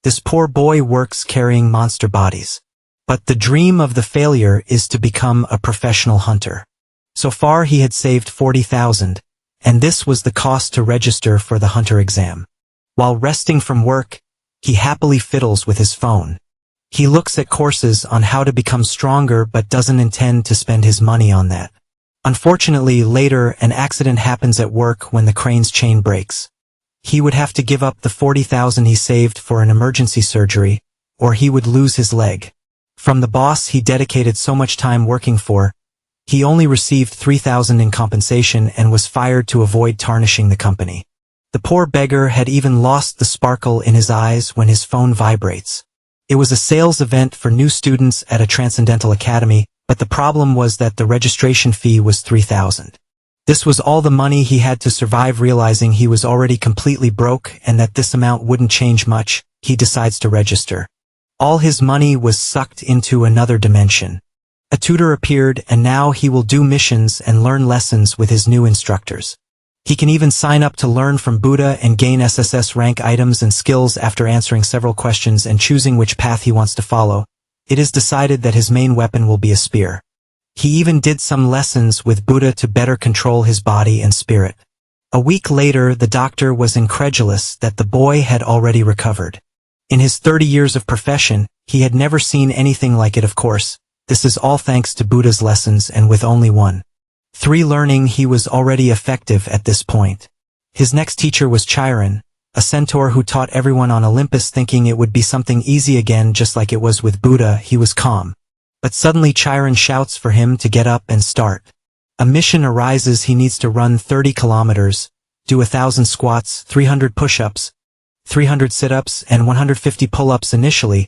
This poor boy works carrying monster bodies. But the dream of the failure is to become a professional hunter. So far he had saved 40,000, and this was the cost to register for the hunter exam. While resting from work, he happily fiddles with his phone. He looks at courses on how to become stronger but doesn't intend to spend his money on that. Unfortunately, later an accident happens at work when the crane's chain breaks. He would have to give up the 40,000 he saved for an emergency surgery, or he would lose his leg. From the boss he dedicated so much time working for, he only received 3,000 in compensation and was fired to avoid tarnishing the company. The poor beggar had even lost the sparkle in his eyes when his phone vibrates. It was a sales event for new students at a Transcendental Academy, but the problem was that the registration fee was 3,000. This was all the money he had to survive. Realizing he was already completely broke and that this amount wouldn't change much, he decides to register. All his money was sucked into another dimension. A tutor appeared, and now he will do missions and learn lessons with his new instructors. He can even sign up to learn from Buddha and gain SSS rank items and skills after answering several questions and choosing which path he wants to follow. It is decided that his main weapon will be a spear. He even did some lessons with Buddha to better control his body and spirit. A week later, the doctor was incredulous that the boy had already recovered. In his 30 years of profession, he had never seen anything like it. Of course, this is all thanks to Buddha's lessons, and with only 1-3 learning, he was already effective at this point. His next teacher was Chiron, a centaur who taught everyone on Olympus, thinking it would be something easy again just like it was with Buddha. He was calm. But suddenly Chiron shouts for him to get up and start. A mission arises. He needs to run 30 kilometers, do 1,000 squats, 300 push-ups, 300 sit-ups, and 150 pull-ups. Initially,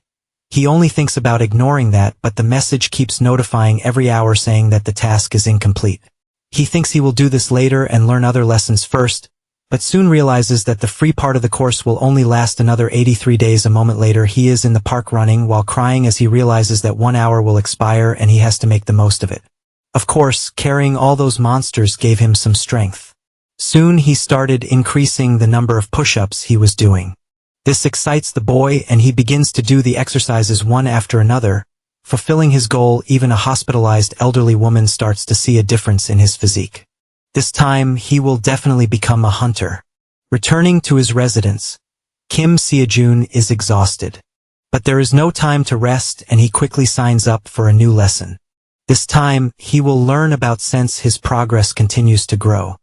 he only thinks about ignoring that, but the message keeps notifying every hour saying that the task is incomplete. He thinks he will do this later and learn other lessons first, but soon realizes that the free part of the course will only last another 83 days. A moment later, he is in the park running while crying as he realizes that 1 hour will expire and he has to make the most of it. Of course, carrying all those monsters gave him some strength. Soon he started increasing the number of push-ups he was doing. This excites the boy, and he begins to do the exercises one after another, fulfilling his goal. Even a hospitalized elderly woman starts to see a difference in his physique. This time, he will definitely become a hunter. Returning to his residence, Kim Seojun is exhausted. But there is no time to rest, and he quickly signs up for a new lesson. This time, he will learn about sense. His progress continues to grow.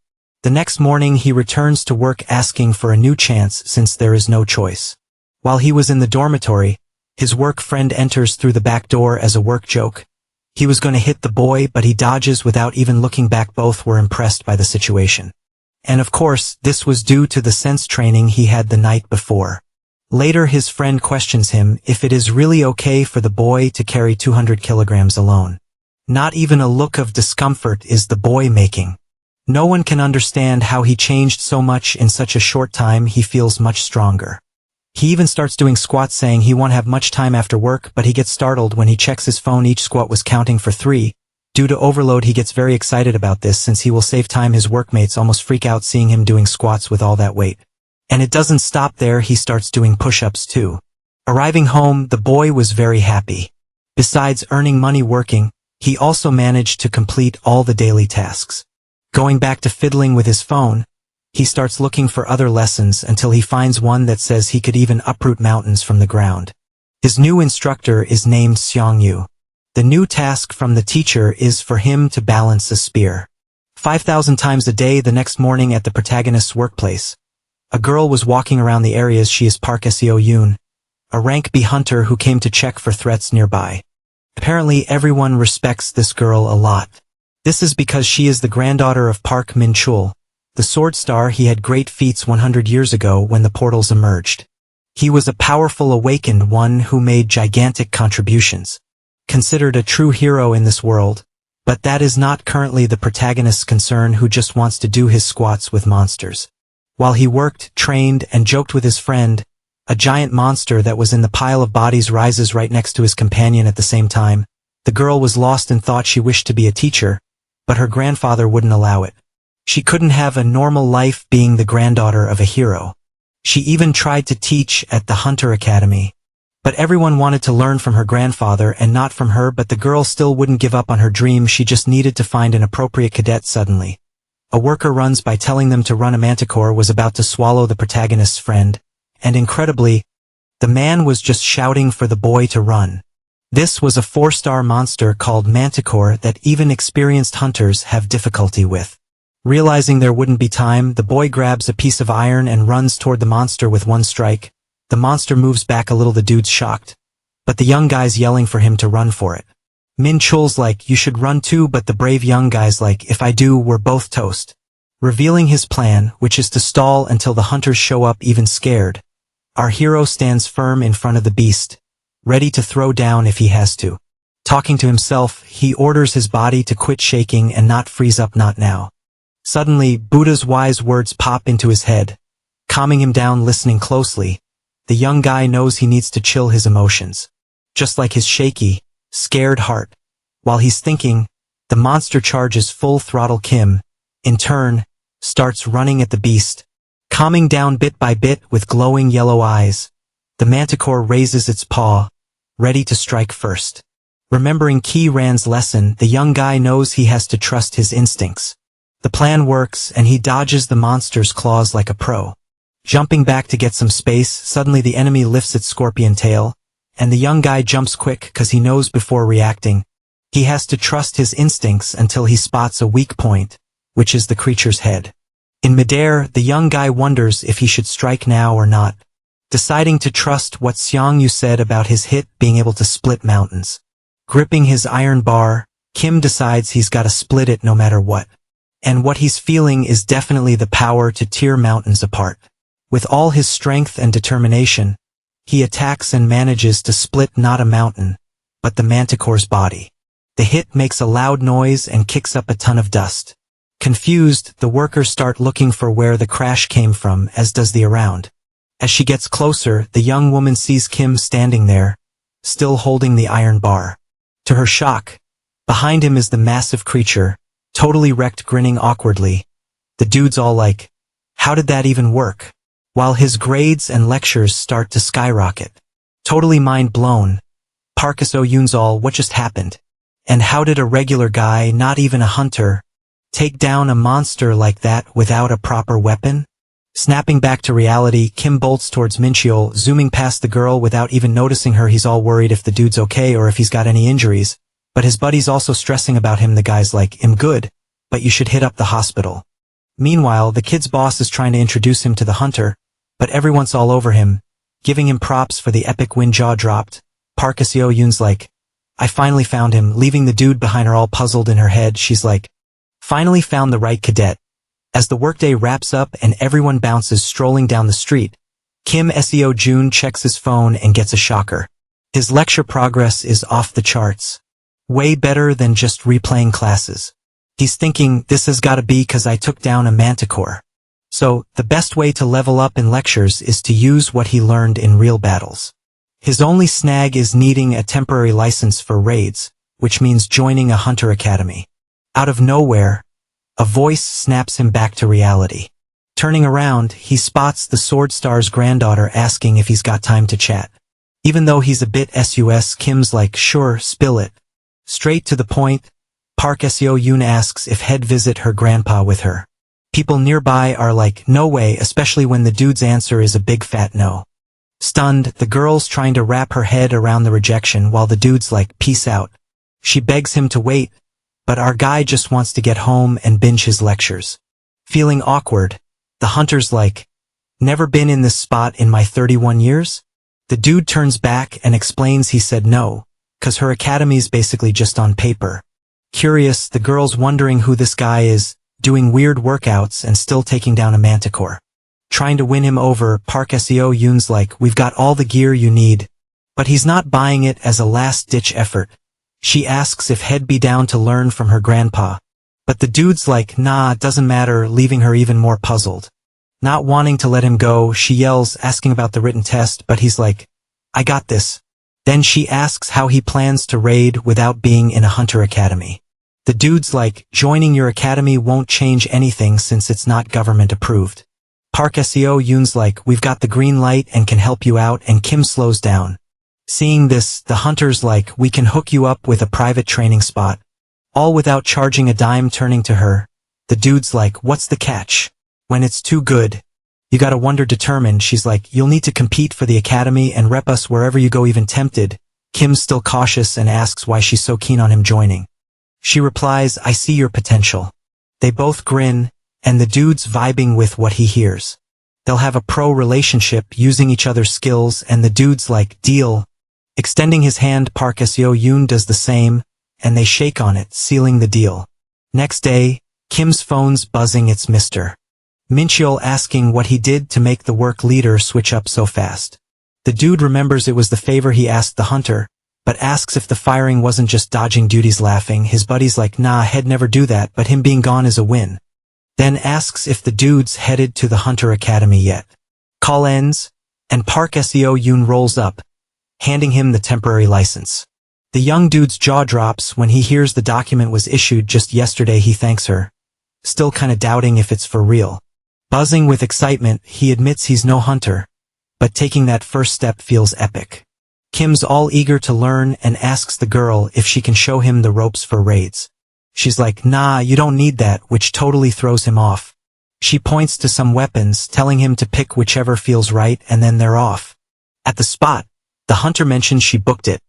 The next morning, he returns to work asking for a new chance since there is no choice. While he was in the dormitory, his work friend enters through the back door as a work joke. He was going to hit the boy, but he dodges without even looking back. Both were impressed by the situation. And of course, this was due to the sense training he had the night before. Later, his friend questions him if it is really okay for the boy to carry 200 kilograms alone. Not even a look of discomfort is the boy making. No one can understand how he changed so much in such a short time. He feels much stronger. He even starts doing squats, saying he won't have much time after work, but he gets startled when he checks his phone. Each squat was counting for 3. Due to overload, he gets very excited about this since he will save time. His workmates almost freak out seeing him doing squats with all that weight. And it doesn't stop there, he starts doing push-ups too. Arriving home, the boy was very happy. Besides earning money working, he also managed to complete all the daily tasks. Going back to fiddling with his phone, he starts looking for other lessons until he finds one that says he could even uproot mountains from the ground. His new instructor is named Seongyu. The new task from the teacher is for him to balance a spear 5,000 times a day. The next morning at the protagonist's workplace, a girl was walking around the areas. She is Park Seo-yoon, a rank B hunter who came to check for threats nearby. Apparently everyone respects this girl a lot. This is because she is the granddaughter of Park Min-chul, the sword star. He had great feats 100 years ago when the portals emerged. He was a powerful awakened one who made gigantic contributions. Considered a true hero in this world, but that is not currently the protagonist's concern, who just wants to do his squats with monsters. While he worked, trained, and joked with his friend, a giant monster that was in the pile of bodies rises right next to his companion at the same time. The girl was lost and thought she wished to be a teacher, but her grandfather wouldn't allow it. She couldn't have a normal life being the granddaughter of a hero. She even tried to teach at the Hunter Academy. But everyone wanted to learn from her grandfather and not from her, but the girl still wouldn't give up on her dream. She just needed to find an appropriate cadet. Suddenly, a worker runs by telling them to run. A manticore was about to swallow the protagonist's friend, and incredibly, the man was just shouting for the boy to run. This was a 4-star monster called Manticore that even experienced hunters have difficulty with. Realizing there wouldn't be time, the boy grabs a piece of iron and runs toward the monster with one strike. The monster moves back a little. The dude's shocked, but the young guy's yelling for him to run for it. Min Chul's like, you should run too, but the brave young guy's like, if I do, we're both toast. Revealing his plan, which is to stall until the hunters show up. Even scared, our hero stands firm in front of the beast, ready to throw down if he has to. Talking to himself, he orders his body to quit shaking and not freeze up. Not now. Suddenly, Buddha's wise words pop into his head, calming him down. Listening closely, the young guy knows he needs to chill his emotions, just like his shaky, scared heart. While he's thinking, the monster charges full throttle. Kim, in turn, starts running at the beast, calming down bit by bit with glowing yellow eyes. The manticore raises its paw, ready to strike first. Remembering Ki Ran's lesson, the young guy knows he has to trust his instincts. The plan works, and he dodges the monster's claws like a pro. Jumping back to get some space, suddenly the enemy lifts its scorpion tail, and the young guy jumps quick cause he knows before reacting. He has to trust his instincts until he spots a weak point, which is the creature's head. In midair, the young guy wonders if he should strike now or not, deciding to trust what Xiang Yu said about his hit being able to split mountains. Gripping his iron bar, Kim decides he's gotta split it no matter what. And what he's feeling is definitely the power to tear mountains apart. With all his strength and determination, he attacks and manages to split not a mountain, but the manticore's body. The hit makes a loud noise and kicks up a ton of dust. Confused, the workers start looking for where the crash came from, as does the around. As she gets closer, the young woman sees Kim standing there, still holding the iron bar. To her shock, behind him is the massive creature, totally wrecked, grinning awkwardly. The dude's all like, how did that even work? While his grades and lectures start to skyrocket. Totally mind blown, Park So-yoon's all, what just happened? And how did a regular guy, not even a hunter, take down a monster like that without a proper weapon? Snapping back to reality, Kim bolts towards Mincheol, zooming past the girl without even noticing her. He's all worried if the dude's okay or if he's got any injuries, but his buddy's also stressing about him. The guy's like, I'm good, but you should hit up the hospital. Meanwhile, the kid's boss is trying to introduce him to the hunter, but everyone's all over him, giving him props for the epic win. Jaw dropped, Park So-yoon's like, I finally found him. Leaving the dude behind her all puzzled in her head, she's like, finally found the right cadet. As the workday wraps up and everyone bounces strolling down the street, Kim Seo-joon checks his phone and gets a shocker. His lecture progress is off the charts. Way better than just replaying classes. He's thinking, this has gotta be cause I took down a manticore. So, the best way to level up in lectures is to use what he learned in real battles. His only snag is needing a temporary license for raids, which means joining a hunter academy. Out of nowhere, a voice snaps him back to reality. Turning around, he spots the Sword Star's granddaughter asking if he's got time to chat. Even though he's a bit sus, Kim's like, sure, spill it. Straight to the point, Park Seo-yoon asks if he'd visit her grandpa with her. People nearby are like, no way, especially when the dude's answer is a big fat no. Stunned, the girl's trying to wrap her head around the rejection while the dude's like, peace out. She begs him to wait, but our guy just wants to get home and binge his lectures. Feeling awkward, the hunter's like, never been in this spot in my 31 years? The dude turns back and explains he said no, cause her academy's basically just on paper. Curious, the girl's wondering who this guy is, doing weird workouts and still taking down a manticore. Trying to win him over, Park Seo-yoon's like, we've got all the gear you need. But he's not buying it as a last-ditch effort. She asks if he'd be down to learn from her grandpa. But the dude's like, nah, doesn't matter, leaving her even more puzzled. Not wanting to let him go, she yells, asking about the written test, but he's like, I got this. Then she asks how he plans to raid without being in a hunter academy. The dude's like, joining your academy won't change anything since it's not government approved. Park Seo-yoon's like, we've got the green light and can help you out, and Kim slows down. Seeing this, the hunter's like, we can hook you up with a private training spot. All without charging a dime. Turning to her, the dude's like, what's the catch? When it's too good, you gotta wonder. Determined, she's like, you'll need to compete for the academy and rep us wherever you go. Even tempted, Kim's still cautious and asks why she's so keen on him joining. She replies, I see your potential. They both grin, and the dude's vibing with what he hears. They'll have a pro relationship using each other's skills, and the dude's like, deal. Extending his hand, Park Seo-yoon does the same, and they shake on it, sealing the deal. Next day, Kim's phone's buzzing. It's Mr. Mincheol asking what he did to make the work leader switch up so fast. The dude remembers it was the favor he asked the hunter, but asks if the firing wasn't just dodging duties. Laughing, his buddy's like, nah, he'd never do that, but him being gone is a win. Then asks if the dude's headed to the Hunter Academy yet. Call ends, and Park Seo-yoon rolls up, handing him the temporary license. The young dude's jaw drops when he hears the document was issued just yesterday. He thanks her, still kinda doubting if it's for real. Buzzing with excitement, he admits he's no hunter, but taking that first step feels epic. Kim's all eager to learn and asks the girl if she can show him the ropes for raids. She's like, nah, you don't need that, which totally throws him off. She points to some weapons, telling him to pick whichever feels right, and then they're off. At the spot, the hunter mentions she booked it.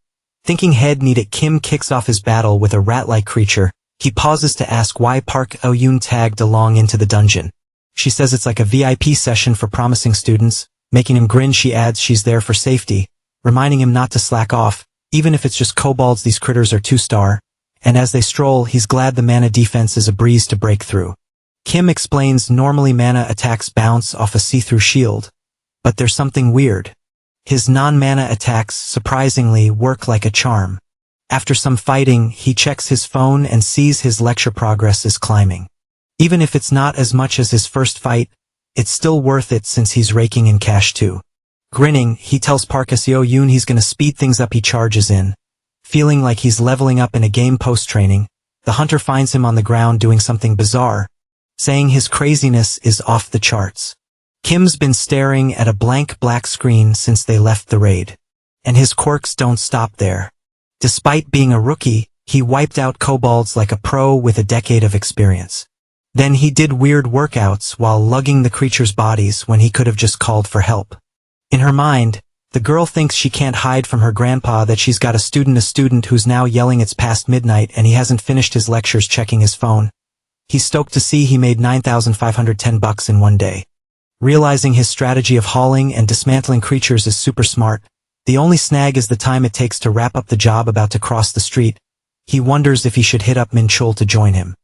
Thinking he'd need it, Kim kicks off his battle with a rat-like creature. He pauses to ask why Park Seo-yoon tagged along into the dungeon. She says it's like a VIP session for promising students. Making him grin, she adds she's there for safety, reminding him not to slack off, even if it's just kobolds. These critters are 2-star. And as they stroll, he's glad the mana defense is a breeze to break through. Kim explains normally mana attacks bounce off a see-through shield, but there's something weird. His non-mana attacks surprisingly work like a charm. After some fighting, he checks his phone and sees his lecture progress is climbing. Even if it's not as much as his first fight, it's still worth it since he's raking in cash too. Grinning, he tells Park Seo-yoon he's gonna speed things up. He charges in. Feeling like he's leveling up in a game post-training, the hunter finds him on the ground doing something bizarre, saying his craziness is off the charts. Kim's been staring at a blank black screen since they left the raid, and his quirks don't stop there. Despite being a rookie, he wiped out kobolds like a pro with a decade of experience. Then he did weird workouts while lugging the creatures' bodies when he could have just called for help. In her mind, the girl thinks she can't hide from her grandpa that she's got a student who's now yelling it's past midnight and he hasn't finished his lectures. Checking his phone, he's stoked to see he made $9,510 in one day. Realizing his strategy of hauling and dismantling creatures is super smart, the only snag is the time it takes to wrap up the job. About to cross the street, he wonders if he should hit up Mincheol to join him.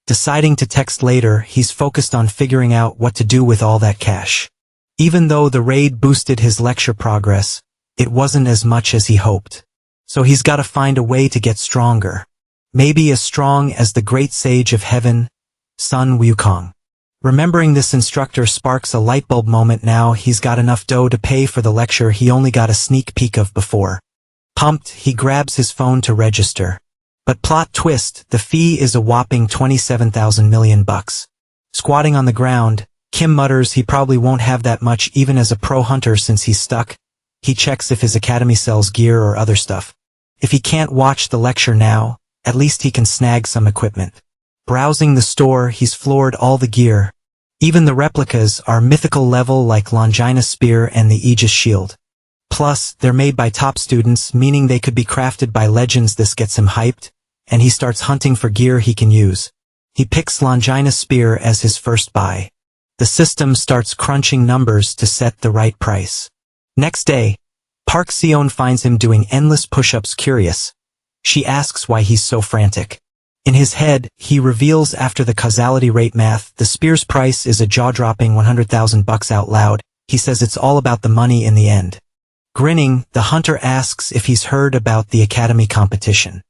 Deciding to text later, he's focused on figuring out what to do with all that cash. Even though the raid boosted his lecture progress, it wasn't as much as he hoped. So he's got to find a way to get stronger. Maybe as strong as the great sage of heaven, Sun Wukong. Remembering this instructor sparks a lightbulb moment. Now he's got enough dough to pay for the lecture he only got a sneak peek of before. Pumped, he grabs his phone to register. But plot twist, the fee is a whopping $27,000 million. Squatting on the ground, Kim mutters he probably won't have that much even as a pro hunter since he's stuck. He checks if his academy sells gear or other stuff. If he can't watch the lecture now, at least he can snag some equipment. Browsing the store, he's floored. All the gear, even the replicas, are mythical level like Longina Spear and the Aegis Shield. Plus, they're made by top students, meaning they could be crafted by legends. This gets him hyped, and he starts hunting for gear he can use. He picks Longina Spear as his first buy. The system starts crunching numbers to set the right price. Next day, Park Seo-yoon finds him doing endless push-ups. Curious, she asks why he's so frantic. In his head, he reveals after the causality rate math, the spear's price is a jaw-dropping $100,000 out loud. He says it's all about the money in the end. Grinning, the hunter asks if he's heard about the academy competition.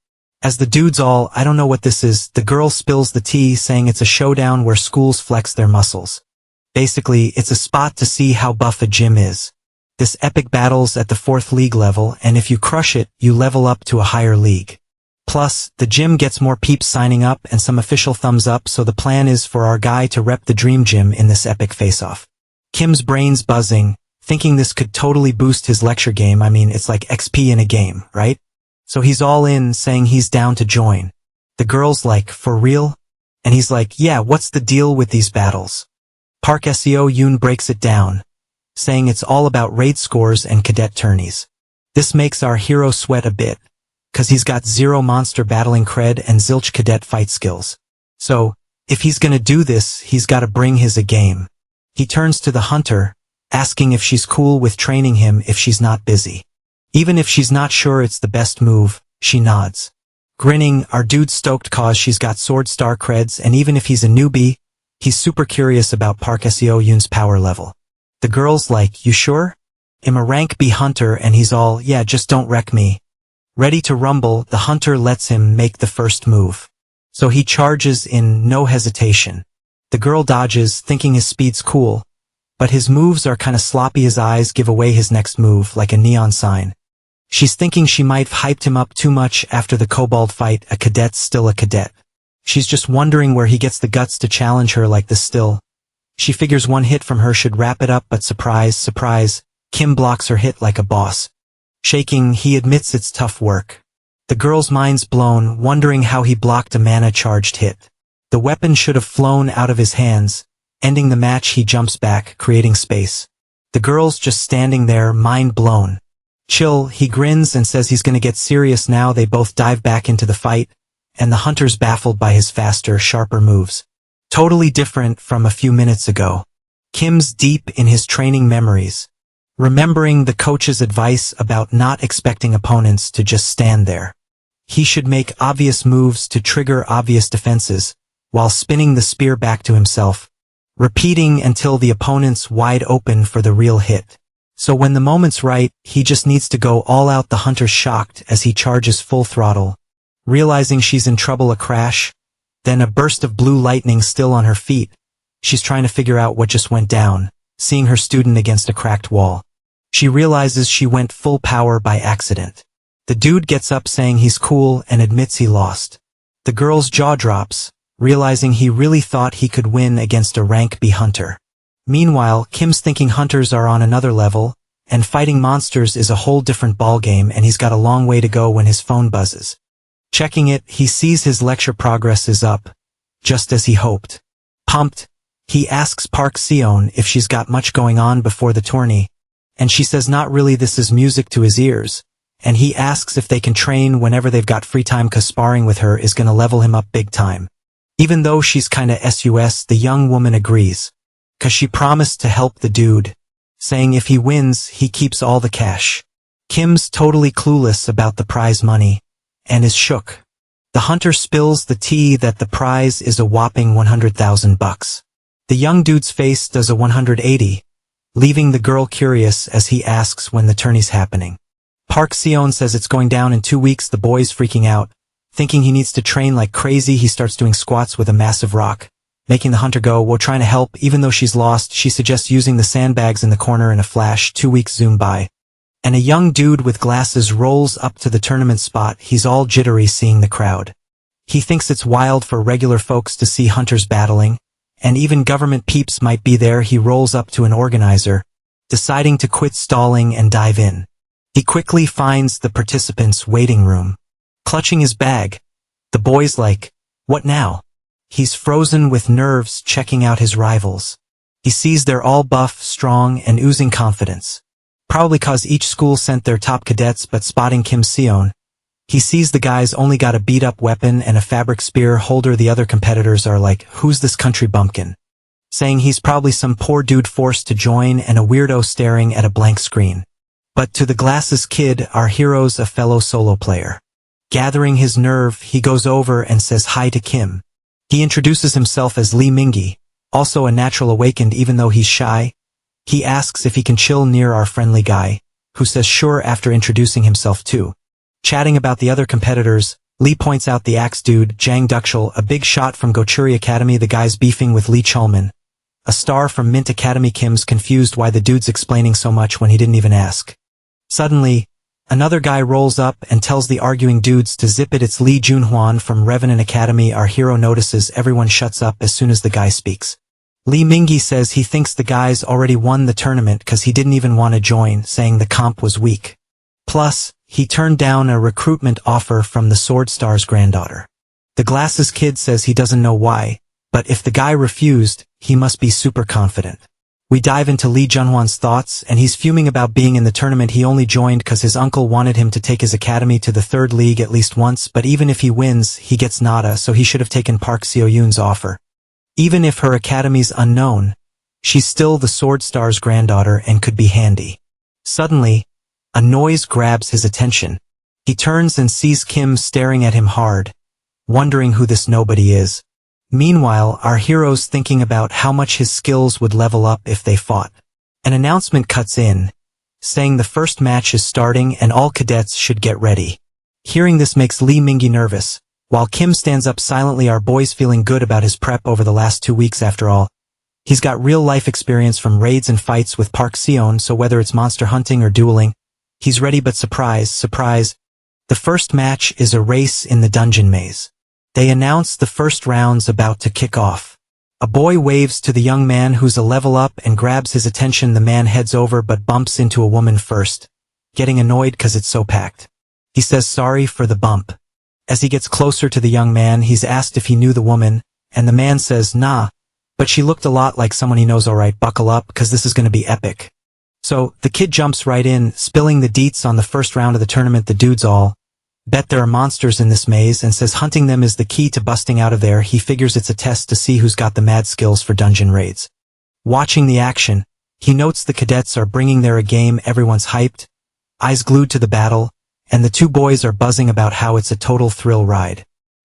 As the dude's all, I don't know what this is, the girl spills the tea, saying it's a showdown where schools flex their muscles. Basically, it's a spot to see how buff a gym is. This epic battle's at the 4th league level, and if you crush it, you level up to a higher league. Plus, the gym gets more peeps signing up and some official thumbs up, so the plan is for our guy to rep the dream gym in this epic face-off. Kim's brain's buzzing, thinking this could totally boost his lecture game. I mean, it's like XP in a game, right? So he's all in, saying he's down to join. The girl's like, for real? And he's like, yeah, what's the deal with these battles? Park Seo-yoon breaks it down, saying it's all about raid scores and cadet tourneys. This makes our hero sweat a bit, cause he's got zero monster battling cred and zilch cadet fight skills. So, if he's gonna do this, he's gotta bring his A game. He turns to the hunter, asking if she's cool with training him if she's not busy. Even if she's not sure it's the best move, she nods. Grinning, our dude's stoked cause she's got sword star creds, and even if he's a newbie, he's super curious about Park Seo-yoon's power level. The girl's like, you sure? I'm a rank B hunter, and he's all, yeah, just don't wreck me. Ready to rumble, the hunter lets him make the first move. So he charges in no hesitation. The girl dodges, thinking his speed's cool, but his moves are kinda sloppy. His eyes give away his next move like a neon sign. She's thinking she might have hyped him up too much after the kobold fight. A cadet's still a cadet. She's just wondering where he gets the guts to challenge her like this still. She figures one hit from her should wrap it up, but surprise, surprise, Kim blocks her hit like a boss. Shaking, he admits it's tough work. The girl's mind's blown, wondering how he blocked a mana-charged hit. The weapon should have flown out of his hands. Ending the match, he jumps back, creating space. The girl's just standing there, mind blown. Chill, he grins and says he's gonna get serious now. They both dive back into the fight, and the hunter's baffled by his faster, sharper moves. Totally different from a few minutes ago. Kim's deep in his training memories, remembering the coach's advice about not expecting opponents to just stand there. He should make obvious moves to trigger obvious defenses, while spinning the spear back to himself, repeating until the opponent's wide open for the real hit. So when the moment's right, he just needs to go all out. The hunter's shocked as he charges full throttle, realizing she's in trouble. A crash, then a burst of blue lightning. Still on her feet, she's trying to figure out what just went down, seeing her student against a cracked wall. She realizes she went full power by accident. The dude gets up saying he's cool and admits he lost. The girl's jaw drops, realizing he really thought he could win against a rank B hunter. Meanwhile, Kim's thinking hunters are on another level, and fighting monsters is a whole different ballgame, and he's got a long way to go when his phone buzzes. Checking it, he sees his lecture progress is up, just as he hoped. Pumped, he asks Park Seo-yoon if she's got much going on before the tourney, and she says not really. This is music to his ears, and he asks if they can train whenever they've got free time, cause sparring with her is gonna level him up big time. Even though she's kinda sus, the young woman agrees, cause she promised to help the dude, saying if he wins, he keeps all the cash. Kim's totally clueless about the prize money, and is shook. The hunter spills the tea that the prize is a whopping 100,000 bucks. The young dude's face does a 180, leaving the girl curious as he asks when the tourney's happening. Park Seo-yoon says it's going down in 2 weeks. The boy's freaking out, thinking he needs to train like crazy. He starts doing squats with a massive rock, making the hunter go, whoa. Trying to help, even though she's lost, she suggests using the sandbags in the corner. In a flash, 2 weeks zoom by, and a young dude with glasses rolls up to the tournament spot. He's all jittery seeing the crowd. He thinks it's wild for regular folks to see hunters battling, and even government peeps might be there. He rolls up to an organizer, deciding to quit stalling and dive in. He quickly finds the participants' waiting room. Clutching his bag, the boy's like, what now? He's frozen with nerves, checking out his rivals. He sees they're all buff, strong, and oozing confidence. Probably cause each school sent their top cadets, but spotting Kim Seo-yoon, he sees the guy's only got a beat-up weapon and a fabric spear holder. The other competitors are like, who's this country bumpkin? Saying he's probably some poor dude forced to join and a weirdo staring at a blank screen. But to the glasses kid, our hero's a fellow solo player. Gathering his nerve, he goes over and says hi to Kim. He introduces himself as Lee Mingi, also a natural awakened even though he's shy. He asks if he can chill near our friendly guy, who says sure after introducing himself too. Chatting about the other competitors, Lee points out the axe dude, Jang Dukshul, a big shot from Gochuri Academy. The guy's beefing with Lee Chulman, a star from Mint Academy. Kim's confused why the dude's explaining so much when he didn't even ask. Suddenly, another guy rolls up and tells the arguing dudes to zip it. It's Lee Junhwan from Revenant Academy. Our hero notices everyone shuts up as soon as the guy speaks. Lee Mingi says he thinks the guys already won the tournament cause he didn't even want to join, saying the comp was weak. Plus, he turned down a recruitment offer from the Sword Star's granddaughter. The glasses kid says he doesn't know why, but if the guy refused, he must be super confident. We dive into Lee Junhwan's thoughts, and he's fuming about being in the tournament he only joined cause his uncle wanted him to take his academy to the 3rd league at least once, but even if he wins, he gets nada, so he should have taken Park Seo-yoon's offer. Even if her academy's unknown, she's still the Sword Star's granddaughter and could be handy. Suddenly, a noise grabs his attention. He turns and sees Kim staring at him hard, wondering who this nobody is. Meanwhile, our hero's thinking about how much his skills would level up if they fought. An announcement cuts in, saying the first match is starting and all cadets should get ready. Hearing this makes Lee Mingi nervous. While Kim stands up silently, our boy's feeling good about his prep over the last 2 weeks after all. He's got real-life experience from raids and fights with Park Seo-yoon, so whether it's monster hunting or dueling, he's ready. But surprise, surprise, the first match is a race in the dungeon maze. They announce the first round's about to kick off. A boy waves to the young man who's a level up and grabs his attention. The man heads over but bumps into a woman first, getting annoyed cause it's so packed. He says sorry for the bump. As he gets closer to the young man, he's asked if he knew the woman, and the man says nah, but she looked a lot like someone he knows. Alright, buckle up, cause this is gonna be epic. So, the kid jumps right in, spilling the deets on the first round of the tournament. The dudes all bet there are monsters in this maze and says hunting them is the key to busting out of there. He figures it's a test to see who's got the mad skills for dungeon raids. Watching the action, he notes the cadets are bringing their A game. Everyone's hyped, eyes glued to the battle, and the 2 boys are buzzing about how it's a total thrill ride.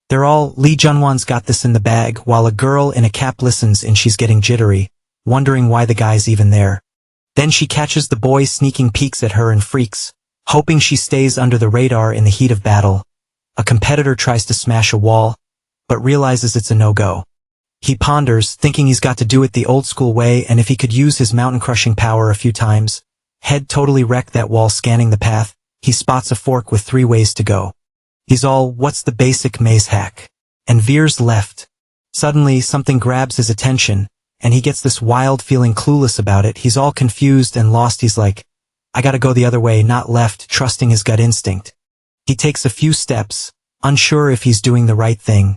They're all, Lee Junhwan's got this in the bag, while a girl in a cap listens and she's getting jittery, wondering why the guy's even there. Then she catches the boy sneaking peeks at her and freaks, hoping she stays under the radar. In the heat of battle, a competitor tries to smash a wall, but realizes it's a no-go. He ponders, thinking he's got to do it the old-school way, and if he could use his mountain-crushing power a few times, he'd totally wreck that wall. Scanning the path, he spots a fork with 3 ways to go. He's all, what's the basic maze hack? And veers left. Suddenly, something grabs his attention, and he gets this wild feeling, clueless about it. He's all confused and lost. He's like, I gotta go the other way, not left, trusting his gut instinct. He takes a few steps, unsure if he's doing the right thing,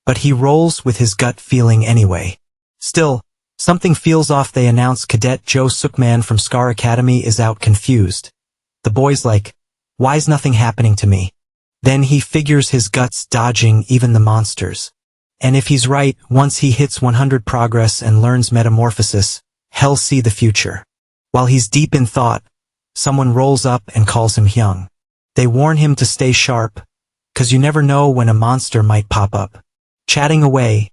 but he rolls with his gut feeling anyway. Still, something feels off. They announce Cadet Joe Sukman from Scar Academy is out. Confused, the boy's like, why's nothing happening to me? Then he figures his gut's dodging even the monsters. And if he's right, once he hits 100 progress and learns metamorphosis, he'll see the future. While he's deep in thought, someone rolls up and calls him Hyung. They warn him to stay sharp, cause you never know when a monster might pop up. Chatting away,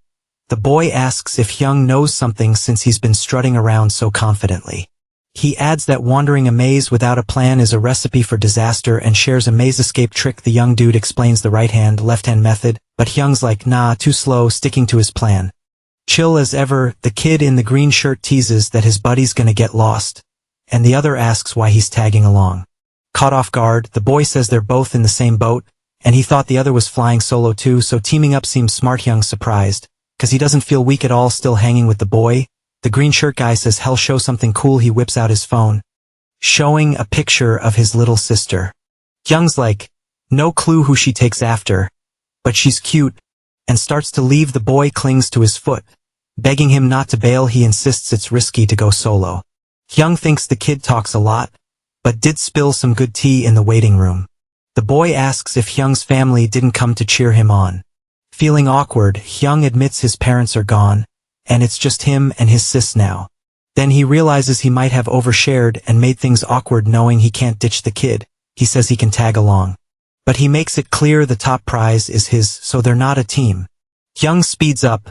the boy asks if Hyung knows something since he's been strutting around so confidently. He adds that wandering a maze without a plan is a recipe for disaster and shares a maze escape trick. The young dude explains the right-hand, left-hand method, but Hyung's like, nah, too slow, sticking to his plan. Chill as ever, the kid in the green shirt teases that his buddy's gonna get lost, and the other asks why he's tagging along. Caught off guard, the boy says they're both in the same boat, and he thought the other was flying solo too, so teaming up seems smart. Hyung's surprised, cause he doesn't feel weak at all. Still hanging with the boy, the green shirt guy says he'll show something cool. He whips out his phone, showing a picture of his little sister. Hyung's like, no clue who she takes after, but she's cute, and starts to leave. The boy clings to his foot, begging him not to bail. He insists it's risky to go solo. Hyung thinks the kid talks a lot, but did spill some good tea in the waiting room. The boy asks if Hyung's family didn't come to cheer him on. Feeling awkward, Hyung admits his parents are gone, and it's just him and his sis now. Then he realizes he might have overshared and made things awkward. Knowing he can't ditch the kid, he says he can tag along. But he makes it clear the top prize is his, so they're not a team. Hyung speeds up,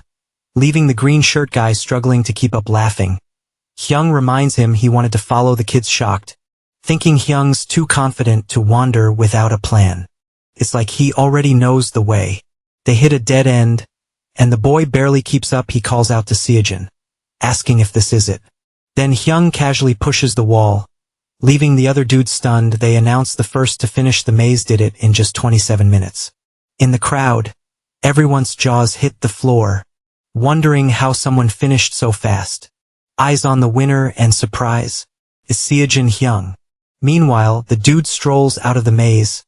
leaving the green shirt guy struggling to keep up laughing. Hyung reminds him he wanted to follow. The kid's shocked, thinking Hyung's too confident to wander without a plan. It's like he already knows the way. They hit a dead end, and the boy barely keeps up. He calls out to Seojin, asking if this is it. Then Hyung casually pushes the wall, leaving the other dude stunned. They announce the first to finish the maze did it in just 27 minutes. In the crowd, everyone's jaws hit the floor. wondering how someone finished so fast. Eyes on the winner and surprise. Is Seojin Hyung. Meanwhile, the dude strolls out of the maze,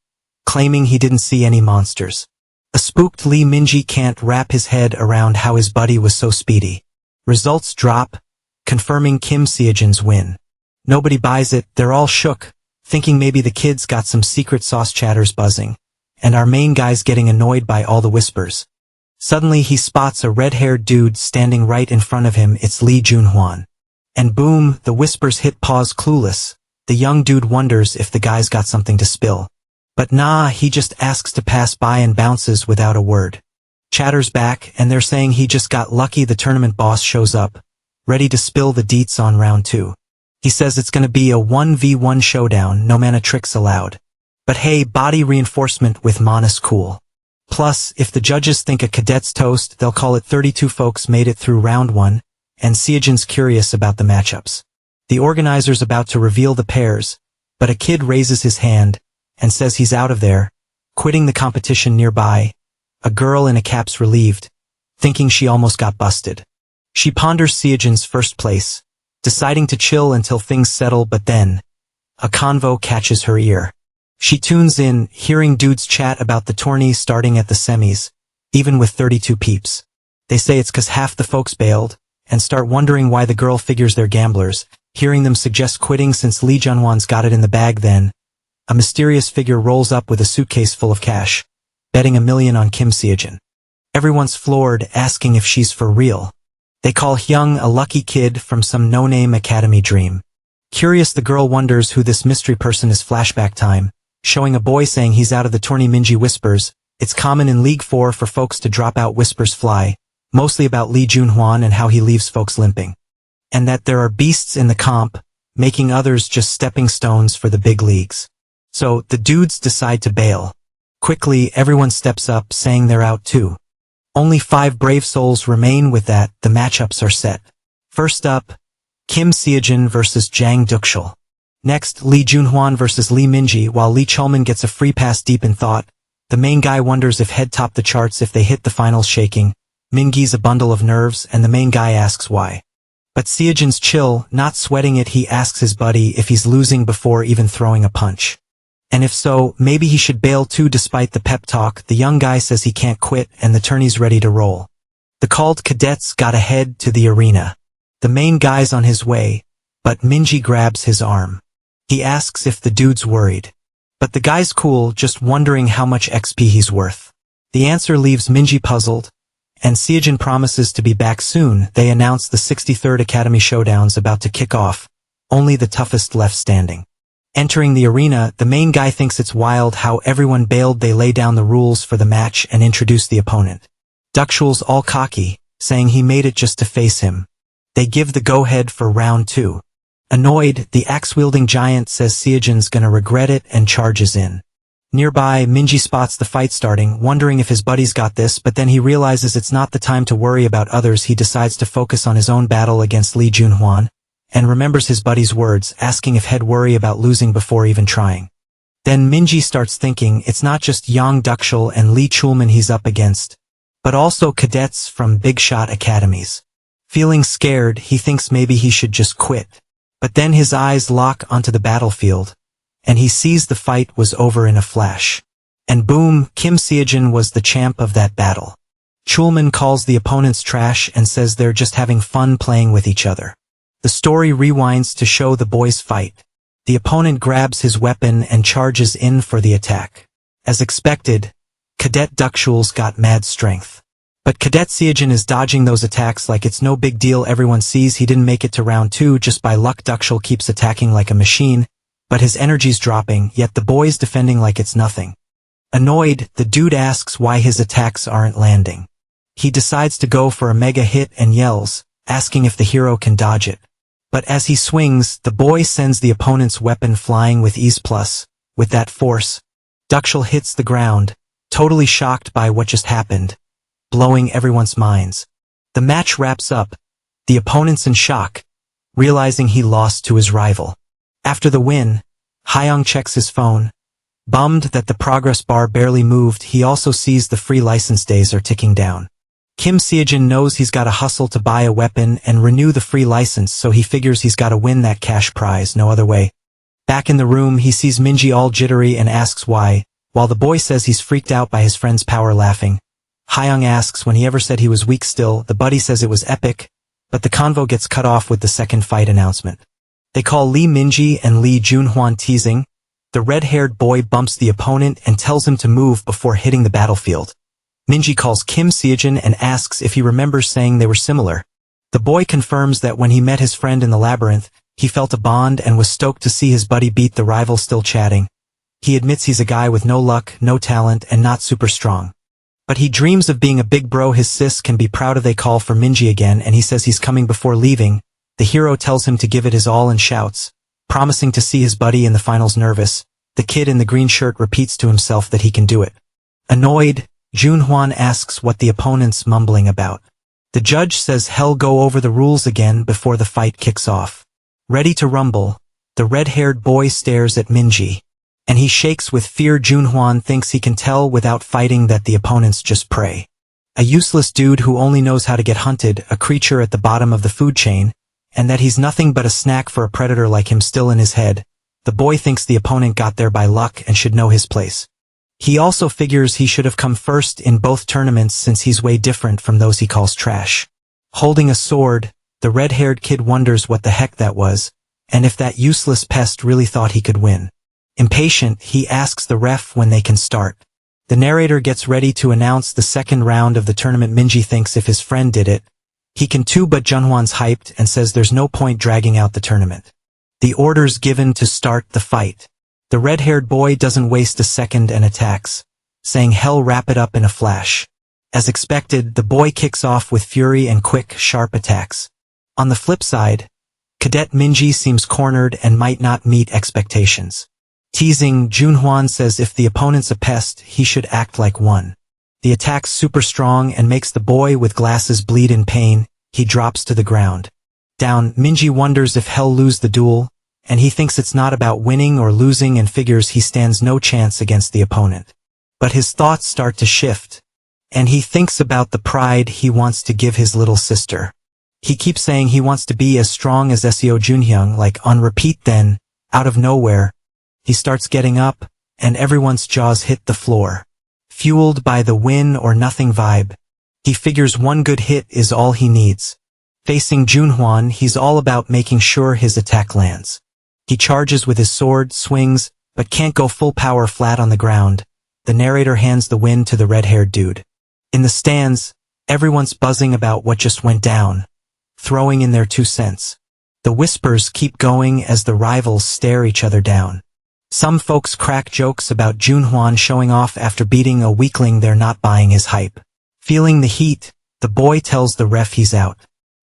claiming he didn't see any monsters. A spooked Lee Minji can't wrap his head around how his buddy was so speedy. Results drop, confirming Kim Seojin's win. Nobody buys it, they're all shook, thinking maybe the kids got some secret sauce chatters buzzing, and our main guy's getting annoyed by all the whispers. Suddenly he spots a red-haired dude standing right in front of him. It's Lee Junhwan. And boom, the whispers hit pause clueless. The young dude wonders if the guy's got something to spill. But nah, he just asks to pass by and bounces without a word. Chatter's back, and they're saying he just got lucky the tournament boss shows up, ready to spill the deets on round 2. He says it's gonna be a 1v1 showdown, no mana tricks allowed. But hey, body reinforcement with Mona's cool. Plus, if the judges think a cadet's toast, they'll call it 32 folks made it through round 1, and Seojin's curious about the matchups. The organizer's about to reveal the pairs, but a kid raises his hand and says he's out of there, quitting the competition nearby. A girl in a cap's relieved, thinking she almost got busted. She ponders Seojin's first place, deciding to chill until things settle, but then a convo catches her ear. She tunes in, hearing dudes chat about the tourney starting at the semis, even with 32 peeps. They say it's 'cause half the folks bailed, and start wondering why the girl figures they're gamblers, hearing them suggest quitting since Lee Junhwan's got it in the bag. Then a mysterious figure rolls up with a suitcase full of cash, betting $1 million on Kim Seojin. Everyone's floored, asking if she's for real. They call Hyung a lucky kid from some no-name academy dream. Curious, the girl wonders who this mystery person is. Flashback time, showing a boy saying he's out of the tourney. Minji whispers, it's common in League 4 for folks to drop out. Whispers fly, mostly about Lee Junhwan and how he leaves folks limping. And that there are beasts in the comp, making others just stepping stones for the big leagues. So, the dudes decide to bail. Quickly, everyone steps up, saying they're out too. Only 5 brave souls remain. With that, the matchups are set. First up, Kim Seojin versus Jang Dukshul. Next, Lee Junhwan versus Lee Minji. While Lee Chulman gets a free pass deep in thought, the main guy wonders if he'd top the charts if they hit the finals. Shaking, Mingi's a bundle of nerves, and the main guy asks why. But Seojin's chill, not sweating it. He asks his buddy if he's losing before even throwing a punch. And if so, maybe he should bail too. Despite the pep talk, the young guy says he can't quit, and the tourney's ready to roll. The called cadets gotta head to the arena. The main guy's on his way, but Minji grabs his arm. He asks if the dude's worried. But the guy's cool, just wondering how much XP he's worth. The answer leaves Minji puzzled, and Seojin promises to be back soon. They announce the 63rd Academy Showdown's about to kick off, only the toughest left standing. Entering the arena, the main guy thinks it's wild how everyone bailed. They lay down the rules for the match and introduce the opponent. Dukshul's all cocky, saying he made it just to face him. They give the go-ahead for round 2. Annoyed, the axe-wielding giant says Seojin's gonna regret it and charges in. Nearby, Minji spots the fight starting, wondering if his buddy's got this, but then he realizes it's not the time to worry about others. He decides to focus on his own battle against Lee Junhwan, and remembers his buddy's words, asking if he'd worry about losing before even trying. Then Minji starts thinking it's not just Yang Dukshul and Lee Chulman he's up against, but also cadets from big shot academies. Feeling scared, he thinks maybe he should just quit. But then his eyes lock onto the battlefield, and he sees the fight was over in a flash. And boom, Kim Seojin was the champ of that battle. Chulman calls the opponents trash and says they're just having fun playing with each other. The story rewinds to show the boys fight. The opponent grabs his weapon and charges in for the attack. As expected, Cadet Dukshul's got mad strength. But Cadet Seojin is dodging those attacks like it's no big deal. Everyone sees he didn't make it to round 2 just by luck. Dukshul keeps attacking like a machine, but his energy's dropping, yet the boy's defending like it's nothing. Annoyed, the dude asks why his attacks aren't landing. He decides to go for a mega hit and yells, asking if the hero can dodge it. But as he swings, the boy sends the opponent's weapon flying with ease. Plus, with that force, Dukshul hits the ground, totally shocked by what just happened, blowing everyone's minds. The match wraps up, the opponent's in shock, realizing he lost to his rival. After the win, Hyung checks his phone, bummed that the progress bar barely moved. He also sees the free license days are ticking down. Kim Seojin knows he's gotta hustle to buy a weapon and renew the free license, so he figures he's gotta win that cash prize, no other way. Back in the room, he sees Minji all jittery and asks why, while the boy says he's freaked out by his friend's power. Laughing, Hyung asks when he ever said he was weak still. The buddy says it was epic, but the convo gets cut off with the second fight announcement. They call Lee Minji and Lee Junhwan teasing. The red-haired boy bumps the opponent and tells him to move before hitting the battlefield. Minji calls Kim Seojin and asks if he remembers saying they were similar. The boy confirms that when he met his friend in the labyrinth, he felt a bond and was stoked to see his buddy beat the rival. Still chatting, he admits he's a guy with no luck, no talent, and not super strong. But he dreams of being a big bro his sis can be proud of. They call for Minji again and he says he's coming before leaving. The hero tells him to give it his all and shouts, promising to see his buddy in the finals. Nervous, the kid in the green shirt repeats to himself that he can do it. Annoyed, Junhwan asks what the opponent's mumbling about. The judge says he'll go over the rules again before the fight kicks off. Ready to rumble, the red-haired boy stares at Minji, and he shakes with fear. Junhwan thinks he can tell without fighting that the opponent's just prey. A useless dude who only knows how to get hunted, a creature at the bottom of the food chain, and that he's nothing but a snack for a predator like him. Still in his head, the boy thinks the opponent got there by luck and should know his place. He also figures he should have come first in both tournaments since he's way different from those he calls trash. Holding a sword, the red-haired kid wonders what the heck that was, and if that useless pest really thought he could win. Impatient, he asks the ref when they can start. The narrator gets ready to announce the second round of the tournament. Minji thinks if his friend did it, he can too, but Junhwan's hyped and says there's no point dragging out the tournament. The order's given to start the fight. The red-haired boy doesn't waste a second and attacks, saying he'll wrap it up in a flash. As expected, the boy kicks off with fury and quick, sharp attacks. On the flip side, Cadet Minji seems cornered and might not meet expectations. Teasing, Junhwan says if the opponent's a pest, he should act like one. The attack's super strong and makes the boy with glasses bleed in pain. He drops to the ground. Down, Minji wonders if he'll lose the duel, and he thinks it's not about winning or losing and figures he stands no chance against the opponent. But his thoughts start to shift, and he thinks about the pride he wants to give his little sister. He keeps saying he wants to be as strong as Seo Junhyung, like on repeat. Then, out of nowhere, he starts getting up, and everyone's jaws hit the floor. Fueled by the win or nothing vibe, he figures one good hit is all he needs. Facing Junhwan, he's all about making sure his attack lands. He charges with his sword, swings, but can't go full power flat on the ground. The narrator hands the win to the red-haired dude. In the stands, everyone's buzzing about what just went down, throwing in their 2 cents. The whispers keep going as the rivals stare each other down. Some folks crack jokes about Junhwan showing off after beating a weakling. They're not buying his hype. Feeling the heat, the boy tells the ref he's out.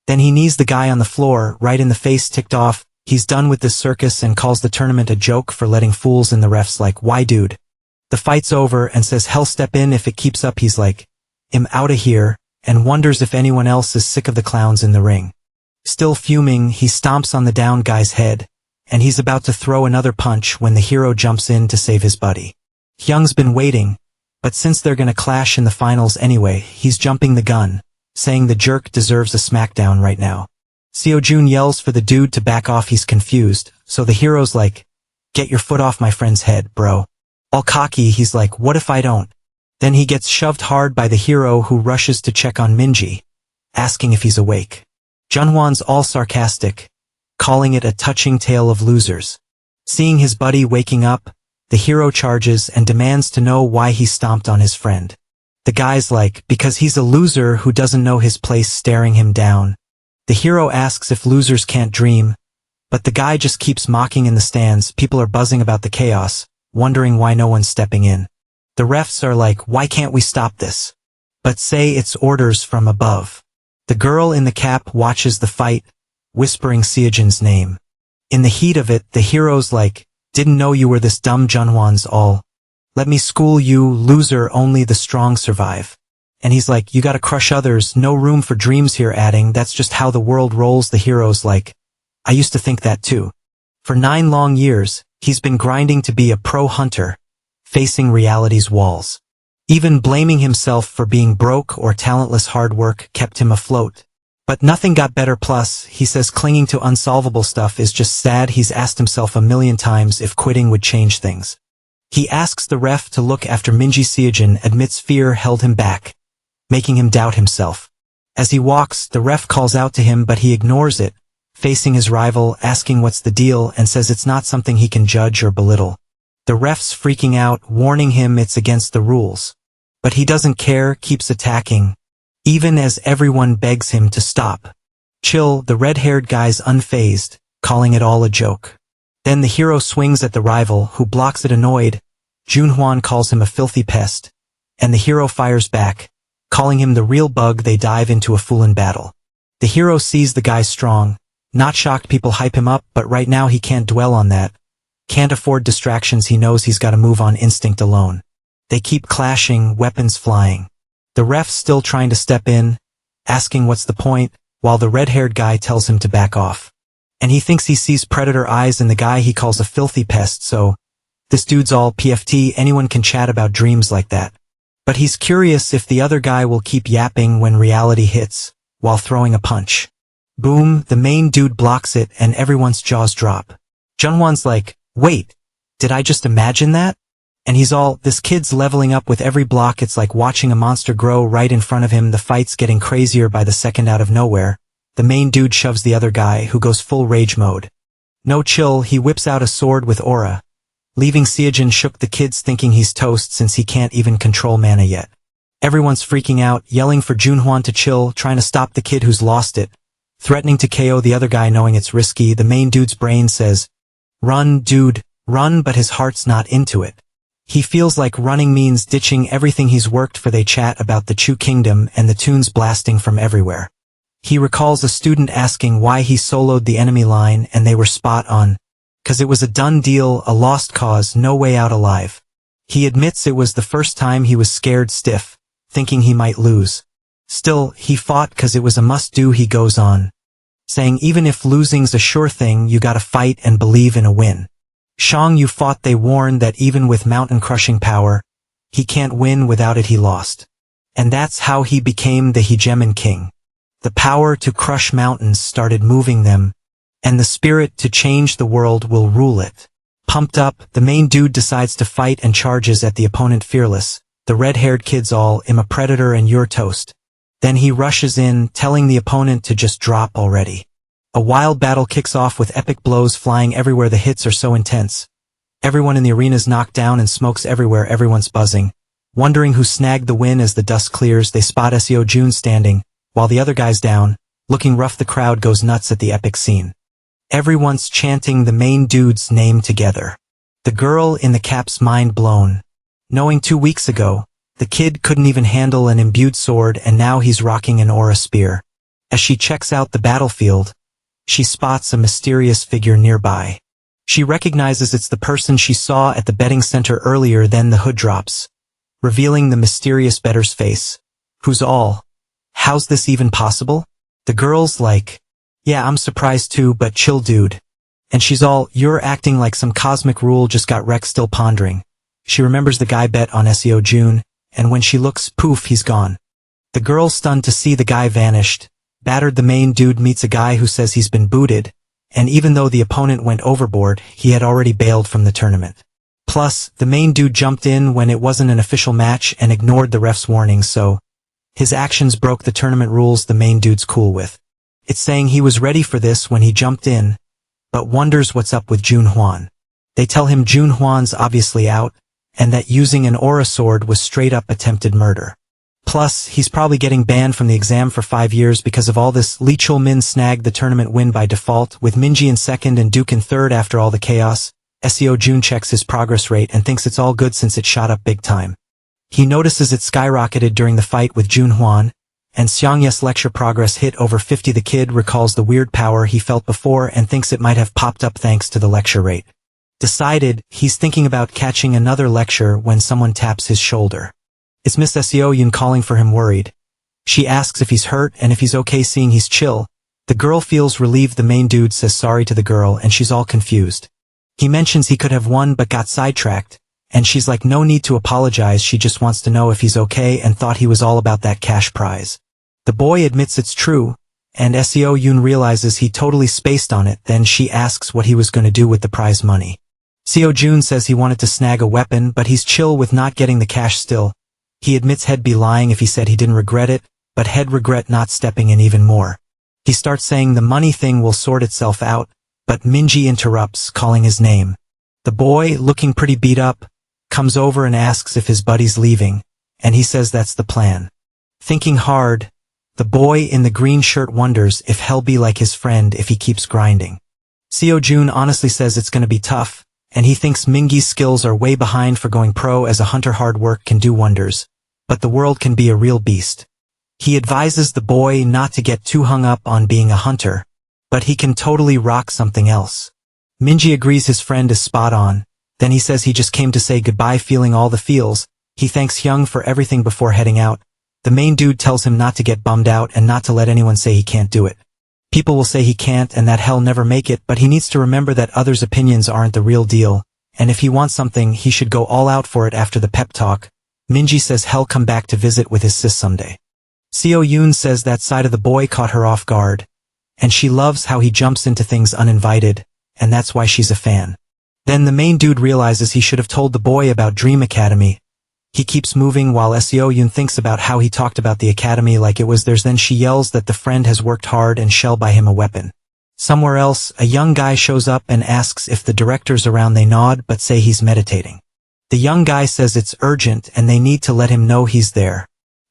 Then he knees the guy on the floor, right in the face. Ticked off, he's done with this circus and calls the tournament a joke for letting fools in. The ref's like, why dude? The fight's over and says he'll step in if it keeps up. He's like, I'm outta here, and wonders if anyone else is sick of the clowns in the ring. Still fuming, he stomps on the down guy's head, and he's about to throw another punch when the hero jumps in to save his buddy. Hyung's been waiting, but since they're gonna clash in the finals anyway, he's jumping the gun, saying the jerk deserves a smackdown right now. Seojun yells for the dude to back off. He's confused, so the hero's like, get your foot off my friend's head, bro. All cocky, he's like, what if I don't? Then he gets shoved hard by the hero, who rushes to check on Minji, asking if he's awake. Junhwan's all sarcastic, calling it a touching tale of losers. Seeing his buddy waking up, the hero charges and demands to know why he stomped on his friend. The guy's like, because he's a loser who doesn't know his place, staring him down. The hero asks if losers can't dream, but the guy just keeps mocking. In the stands, people are buzzing about the chaos, wondering why no one's stepping in. The refs are like, why can't we stop this? But say it's orders from above. The girl in the cap watches the fight, whispering Seojin's name. In the heat of it, the hero's like, didn't know you were this dumb. Junhwan's all, let me school you, loser, only the strong survive. And he's like, you gotta crush others, no room for dreams here, adding, that's just how the world rolls. The hero's like, I used to think that too. For 9 long years, he's been grinding to be a pro hunter, facing reality's walls. Even blaming himself for being broke or talentless hard work kept him afloat. But nothing got better. Plus, he says clinging to unsolvable stuff is just sad. He's asked himself a million times if quitting would change things. He asks the ref to look after Minji. Seojin admits fear held him back, making him doubt himself. As he walks, the ref calls out to him but he ignores it, facing his rival, asking what's the deal, and says it's not something he can judge or belittle. The ref's freaking out, warning him it's against the rules. But he doesn't care, keeps attacking, even as everyone begs him to stop. Chill, the red-haired guy's unfazed, calling it all a joke. Then the hero swings at the rival, who blocks it annoyed. Junhwan calls him a filthy pest, and the hero fires back, calling him the real bug. They dive into a foolin' battle. The hero sees the guy strong, not shocked people hype him up, but right now he can't dwell on that. Can't afford distractions. He knows he's gotta move on instinct alone. They keep clashing, weapons flying. The ref's still trying to step in, asking what's the point, while the red-haired guy tells him to back off. And he thinks he sees predator eyes in the guy he calls a filthy pest, so this dude's all PFT. Anyone can chat about dreams like that. But he's curious if the other guy will keep yapping when reality hits, while throwing a punch. Boom, the main dude blocks it and everyone's jaws drop. Junhwan's like, wait, did I just imagine that? And he's all, this kid's leveling up with every block. It's like watching a monster grow right in front of him. The fight's getting crazier by the second. Out of nowhere, the main dude shoves the other guy, who goes full rage mode. No chill, he whips out a sword with aura, leaving Seojin shook. The kid's thinking he's toast since he can't even control mana yet. Everyone's freaking out, yelling for Junhwan to chill, trying to stop the kid who's lost it, threatening to KO the other guy knowing it's risky. The main dude's brain says, run, dude, run, but his heart's not into it. He feels like running means ditching everything he's worked for. They chat about the Chu Kingdom and the tunes blasting from everywhere. He recalls a student asking why he soloed the enemy line, and they were spot on. 'Cause it was a done deal, a lost cause, no way out alive. He admits it was the first time he was scared stiff, thinking he might lose. Still, he fought 'cause it was a must-do. He goes on, saying even if losing's a sure thing, you gotta fight and believe in a win. Shang Yu fought. They warn that even with mountain-crushing power, he can't win. Without it he lost. And that's how he became the Hegemon King. The power to crush mountains started moving them, and the spirit to change the world will rule it. Pumped up, the main dude decides to fight and charges at the opponent fearless. The red-haired kid's all, I'm a predator and you're toast. Then he rushes in, telling the opponent to just drop already. A wild battle kicks off with epic blows flying everywhere. The hits are so intense. Everyone in the arena's knocked down and smokes everywhere. Everyone's buzzing, wondering who snagged the win. As the dust clears, they spot Seojin standing, while the other guy's down, looking rough. The crowd goes nuts at the epic scene. Everyone's chanting the main dude's name together. The girl in the cap's mind blown, knowing 2 weeks ago, the kid couldn't even handle an imbued sword, and now he's rocking an aura spear. As she checks out the battlefield, she spots a mysterious figure nearby. She recognizes it's the person she saw at the betting center earlier. Then the hood drops, revealing the mysterious bettor's face, who's all, how's this even possible? The girl's like, yeah, I'm surprised too, but chill, dude. And she's all, you're acting like some cosmic rule just got wrecked. Still pondering, she remembers the guy bet on Seojin, and when she looks, poof, he's gone. The girl's stunned to see the guy vanished. Battered, the main dude meets a guy who says he's been booted, and even though the opponent went overboard, he had already bailed from the tournament. Plus, the main dude jumped in when it wasn't an official match and ignored the ref's warnings, so his actions broke the tournament rules. The main dude's cool with it's saying he was ready for this when he jumped in, but wonders what's up with Junhwan. They tell him Junhwan's obviously out, and that using an aura sword was straight-up attempted murder. Plus, he's probably getting banned from the exam for 5 years because of all this. Lee Chul-min snagged the tournament win by default, with Minji in second and Duke in third. After all the chaos, Seojin checks his progress rate and thinks it's all good since it shot up big time. He notices it skyrocketed during the fight with Junhwan, and Xiangye's lecture progress hit over 50. The kid recalls the weird power he felt before and thinks it might have popped up thanks to the lecture rate. Decided, he's thinking about catching another lecture when someone taps his shoulder. It's Miss Seojin calling for him, worried. She asks if he's hurt and if he's okay. Seeing he's chill, the girl feels relieved. The main dude says sorry to the girl and she's all confused. He mentions he could have won but got sidetracked, And she's like, no need to apologize, she just wants to know if he's okay and thought he was all about that cash prize. The boy admits it's true, and Seo Yoon realizes he totally spaced on it. Then she asks what he was going to do with the prize money. Seo Joon says he wanted to snag a weapon, but he's chill with not getting the cash still. He admits he'd be lying if he said he didn't regret it, but he'd regret not stepping in even more. He starts saying the money thing will sort itself out, but Minji interrupts, calling his name. The boy, looking pretty beat up, comes over and asks if his buddy's leaving, and he says that's the plan. Thinking hard, the boy in the green shirt wonders if he'll be like his friend if he keeps grinding. Seo Joon honestly says it's going to be tough, and he thinks Mingi's skills are way behind for going pro as a hunter. Hard work can do wonders, but the world can be a real beast. He advises the boy not to get too hung up on being a hunter, but he can totally rock something else. Minji agrees his friend is spot on, then he says he just came to say goodbye, feeling all the feels. He thanks Hyung for everything before heading out. The main dude tells him not to get bummed out and not to let anyone say he can't do it. People will say he can't and that he'll never make it, but he needs to remember that others' opinions aren't the real deal, and if he wants something, he should go all out for it. After the pep talk, Minji says he'll come back to visit with his sis someday. Seo Yoon says that side of the boy caught her off guard, and she loves how he jumps into things uninvited, and that's why she's a fan. Then the main dude realizes he should have told the boy about Dream Academy. He keeps moving while Seo Yoon thinks about how he talked about the academy like it was theirs. Then she yells that the friend has worked hard and shall buy him a weapon. Somewhere else, a young guy shows up and asks if the director's around. They nod but say he's meditating. The young guy says it's urgent and they need to let him know he's there.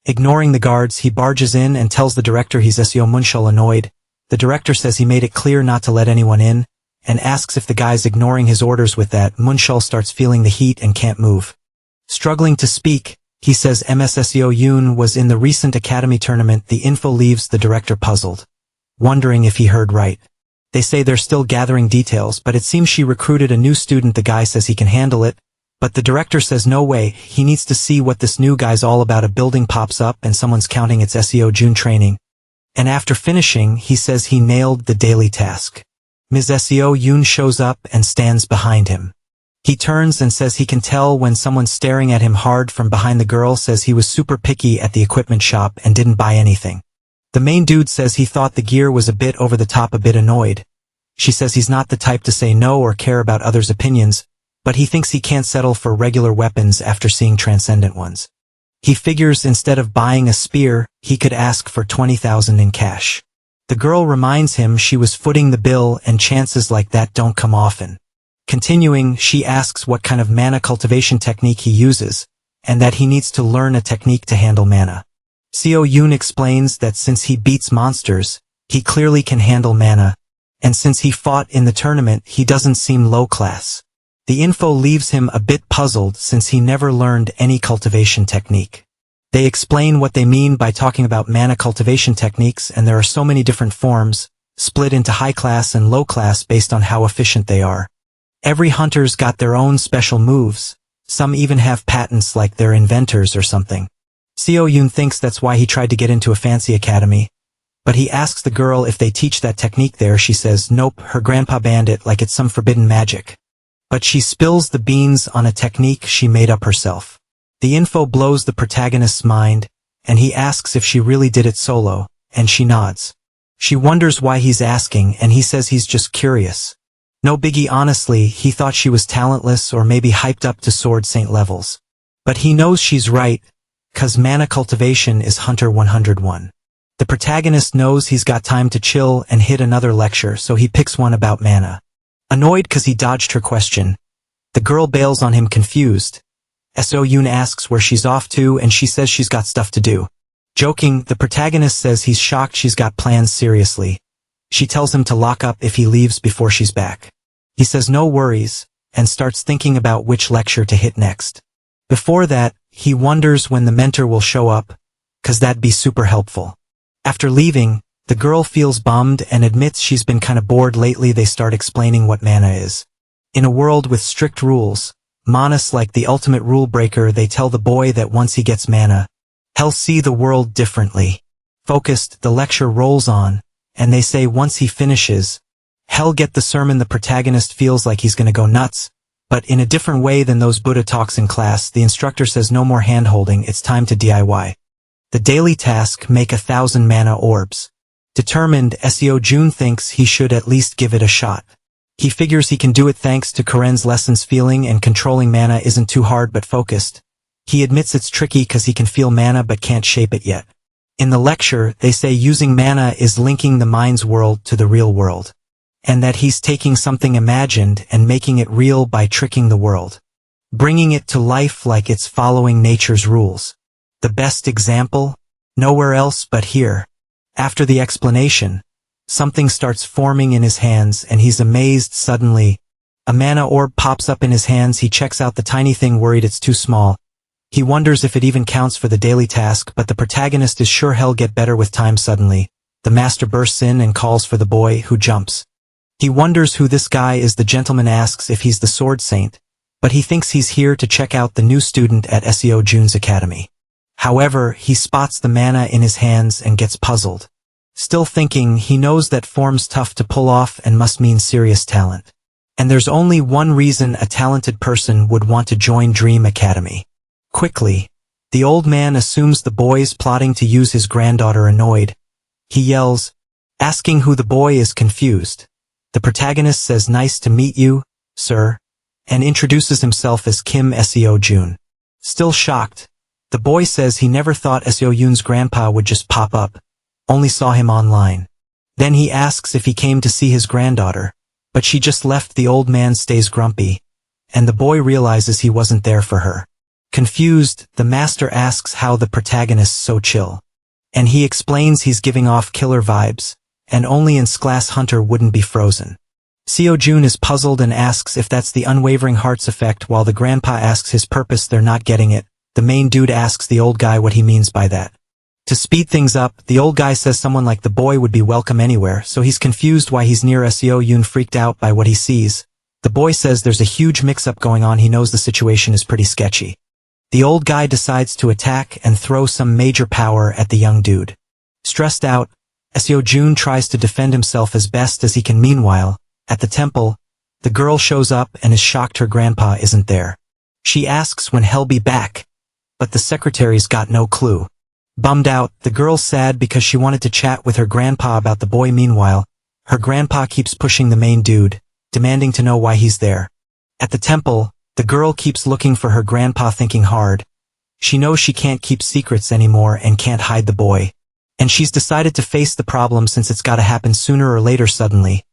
Ignoring the guards, he barges in and tells the director he's Seo Munshul. Annoyed, the director says he made it clear not to let anyone in, and asks if the guy's ignoring his orders. With that, Munshul starts feeling the heat and can't move. Struggling to speak, he says Ms. Seo Yoon was in the recent academy tournament. The info leaves the director puzzled, wondering if he heard right. They say they're still gathering details, but it seems she recruited a new student. The guy says he can handle it, but the director says no way, he needs to see what this new guy's all about. A building pops up and someone's counting it's Seo Joon training, and after finishing, he says he nailed the daily task. Ms. Seo Yoon shows up and stands behind him. He turns and says he can tell when someone's staring at him hard from behind. The girl says he was super picky at the equipment shop and didn't buy anything. The main dude says he thought the gear was a bit over the top. A bit annoyed, she says he's not the type to say no or care about others' opinions, but he thinks he can't settle for regular weapons after seeing transcendent ones. He figures instead of buying a spear, he could ask for 20,000 in cash. The girl reminds him she was footing the bill and chances like that don't come often. Continuing, she asks what kind of mana cultivation technique he uses, and that he needs to learn a technique to handle mana. Seo Yoon explains that since he beats monsters, he clearly can handle mana, and since he fought in the tournament, he doesn't seem low class. The info leaves him a bit puzzled since he never learned any cultivation technique. They explain what they mean by talking about mana cultivation techniques, and there are so many different forms, split into high class and low class based on how efficient they are. Every hunter's got their own special moves, some even have patents like they're inventors or something. Seo Yoon thinks that's why he tried to get into a fancy academy, but he asks the girl if they teach that technique there. She says nope, her grandpa banned it like it's some forbidden magic. But she spills the beans on a technique she made up herself. The info blows the protagonist's mind, and he asks if she really did it solo, and she nods. She wonders why he's asking, and he says he's just curious. No biggie, honestly, he thought she was talentless or maybe hyped up to Sword Saint levels. But he knows she's right, 'cause mana cultivation is Hunter 101. The protagonist knows he's got time to chill and hit another lecture, so he picks one about mana. Annoyed 'cause he dodged her question, the girl bails on him confused. Seo Yoon asks where she's off to and she says she's got stuff to do. Joking, the protagonist says he's shocked she's got plans. Seriously. She tells him to lock up if he leaves before she's back. He says no worries, and starts thinking about which lecture to hit next. Before that, he wonders when the mentor will show up, 'cause that'd be super helpful. After leaving, the girl feels bummed and admits she's been kinda bored lately. They start explaining what mana is. In a world with strict rules, mana's like the ultimate rule breaker. They tell the boy that once he gets mana, he'll see the world differently. Focused, the lecture rolls on, and they say once he finishes, he'll get the sermon. The protagonist feels like he's gonna go nuts, But in a different way than those Buddha talks in class, the instructor says no more hand-holding, it's time to DIY. The daily task, make 1,000 mana orbs. Determined, Seo Jun thinks he should at least give it a shot. He figures he can do it thanks to Karen's lessons. Feeling and controlling mana isn't too hard but focused. He admits it's tricky cause he can feel mana but can't shape it yet. In the lecture, they say using mana is linking the mind's world to the real world. And that he's taking something imagined and making it real by tricking the world. Bringing it to life like it's following nature's rules. The best example? Nowhere else but here. After the explanation, something starts forming in his hands and he's amazed. Suddenly, a mana orb pops up in his hands. He checks out the tiny thing, worried it's too small. He wonders if it even counts for the daily task, but the protagonist is sure he'll get better with time. Suddenly, the master bursts in and calls for the boy, who jumps. He wonders who this guy is. The gentleman asks if he's the sword saint, but he thinks he's here to check out the new student at Seo Jun's academy. However, he spots the mana in his hands and gets puzzled. Still thinking, he knows that form's tough to pull off and must mean serious talent. And there's only one reason a talented person would want to join Dream Academy. Quickly, the old man assumes the boy's plotting to use his granddaughter. Annoyed, he yells, asking who the boy is. Confused, the protagonist says, "Nice to meet you, sir," and introduces himself as Kim Seo Jun. Still shocked, the boy says he never thought Seo Jun's grandpa would just pop up, only saw him online. Then he asks if he came to see his granddaughter, but she just left. The old man stays grumpy, and the boy realizes he wasn't there for her. Confused, the master asks how the protagonist's so chill. And he explains he's giving off killer vibes, and only in Glass Hunter wouldn't be frozen. Seo Jun is puzzled and asks if that's the unwavering heart's effect. While the grandpa asks his purpose, they're not getting it. The main dude asks the old guy what he means by that. To speed things up, the old guy says someone like the boy would be welcome anywhere, so he's confused why he's near Seo Jun. Freaked out by what he sees, the boy says there's a huge mix-up going on. He knows the situation is pretty sketchy. The old guy decides to attack and throw some major power at the young dude. Stressed out, Seo Jun tries to defend himself as best as he can. Meanwhile, at the temple, the girl shows up and is shocked her grandpa isn't there. She asks when he'll be back, but the secretary's got no clue. Bummed out, the girl's sad because she wanted to chat with her grandpa about the boy. Meanwhile, her grandpa keeps pushing the main dude, demanding to know why he's there. At the temple, the girl keeps looking for her grandpa, thinking hard. She knows she can't keep secrets anymore and can't hide the boy. And she's decided to face the problem since it's gotta happen sooner or later. Suddenly,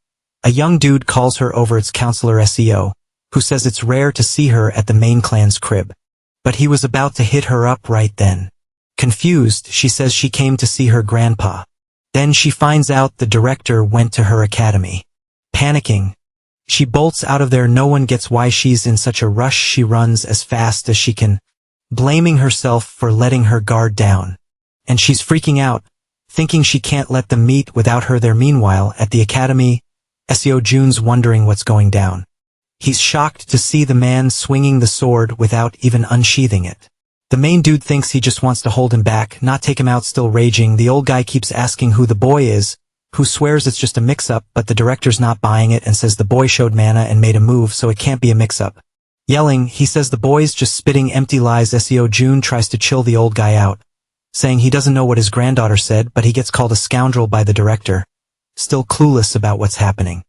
a young dude calls her over. It's Counselor Seo, who says it's rare to see her at the main clan's crib. But he was about to hit her up right then. Confused, she says she came to see her grandpa. Then she finds out the director went to her academy. Panicking, she bolts out of there. No one gets why she's in such a rush. She runs as fast as she can, blaming herself for letting her guard down. And she's freaking out, thinking she can't let them meet without her there. Meanwhile, at the academy, Seo Jun's wondering what's going down. He's shocked to see the man swinging the sword without even unsheathing it. The main dude thinks he just wants to hold him back, not take him out. Still raging, the old guy keeps asking who the boy is, who swears it's just a mix-up, but the director's not buying it and says the boy showed mana and made a move, so it can't be a mix-up. Yelling, he says the boy's just spitting empty lies. Seo Jun tries to chill the old guy out, saying he doesn't know what his granddaughter said, but he gets called a scoundrel by the director, still clueless about what's happening.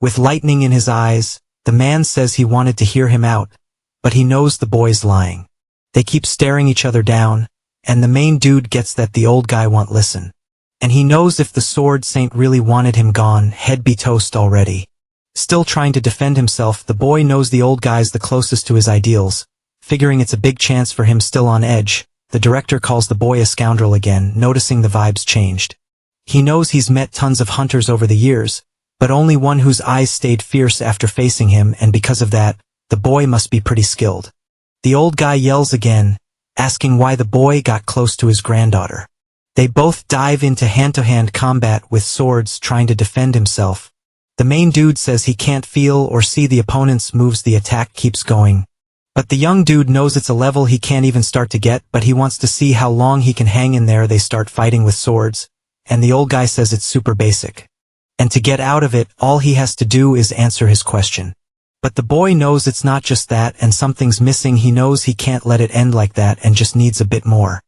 With lightning in his eyes, the man says he wanted to hear him out, but he knows the boy's lying. They keep staring each other down, and the main dude gets that the old guy won't listen. And he knows if the sword saint really wanted him gone, he'd be toast already. Still trying to defend himself, the boy knows the old guy's the closest to his ideals. Figuring it's a big chance for him, still on edge, the director calls the boy a scoundrel again, noticing the vibes changed. He knows he's met tons of hunters over the years, but only one whose eyes stayed fierce after facing him, and because of that, the boy must be pretty skilled. The old guy yells again, asking why the boy got close to his granddaughter. They both dive into hand-to-hand combat with swords, trying to defend himself. The main dude says he can't feel or see the opponent's moves. The attack keeps going. But the young dude knows it's a level he can't even start to get, but he wants to see how long he can hang in there. They start fighting with swords, and the old guy says it's super basic. And to get out of it, all he has to do is answer his question. But the boy knows it's not just that and something's missing. He knows he can't let it end like that and just needs a bit more.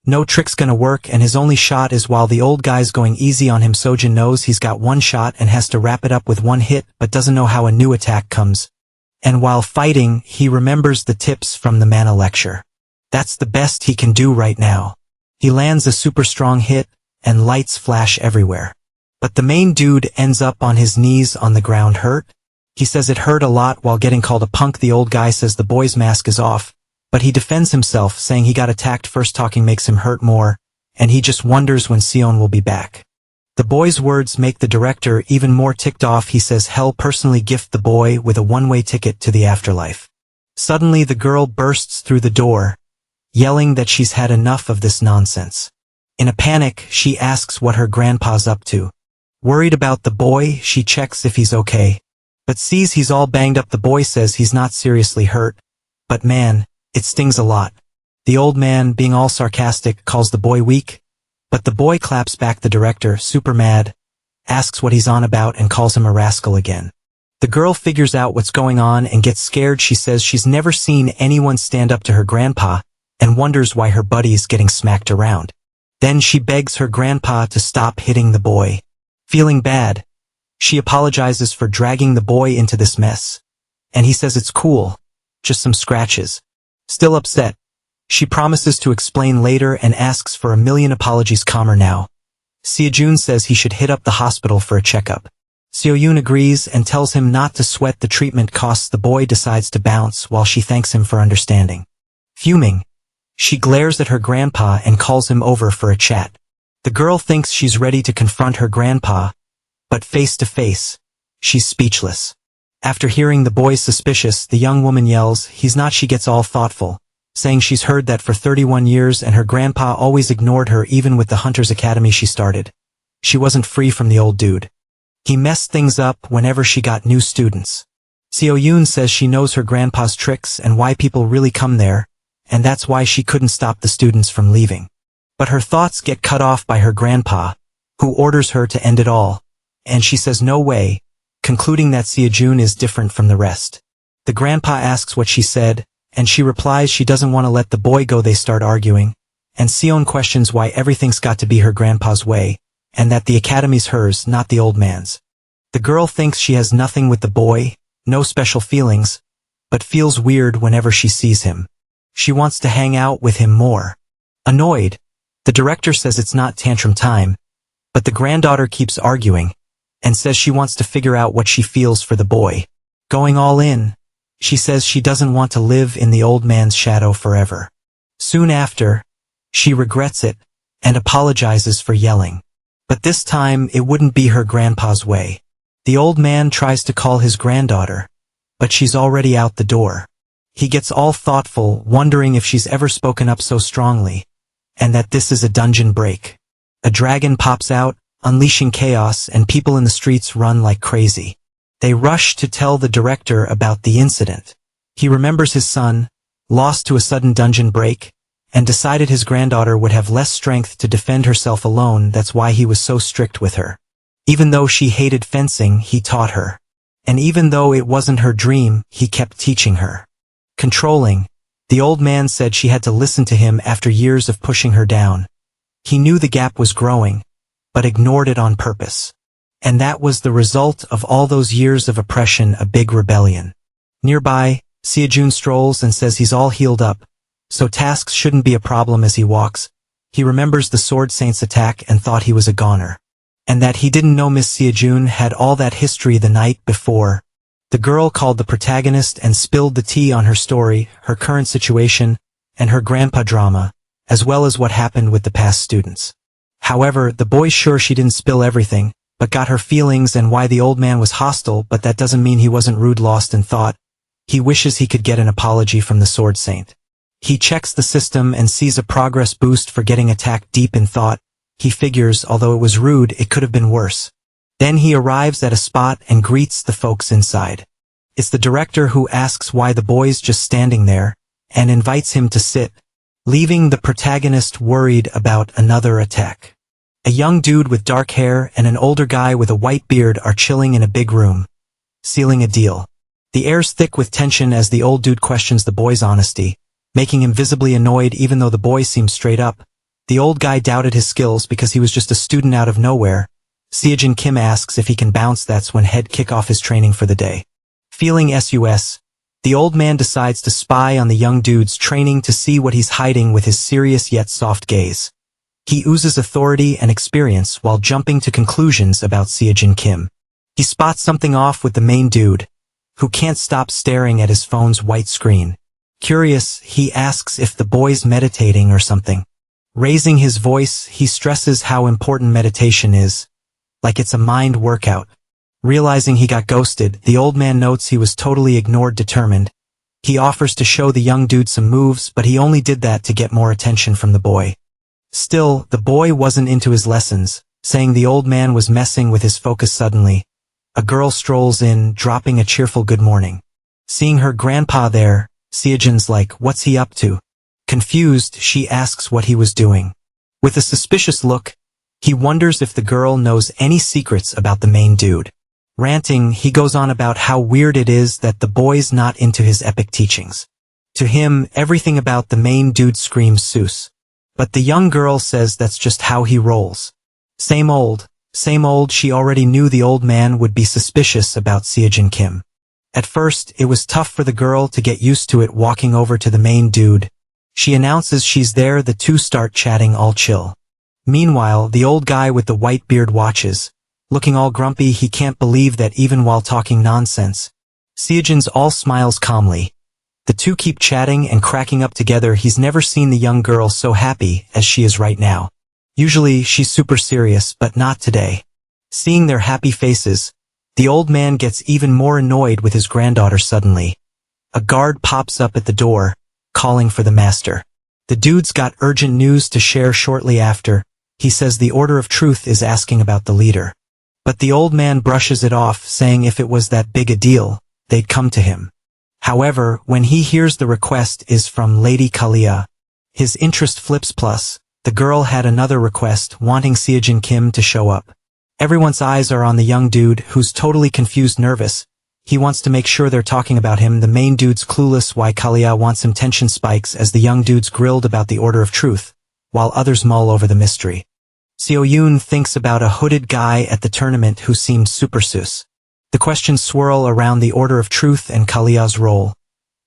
No trick's gonna work, and his only shot is while the old guy's going easy on him. Sojin knows he's got one shot and has to wrap it up with one hit, but doesn't know how a new attack comes. And while fighting, he remembers the tips from the mana lecture. That's the best he can do right now. He lands a super strong hit, and lights flash everywhere. But the main dude ends up on his knees on the ground hurt. He says it hurt a lot while getting called a punk. The old guy says the boy's mask is off, but he defends himself, saying he got attacked first. Talking makes him hurt more, and he just wonders when Sion will be back. The boy's words make the director even more ticked off. He says he'll personally gift the boy with a one-way ticket to the afterlife. Suddenly the girl bursts through the door, yelling that she's had enough of this nonsense. In a panic, she asks what her grandpa's up to. Worried about the boy, she checks if he's okay, but sees he's all banged up. The boy says he's not seriously hurt, but man, it stings a lot. The old man, being all sarcastic, calls the boy weak, but the boy claps back. The director, super mad, asks what he's on about and calls him a rascal again. The girl figures out what's going on and gets scared. She says she's never seen anyone stand up to her grandpa and wonders why her buddy's getting smacked around. Then she begs her grandpa to stop hitting the boy. Feeling bad, she apologizes for dragging the boy into this mess, and he says it's cool, just some scratches. Still upset, she promises to explain later and asks for 1,000,000 apologies. Calmer now. Seojun says he should hit up the hospital for a checkup. Seoyun agrees and tells him not to sweat the treatment costs. The boy decides to bounce while she thanks him for understanding. Fuming, she glares at her grandpa and calls him over for a chat. The girl thinks she's ready to confront her grandpa, but face to face, she's speechless. After hearing the boy's suspicious, the young woman yells, "He's not." She gets all thoughtful, saying she's heard that for 31 years and her grandpa always ignored her. Even with the Hunter's Academy she started, she wasn't free from the old dude. He messed things up whenever she got new students. Seoyun says she knows her grandpa's tricks and why people really come there, and that's why she couldn't stop the students from leaving. But her thoughts get cut off by her grandpa, who orders her to end it all, and she says no way, concluding that Seojun is different from the rest. The grandpa asks what she said, and she replies she doesn't want to let the boy go. They start arguing, and Sion questions why everything's got to be her grandpa's way, and that the academy's hers, not the old man's. The girl thinks she has nothing with the boy, no special feelings, but feels weird whenever she sees him. She wants to hang out with him more. Annoyed, the director says it's not tantrum time, but the granddaughter keeps arguing, and says she wants to figure out what she feels for the boy. Going all in, she says she doesn't want to live in the old man's shadow forever. Soon after, she regrets it, and apologizes for yelling. But this time it wouldn't be her grandpa's way. The old man tries to call his granddaughter, but she's already out the door. He gets all thoughtful, wondering if she's ever spoken up so strongly, and that this is a dungeon break. A dragon pops out, unleashing chaos, and people in the streets run like crazy. They rush to tell the director about the incident. He remembers his son, lost to a sudden dungeon break, and decided his granddaughter would have less strength to defend herself alone. That's why he was so strict with her. Even though she hated fencing, he taught her. And even though it wasn't her dream, he kept teaching her. Controlling, the old man said she had to listen to him after years of pushing her down. He knew the gap was growing, but ignored it on purpose. And that was the result of all those years of oppression, a big rebellion. Nearby, Seojun strolls and says he's all healed up, so tasks shouldn't be a problem. As he walks, he remembers the Sword Saint's attack and thought he was a goner. And that he didn't know Miss Seojun had all that history the night before. The girl called the protagonist and spilled the tea on her story, her current situation, and her grandpa drama, as well as what happened with the past students. However, the boy's sure she didn't spill everything, but got her feelings and why the old man was hostile. But that doesn't mean he wasn't rude. Lost in thought, he wishes he could get an apology from the Sword Saint. He checks the system and sees a progress boost for getting attacked. Deep in thought, he figures although it was rude, it could have been worse. Then he arrives at a spot and greets the folks inside. It's the director who asks why the boy's just standing there, and invites him to sit, leaving the protagonist worried about another attack. A young dude with dark hair and an older guy with a white beard are chilling in a big room, sealing a deal. The air's thick with tension as the old dude questions the boy's honesty, making him visibly annoyed even though the boy seemed straight up. The old guy doubted his skills because he was just a student out of nowhere. Seojin Kim asks if he can bounce. That's when he'd kick off his training for the day. Feeling sus, the old man decides to spy on the young dude's training to see what he's hiding with his serious yet soft gaze. He oozes authority and experience while jumping to conclusions about Seojin Kim. He spots something off with the main dude, who can't stop staring at his phone's white screen. Curious, he asks if the boy's meditating or something. Raising his voice, he stresses how important meditation is, like it's a mind workout. Realizing he got ghosted, the old man notes he was totally ignored. Determined, he offers to show the young dude some moves, but he only did that to get more attention from the boy. Still, the boy wasn't into his lessons, saying the old man was messing with his focus. Suddenly, a girl strolls in, dropping a cheerful good morning. Seeing her grandpa there, Seojin's like, what's he up to? Confused, she asks what he was doing. With a suspicious look, he wonders if the girl knows any secrets about the main dude. Ranting, he goes on about how weird it is that the boy's not into his epic teachings. To him, everything about the main dude screams Seuss. But the young girl says that's just how he rolls. Same old. She already knew the old man would be suspicious about Seojin Kim. At first, it was tough for the girl to get used to it. Walking over to the main dude, she announces she's there. The two start chatting all chill. Meanwhile, the old guy with the white beard watches, looking all grumpy. He can't believe that even while talking nonsense, Seojin's all smiles calmly. The two keep chatting and cracking up together. He's never seen the young girl so happy as she is right now. Usually, she's super serious, but not today. Seeing their happy faces, the old man gets even more annoyed with his granddaughter. Suddenly, a guard pops up at the door, calling for the master. The dude's got urgent news to share. Shortly after, he says the Order of Truth is asking about the leader. But the old man brushes it off, saying if it was that big a deal, they'd come to him. However, when he hears the request is from Lady Kalia, his interest flips. Plus, the girl had another request, wanting Seojin Kim to show up. Everyone's eyes are on the young dude, who's totally confused, nervous. He wants to make sure they're talking about him. The main dude's clueless why Kalia wants him. Tension spikes as the young dude's grilled about the Order of Truth, while others mull over the mystery. Seo-yoon thinks about a hooded guy at the tournament who seemed super sus. The questions swirl around the Order of Truth and Kalia's role,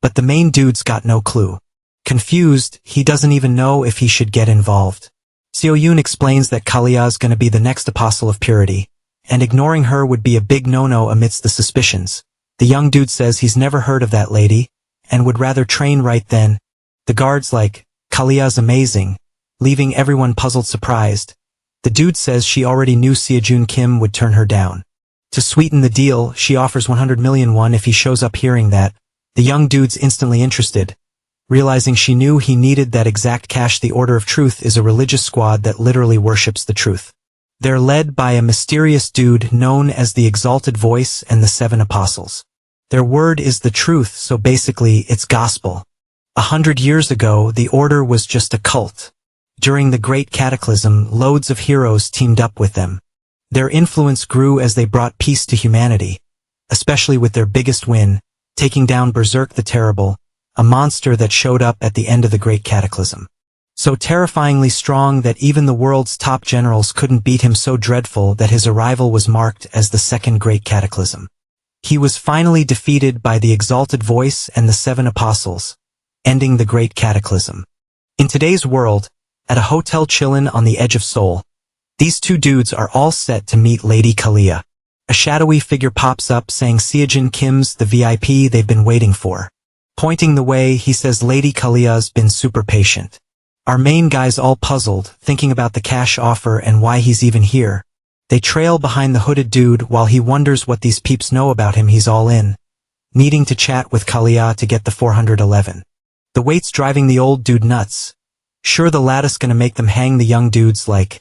but the main dude's got no clue. Confused, he doesn't even know if he should get involved. Seo-yoon explains that Kalia's gonna be the next apostle of purity, and ignoring her would be a big no-no amidst the suspicions. The young dude says he's never heard of that lady, and would rather train right then. The guard's like, Kalia's amazing, leaving everyone puzzled, surprised. The dude says she already knew Seojin Kim would turn her down. To sweeten the deal, she offers 100 million won if he shows up. Hearing that, the young dude's instantly interested. Realizing she knew he needed that exact cash, the Order of Truth is a religious squad that literally worships the truth. They're led by a mysterious dude known as the Exalted Voice and the 7 Apostles. Their word is the truth, so basically it's gospel. 100 years ago, the order was just a cult. During the Great Cataclysm, loads of heroes teamed up with them. Their influence grew as they brought peace to humanity, especially with their biggest win, taking down Berserk the Terrible, a monster that showed up at the end of the Great Cataclysm. So terrifyingly strong that even the world's top generals couldn't beat him, so dreadful that his arrival was marked as the Second Great Cataclysm. He was finally defeated by the Exalted Voice and the 7 Apostles, ending the Great Cataclysm. In today's world, at a hotel chillin' on the edge of Seoul, these two dudes are all set to meet Lady Kalia. A shadowy figure pops up saying Seojin Kim's the VIP they've been waiting for. Pointing the way, he says Lady Kalia's been super patient. Our main guy's all puzzled, thinking about the cash offer and why he's even here. They trail behind the hooded dude while he wonders what these peeps know about him. He's all in, needing to chat with Kalia to get the 411. The wait's driving the old dude nuts. Sure, the lattice gonna make them hang. The young dude's like,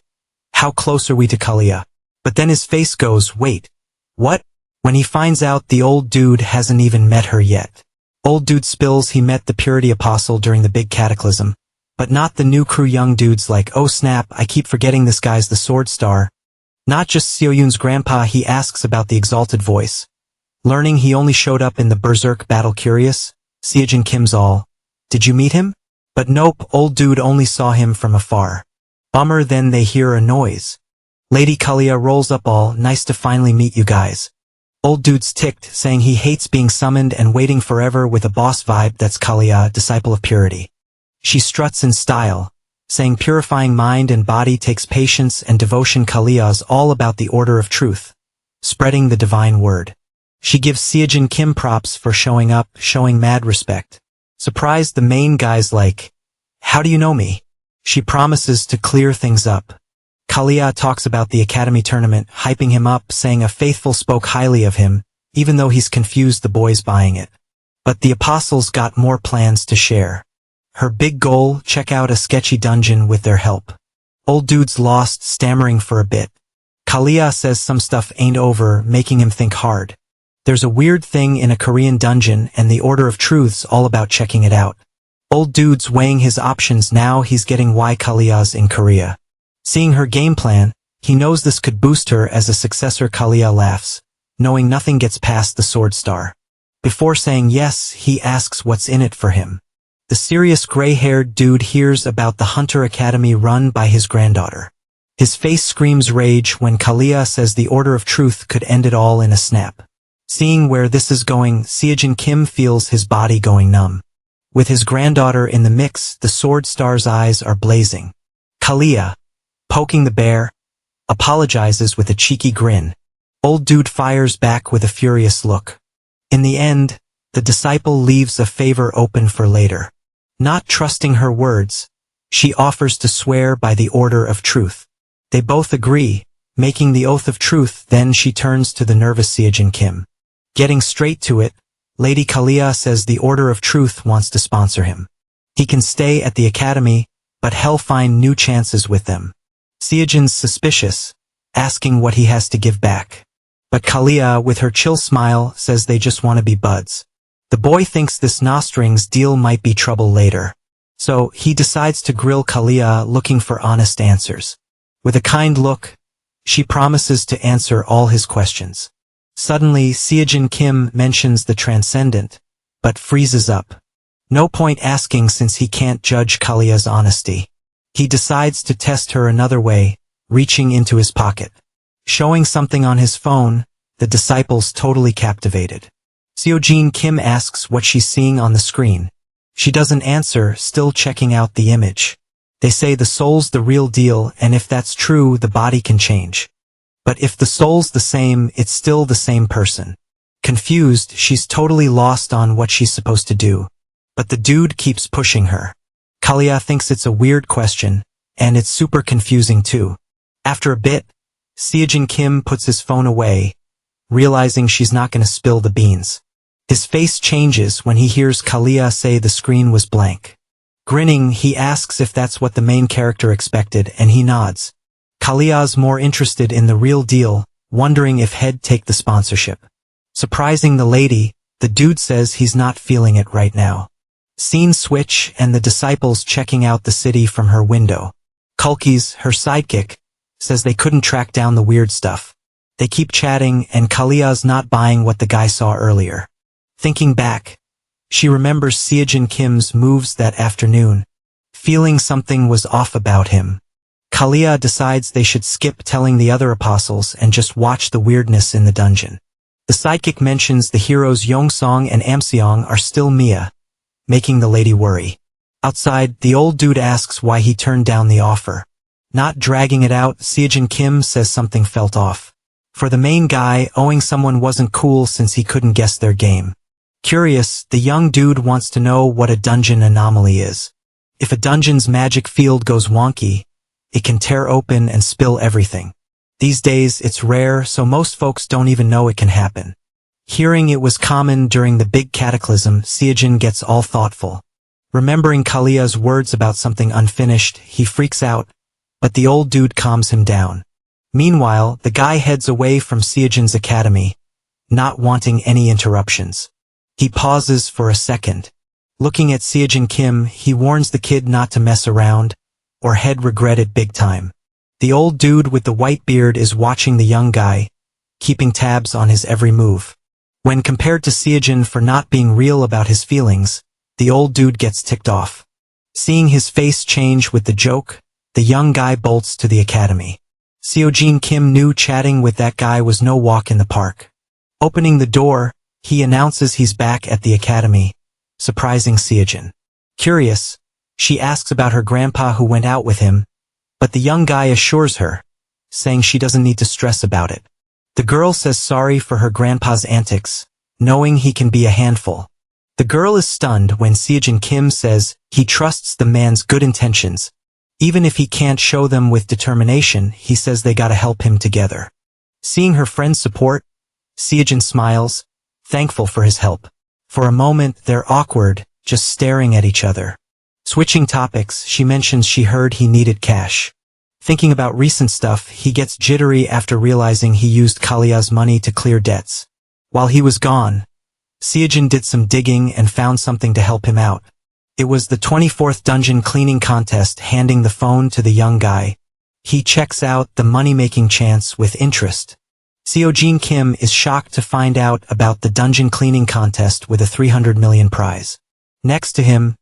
how close are we to Kalia? But then his face goes, wait, what? When he finds out the old dude hasn't even met her yet. Old dude spills he met the Purity Apostle during the big cataclysm, but not the new crew. Young dude's like, oh snap, I keep forgetting this guy's the Sword Star. Not just Seo-yoon's grandpa. He asks about the Exalted Voice, Learning he only showed up in the Berserk battle. Curious, Seojin Kim's all, "Did you meet him?" But nope, old dude only saw him from afar. Bummer. Then they hear a noise. Lady Kalia rolls up. All, "Nice to finally meet you guys." Old dude's ticked, saying he hates being summoned and waiting forever with a boss vibe. That's Kalia, disciple of purity. She struts in style, saying purifying mind and body takes patience and devotion. Kalia's all about the order of truth, spreading the divine word. She gives Seojin Kim props for showing up, showing mad respect. Surprised, the main guy's like, "How do you know me?" She promises to clear things up. Kalia talks about the academy tournament, hyping him up, saying a faithful spoke highly of him, even though he's confused the boys buying it. But the apostles got more plans to share. Her big goal, check out a sketchy dungeon with their help. Old dude's lost, stammering for a bit. Kalia says some stuff ain't over, making him think hard. There's a weird thing in a Korean dungeon and the order of truth's all about checking it out. Old dude's weighing his options now. He's getting why Kalia's in Korea. Seeing her game plan, he knows this could boost her as a successor. Kalia laughs, knowing nothing gets past the sword star. Before saying yes, he asks what's in it for him. The serious gray-haired dude hears about the Hunter Academy run by his granddaughter. His face screams rage when Kalia says the order of truth could end it all in a snap. Seeing where this is going, Seojin Kim feels his body going numb. With his granddaughter in the mix, the sword star's eyes are blazing. Kalia, poking the bear, apologizes with a cheeky grin. Old dude fires back with a furious look. In the end, the disciple leaves a favor open for later. Not trusting her words, she offers to swear by the order of truth. They both agree, making the oath of truth. Then she turns to the nervous Seojin Kim. Getting straight to it, Lady Kalia says the order of truth wants to sponsor him. He can stay at the academy, but he'll find new chances with them. Seojin's suspicious, asking what he has to give back. But Kalia, with her chill smile, says they just want to be buds. The boy thinks this nostrings deal might be trouble later. So, he decides to grill Kalia, looking for honest answers. With a kind look, she promises to answer all his questions. Suddenly, Seojin Kim mentions the transcendent, but freezes up. No point asking since he can't judge Kalia's honesty. He decides to test her another way, reaching into his pocket. Showing something on his phone, the disciple's totally captivated. Seojin Kim asks what she's seeing on the screen. She doesn't answer, still checking out the image. They say the soul's the real deal, and if that's true, the body can change. But if the soul's the same, it's still the same person. Confused, she's totally lost on what she's supposed to do. But the dude keeps pushing her. Kalia thinks it's a weird question, and it's super confusing too. After a bit, Seojin Kim puts his phone away, realizing she's not going to spill the beans. His face changes when he hears Kalia say the screen was blank. Grinning, he asks if that's what the main character expected, and he nods. Kalia's more interested in the real deal, wondering if he'd take the sponsorship. Surprising the lady, the dude says he's not feeling it right now. Scene switch and the disciples checking out the city from her window. Kulkis, her sidekick, says they couldn't track down the weird stuff. They keep chatting and Kalia's not buying what the guy saw earlier. Thinking back, she remembers Seojin Kim's moves that afternoon, feeling something was off about him. Kalia decides they should skip telling the other apostles and just watch the weirdness in the dungeon. The sidekick mentions the heroes Yongsong and Amseong are still Mia, making the lady worry. Outside, the old dude asks why he turned down the offer. Not dragging it out, Seojin Kim says something felt off. For the main guy, owing someone wasn't cool since he couldn't guess their game. Curious, the young dude wants to know what a dungeon anomaly is. If a dungeon's magic field goes wonky, it can tear open and spill everything. These days, it's rare, so most folks don't even know it can happen. Hearing it was common during the big cataclysm, Seojin gets all thoughtful. Remembering Kalia's words about something unfinished, he freaks out, but the old dude calms him down. Meanwhile, the guy heads away from Seojin's academy, not wanting any interruptions. He pauses for a second. Looking at Seojin Kim, he warns the kid not to mess around, or he'd regret it big time. The old dude with the white beard is watching the young guy, keeping tabs on his every move. When compared to Seojin for not being real about his feelings, the old dude gets ticked off. Seeing his face change with the joke, the young guy bolts to the academy. Seojin Kim knew chatting with that guy was no walk in the park. Opening the door, he announces he's back at the academy, surprising Seojin. Curious, she asks about her grandpa who went out with him, but the young guy assures her, saying she doesn't need to stress about it. The girl says sorry for her grandpa's antics, knowing he can be a handful. The girl is stunned when Seojin Kim says he trusts the man's good intentions. Even if he can't show them with determination, he says they gotta help him together. Seeing her friend's support, Seojin smiles, thankful for his help. For a moment, they're awkward, just staring at each other. Switching topics, she mentions she heard he needed cash. Thinking about recent stuff, he gets jittery after realizing he used Kalia's money to clear debts. While he was gone, Seojin did some digging and found something to help him out. It was the 24th dungeon cleaning contest, handing the phone to the young guy. He checks out the money-making chance with interest. Seojin Kim is shocked to find out about the dungeon cleaning contest with a 300 million prize. Next to him,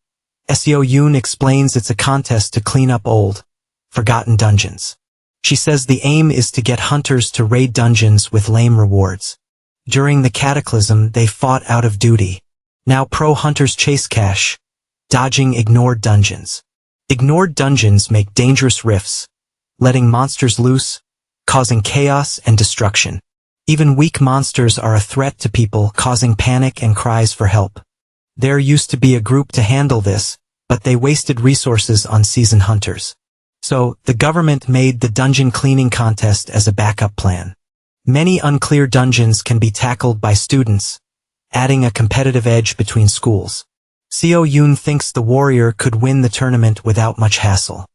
Seo Yoon explains it's a contest to clean up old, forgotten dungeons. She says the aim is to get hunters to raid dungeons with lame rewards. During the cataclysm, they fought out of duty. Now pro hunters chase cash, dodging ignored dungeons. Ignored dungeons make dangerous rifts, letting monsters loose, causing chaos and destruction. Even weak monsters are a threat to people, causing panic and cries for help. There used to be a group to handle this, but they wasted resources on seasoned hunters. So, the government made the dungeon cleaning contest as a backup plan. Many unclear dungeons can be tackled by students, adding a competitive edge between schools. Seo Yoon thinks the warrior could win the tournament without much hassle.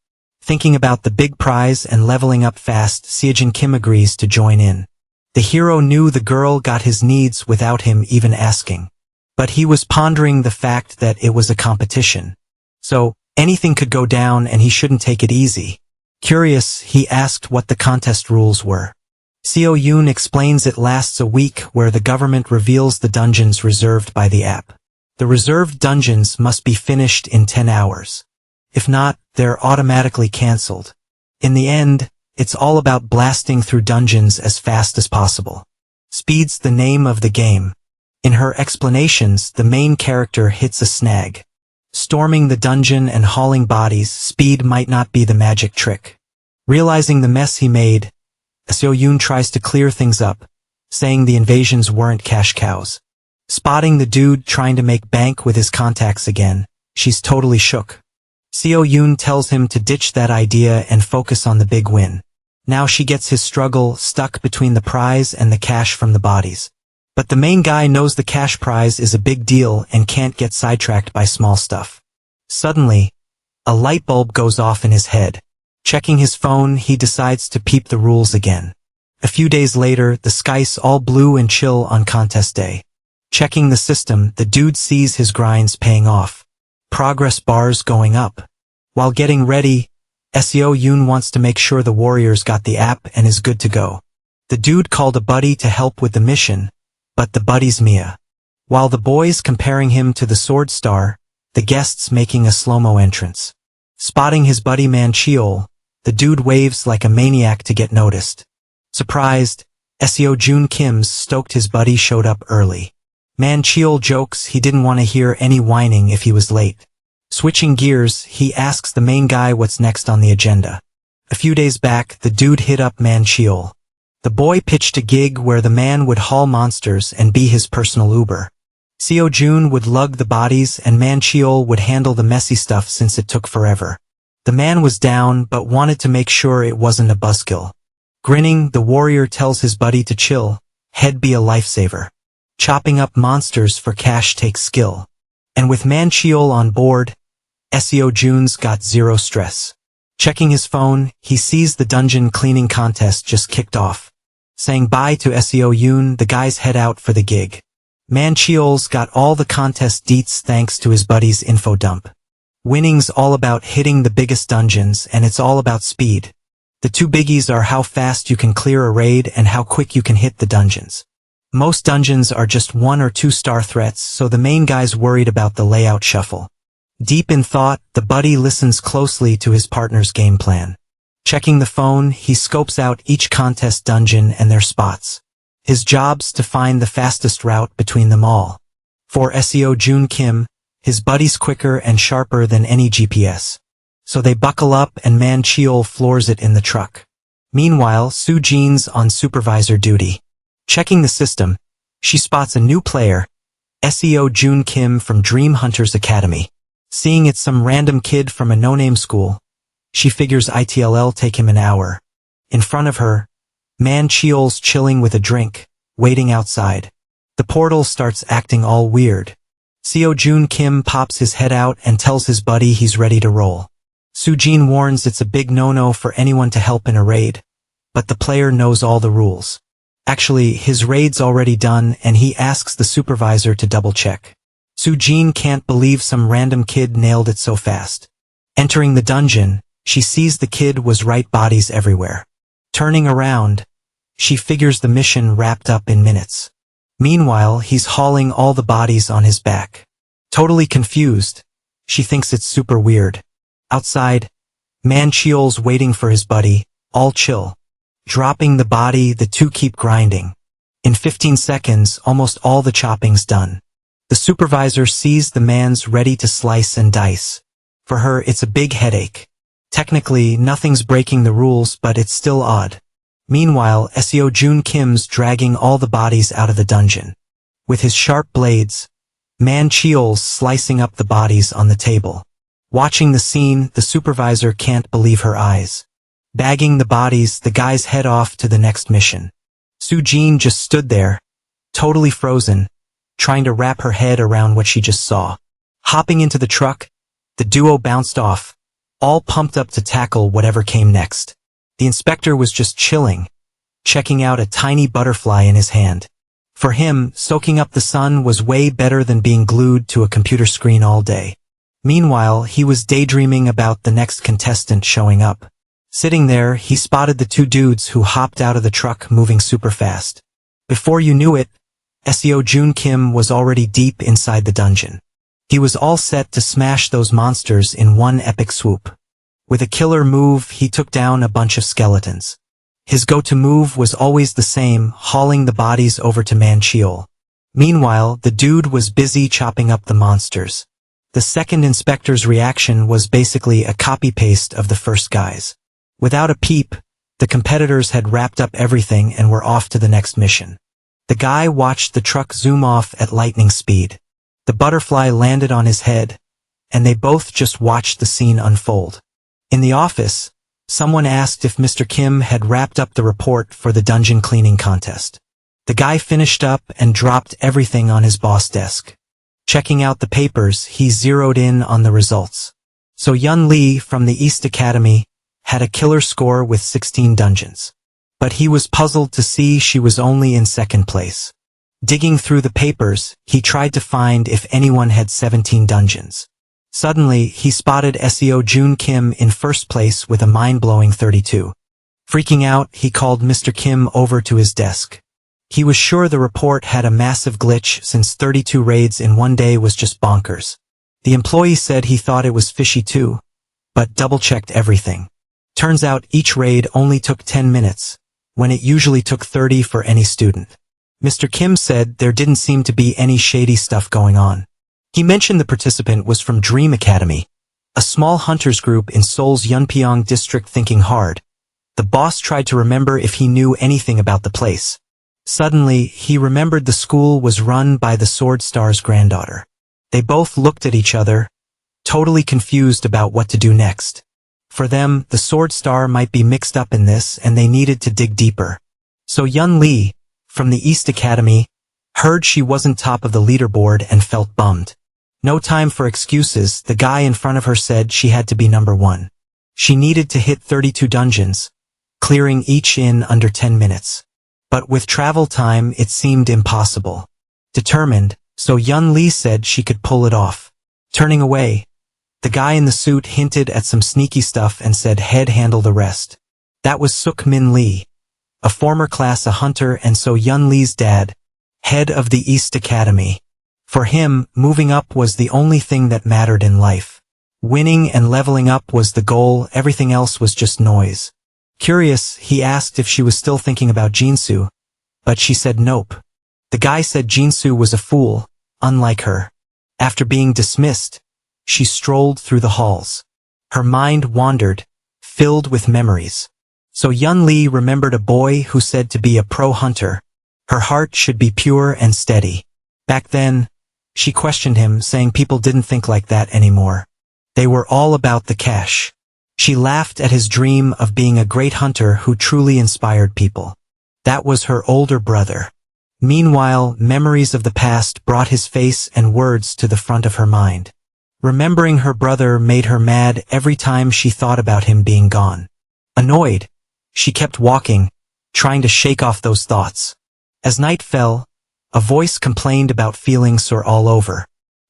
Thinking about the big prize and leveling up fast, Seojin Kim agrees to join in. The hero knew the girl got his needs without him even asking. But he was pondering the fact that it was a competition. So, anything could go down and he shouldn't take it easy. Curious, he asked what the contest rules were. Seo Yoon explains it lasts a week, where the government reveals the dungeons reserved by the app. The reserved dungeons must be finished in 10 hours. If not, they're automatically cancelled. In the end, it's all about blasting through dungeons as fast as possible. Speed's the name of the game. In her explanations, the main character hits a snag. Storming the dungeon and hauling bodies, speed might not be the magic trick. Realizing the mess he made, Seo Yoon tries to clear things up, saying the invasions weren't cash cows. Spotting the dude trying to make bank with his contacts again, she's totally shook. Seo Yoon tells him to ditch that idea and focus on the big win. Now she gets his struggle stuck between the prize and the cash from the bodies. But the main guy knows the cash prize is a big deal and can't get sidetracked by small stuff. Suddenly, a light bulb goes off in his head. Checking his phone, he decides to peep the rules again. A few days later, the sky's all blue and chill on contest day. Checking the system, the dude sees his grinds paying off. Progress bars going up. While getting ready, Seo Yoon wants to make sure the warriors got the app and is good to go. The dude called a buddy to help with the mission, but the buddy's Mia. While the boys comparing him to the sword star, the guests making a slow-mo entrance. Spotting his buddy Man Cheol, the dude waves like a maniac to get noticed. Surprised, Seo Joon Kim's stoked his buddy showed up early. Man Cheol jokes he didn't want to hear any whining if he was late. Switching gears, he asks the main guy what's next on the agenda. A few days back, the dude hit up Man Cheol. The boy pitched a gig where the man would haul monsters and be his personal Uber. Seo Joon would lug the bodies and Man Cheol would handle the messy stuff since it took forever. The man was down but wanted to make sure it wasn't a buzzkill. Grinning, the warrior tells his buddy to chill, he'd be a lifesaver. Chopping up monsters for cash takes skill. And with Man Cheol on board, Seo Joon's got zero stress. Checking his phone, he sees the dungeon cleaning contest just kicked off. Saying bye to Seo Yoon, the guys head out for the gig. Man Cheol's got all the contest deets thanks to his buddy's info dump. Winning's all about hitting the biggest dungeons and it's all about speed. The two biggies are how fast you can clear a raid and how quick you can hit the dungeons. Most dungeons are just 1 or 2 star threats, so the main guy's worried about the layout shuffle. Deep in thought, the buddy listens closely to his partner's game plan. Checking the phone, he scopes out each contest dungeon and their spots. His job's to find the fastest route between them all. For SEO Jun Kim, his buddy's quicker and sharper than any GPS. So they buckle up and Man Cheol floors it in the truck. Meanwhile, Soo Jin's on supervisor duty. Checking the system, she spots a new player, SEO Jun Kim from Dream Hunters Academy. Seeing it's some random kid from a no-name school, she figures it'll take him an hour. In front of her, Man Cheol's chilling with a drink, waiting outside. The portal starts acting all weird. SEO Jun Kim pops his head out and tells his buddy he's ready to roll. Soo Jin warns it's a big no-no for anyone to help in a raid, but the player knows all the rules. Actually, his raid's already done and he asks the supervisor to double-check. Soo Jin can't believe some random kid nailed it so fast. Entering the dungeon, she sees the kid was right, bodies everywhere. Turning around, she figures the mission wrapped up in minutes. Meanwhile, he's hauling all the bodies on his back. Totally confused, she thinks it's super weird. Outside, Man Cheol's waiting for his buddy, all chill. Dropping the body, the two keep grinding. In 15 seconds, almost all the chopping's done. The supervisor sees the man's ready to slice and dice. For her, it's a big headache. Technically, nothing's breaking the rules, but it's still odd. Meanwhile, SEO Jun Kim's dragging all the bodies out of the dungeon. With his sharp blades, Man Cheol's slicing up the bodies on the table. Watching the scene, the supervisor can't believe her eyes. Bagging the bodies, the guys head off to the next mission. Soo Jin just stood there, totally frozen, trying to wrap her head around what she just saw. Hopping into the truck, the duo bounced off, all pumped up to tackle whatever came next. The inspector was just chilling, checking out a tiny butterfly in his hand. For him, soaking up the sun was way better than being glued to a computer screen all day. Meanwhile, he was daydreaming about the next contestant showing up. Sitting there, he spotted the 2 dudes who hopped out of the truck moving super fast. Before you knew it, SEO Jun Kim was already deep inside the dungeon. He was all set to smash those monsters in one epic swoop. With a killer move, he took down a bunch of skeletons. His go-to move was always the same, hauling the bodies over to Man Cheol. Meanwhile, the dude was busy chopping up the monsters. The second inspector's reaction was basically a copy-paste of the first guy's. Without a peep, the competitors had wrapped up everything and were off to the next mission. The guy watched the truck zoom off at lightning speed. The butterfly landed on his head, and they both just watched the scene unfold. In the office, someone asked if Mr. Kim had wrapped up the report for the dungeon cleaning contest. The guy finished up and dropped everything on his boss' desk. Checking out the papers, he zeroed in on the results. So Yun Lee from the East Academy had a killer score with 16 dungeons. But he was puzzled to see she was only in second place. Digging through the papers, he tried to find if anyone had 17 dungeons. Suddenly, he spotted SEO Jun Kim in first place with a mind-blowing 32. Freaking out, he called Mr. Kim over to his desk. He was sure the report had a massive glitch since 32 raids in one day was just bonkers. The employee said he thought it was fishy too, but double-checked everything. Turns out each raid only took 10 minutes, when it usually took 30 for any student. Mr. Kim said there didn't seem to be any shady stuff going on. He mentioned the participant was from Dream Academy, a small hunters group in Seoul's Yeonpyeong district. Thinking hard, the boss tried to remember if he knew anything about the place. Suddenly, he remembered the school was run by the Sword Star's granddaughter. They both looked at each other, totally confused about what to do next. For them, the Sword Star might be mixed up in this and they needed to dig deeper. So Yun Lee, from the East Academy, heard she wasn't top of the leaderboard and felt bummed. No time for excuses, the guy in front of her said she had to be number 1. She needed to hit 32 dungeons, clearing each in under 10 minutes. But with travel time, it seemed impossible. Determined, so Yun Lee said she could pull it off. Turning away, the guy in the suit hinted at some sneaky stuff and said he'd handle the rest. That was Suk Min Lee, a former class A hunter and so Yun Lee's dad, head of the East Academy. For him, moving up was the only thing that mattered in life. Winning and leveling up was the goal, everything else was just noise. Curious, he asked if she was still thinking about Jinsu, but she said nope. The guy said Jinsu was a fool, unlike her. After being dismissed, she strolled through the halls. Her mind wandered, filled with memories. So Yun Li remembered a boy who said to be a pro hunter, her heart should be pure and steady. Back then, she questioned him, saying people didn't think like that anymore. They were all about the cash. She laughed at his dream of being a great hunter who truly inspired people. That was her older brother. Meanwhile, memories of the past brought his face and words to the front of her mind. Remembering her brother made her mad every time she thought about him being gone. Annoyed, she kept walking, trying to shake off those thoughts. As night fell, a voice complained about feeling sore all over.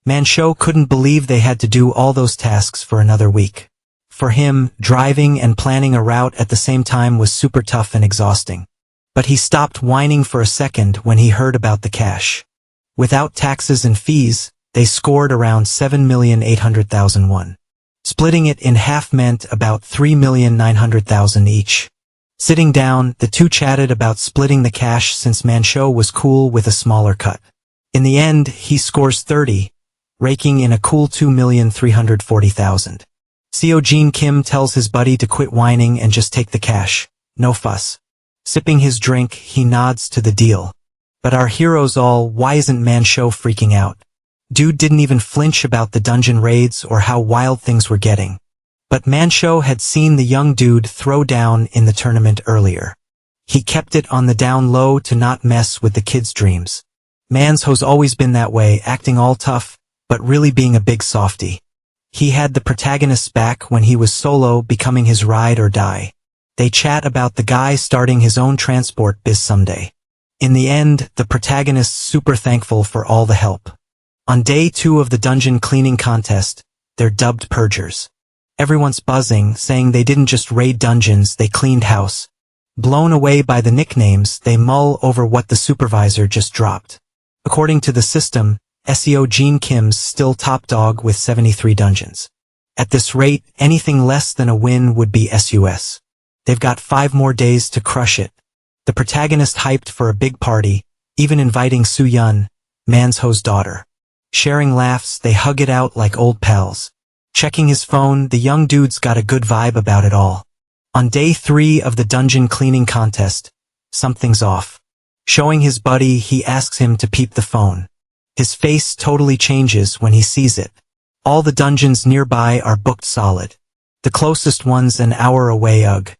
Manhua couldn't believe they had to do all those tasks for another week. For him, driving and planning a route at the same time was super tough and exhausting. But he stopped whining for a second when he heard about the cash. Without taxes and fees, they scored around 7,800,000 won. Splitting it in half meant about 3,900,000 each. Sitting down, the two chatted about splitting the cash since Manhua was cool with a smaller cut. In the end, he scores 30, raking in a cool 2,340,000. Seo Kim tells his buddy to quit whining and just take the cash. No fuss. Sipping his drink, he nods to the deal. But our heroes all, why isn't Manhua freaking out? Dude didn't even flinch about the dungeon raids or how wild things were getting. But Manhua had seen the young dude throw down in the tournament earlier. He kept it on the down low to not mess with the kid's dreams. Manhua's always been that way, acting all tough, but really being a big softie. He had the protagonist's back when he was solo, becoming his ride or die. They chat about the guy starting his own transport biz someday. In the end, the protagonist's super thankful for all the help. On day 2 of the dungeon cleaning contest, they're dubbed purgers. Everyone's buzzing, saying they didn't just raid dungeons, they cleaned house. Blown away by the nicknames, they mull over what the supervisor just dropped. According to the system, SEO Kim's still top dog with 73 dungeons. At this rate, anything less than a win would be SUS. They've got 5 more days to crush it. The protagonist hyped for a big party, even inviting Su-Yun, Manhua's daughter. Sharing laughs, they hug it out like old pals. Checking his phone, the young dude's got a good vibe about it all. On day 3 of the dungeon cleaning contest, something's off. Showing his buddy, he asks him to peep the phone. His face totally changes when he sees it. All the dungeons nearby are booked solid. The closest one's an hour away. Ugh.